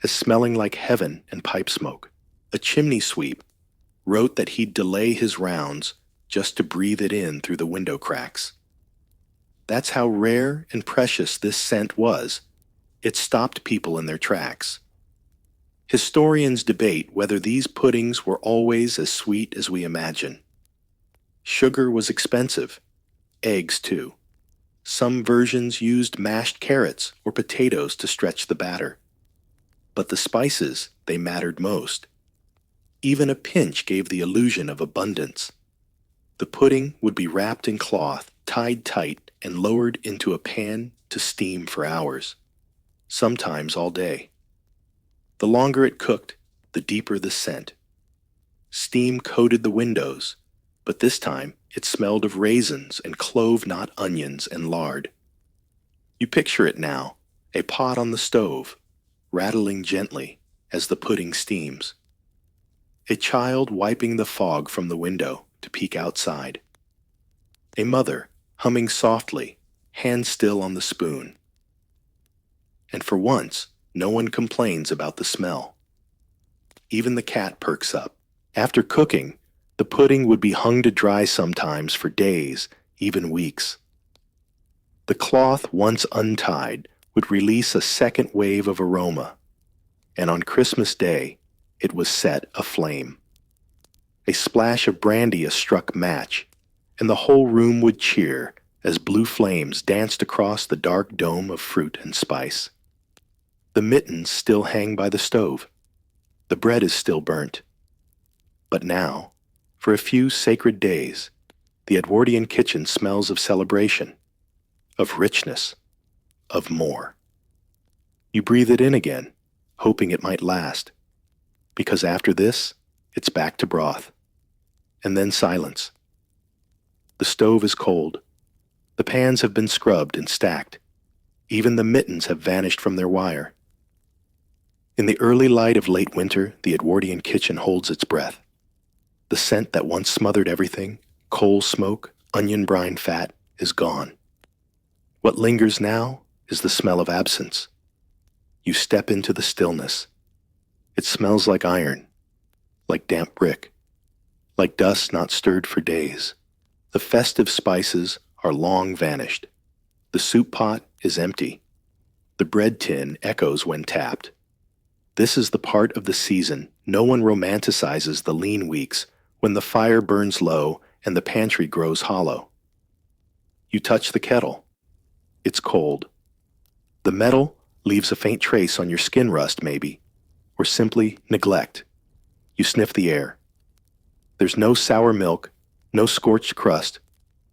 as smelling like heaven and pipe smoke. A chimney sweep wrote that he'd delay his rounds just to breathe it in through the window cracks. That's how rare and precious this scent was. It stopped people in their tracks. Historians debate whether these puddings were always as sweet as we imagine. Sugar was expensive, eggs too. Some versions used mashed carrots or potatoes to stretch the batter. But the spices, they mattered most. Even a pinch gave the illusion of abundance. The pudding would be wrapped in cloth, tied tight, and lowered into a pan to steam for hours, sometimes all day. The longer it cooked, the deeper the scent. Steam coated the windows, but this time it smelled of raisins and clove not onions and lard. You picture it now, a pot on the stove, rattling gently as the pudding steams. A child wiping the fog from the window to peek outside. A mother humming softly, hand still on the spoon. And for once, no one complains about the smell. Even the cat perks up. After cooking, the pudding would be hung to dry sometimes for days, even weeks. The cloth, once untied, would release a second wave of aroma, and on Christmas Day, it was set aflame. A splash of brandy struck match, and the whole room would cheer as blue flames danced across the dark dome of fruit and spice. The mittens still hang by the stove. The bread is still burnt. But now, for a few sacred days, the Edwardian kitchen smells of celebration, of richness, of more. You breathe it in again, hoping it might last, because after this, it's back to broth, and then silence. The stove is cold. The pans have been scrubbed and stacked. Even the mittens have vanished from their wire. In the early light of late winter, the Edwardian kitchen holds its breath. The scent that once smothered everything, coal smoke, onion brine fat, is gone. What lingers now is the smell of absence. You step into the stillness. It smells like iron, like damp brick, like dust not stirred for days. The festive spices are long vanished. The soup pot is empty. The bread tin echoes when tapped. This is the part of the season no one romanticizes, the lean weeks when the fire burns low and the pantry grows hollow. You touch the kettle. It's cold. The metal leaves a faint trace on your skin rust, maybe, or simply neglect. You sniff the air. There's no sour milk, no scorched crust,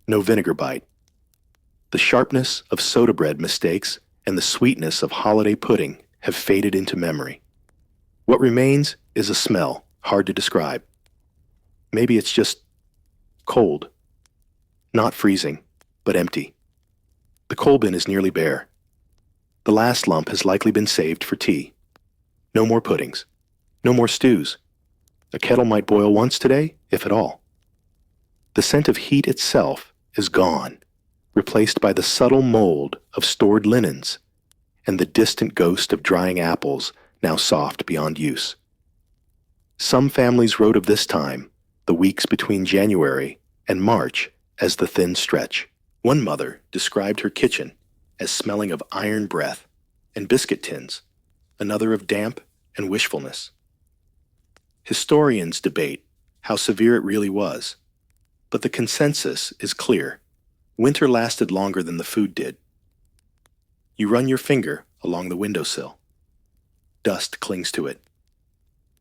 no vinegar bite. The sharpness of soda bread mistakes and the sweetness of holiday pudding have faded into memory. What remains is a smell, hard to describe. Maybe it's just cold, not freezing, but empty. The coal bin is nearly bare. The last lump has likely been saved for tea. No more puddings. No more stews. A kettle might boil once today, if at all. The scent of heat itself is gone, replaced by the subtle mold of stored linens and the distant ghost of drying apples now soft beyond use. Some families wrote of this time, the weeks between January and March, as the thin stretch. One mother described her kitchen as smelling of iron breath and biscuit tins, another of damp and wishfulness. Historians debate how severe it really was, but the consensus is clear. Winter lasted longer than the food did. You run your finger along the windowsill. Dust clings to it.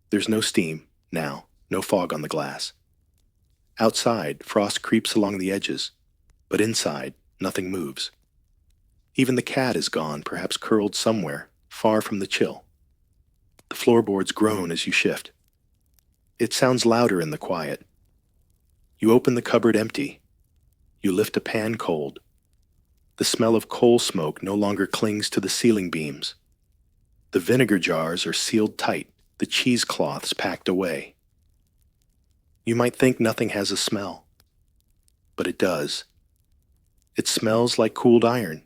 There's no steam, now, no fog on the glass. Outside, frost creeps along the edges, but inside, nothing moves. Even the cat is gone, perhaps curled somewhere, far from the chill. The floorboards groan as you shift. It sounds louder in the quiet. You open the cupboard empty. You lift a pan cold. The smell of coal smoke no longer clings to the ceiling beams. The vinegar jars are sealed tight, the cheesecloths packed away. You might think nothing has a smell, but it does. It smells like cooled iron,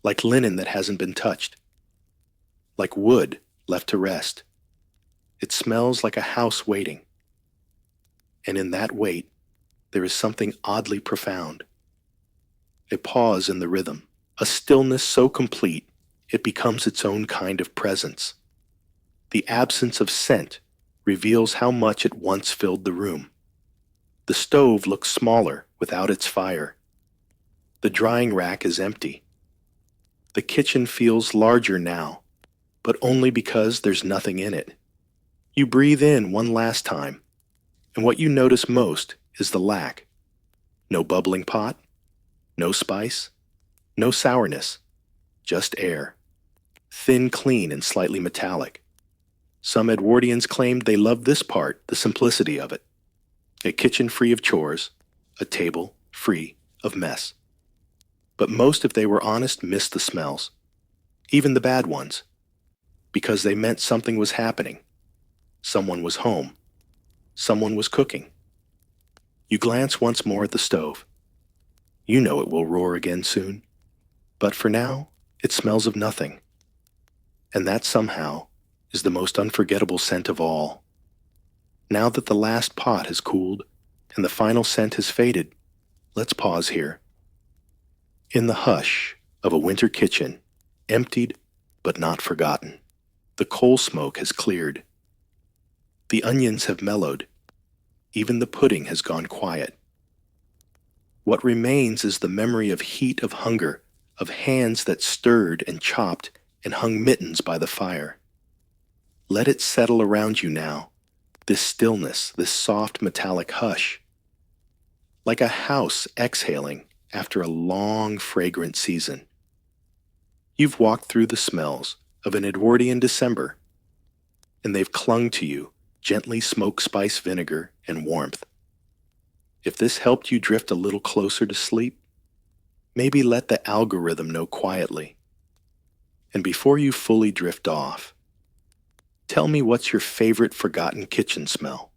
like linen that hasn't been touched, like wood left to rest. It smells like a house waiting. And in that wait, there is something oddly profound. A pause in the rhythm, a stillness so complete it becomes its own kind of presence. The absence of scent reveals how much it once filled the room. The stove looks smaller without its fire. The drying rack is empty. The kitchen feels larger now, but only because there's nothing in it. You breathe in one last time, and what you notice most is the lack. No bubbling pot, no spice, no sourness, just air. Thin, clean, and slightly metallic. Some Edwardians claimed they loved this part, the simplicity of it. A kitchen free of chores, a table free of mess. But most, if they were honest, missed the smells, even the bad ones, because they meant something was happening. Someone was home. Someone was cooking. You glance once more at the stove. You know it will roar again soon. But for now, it smells of nothing. And that somehow is the most unforgettable scent of all. Now that the last pot has cooled and the final scent has faded, let's pause here. In the hush of a winter kitchen, emptied but not forgotten, the coal smoke has cleared. The onions have mellowed. Even the pudding has gone quiet. What remains is the memory of heat of hunger, of hands that stirred and chopped and hung mittens by the fire. Let it settle around you now, this stillness, this soft metallic hush. Like a house exhaling after a long, fragrant season. You've walked through the smells of an Edwardian December, and they've clung to you, gently smoke spice vinegar and warmth. If this helped you drift a little closer to sleep, maybe let the algorithm know quietly. And before you fully drift off, tell me what's your favorite forgotten kitchen smell?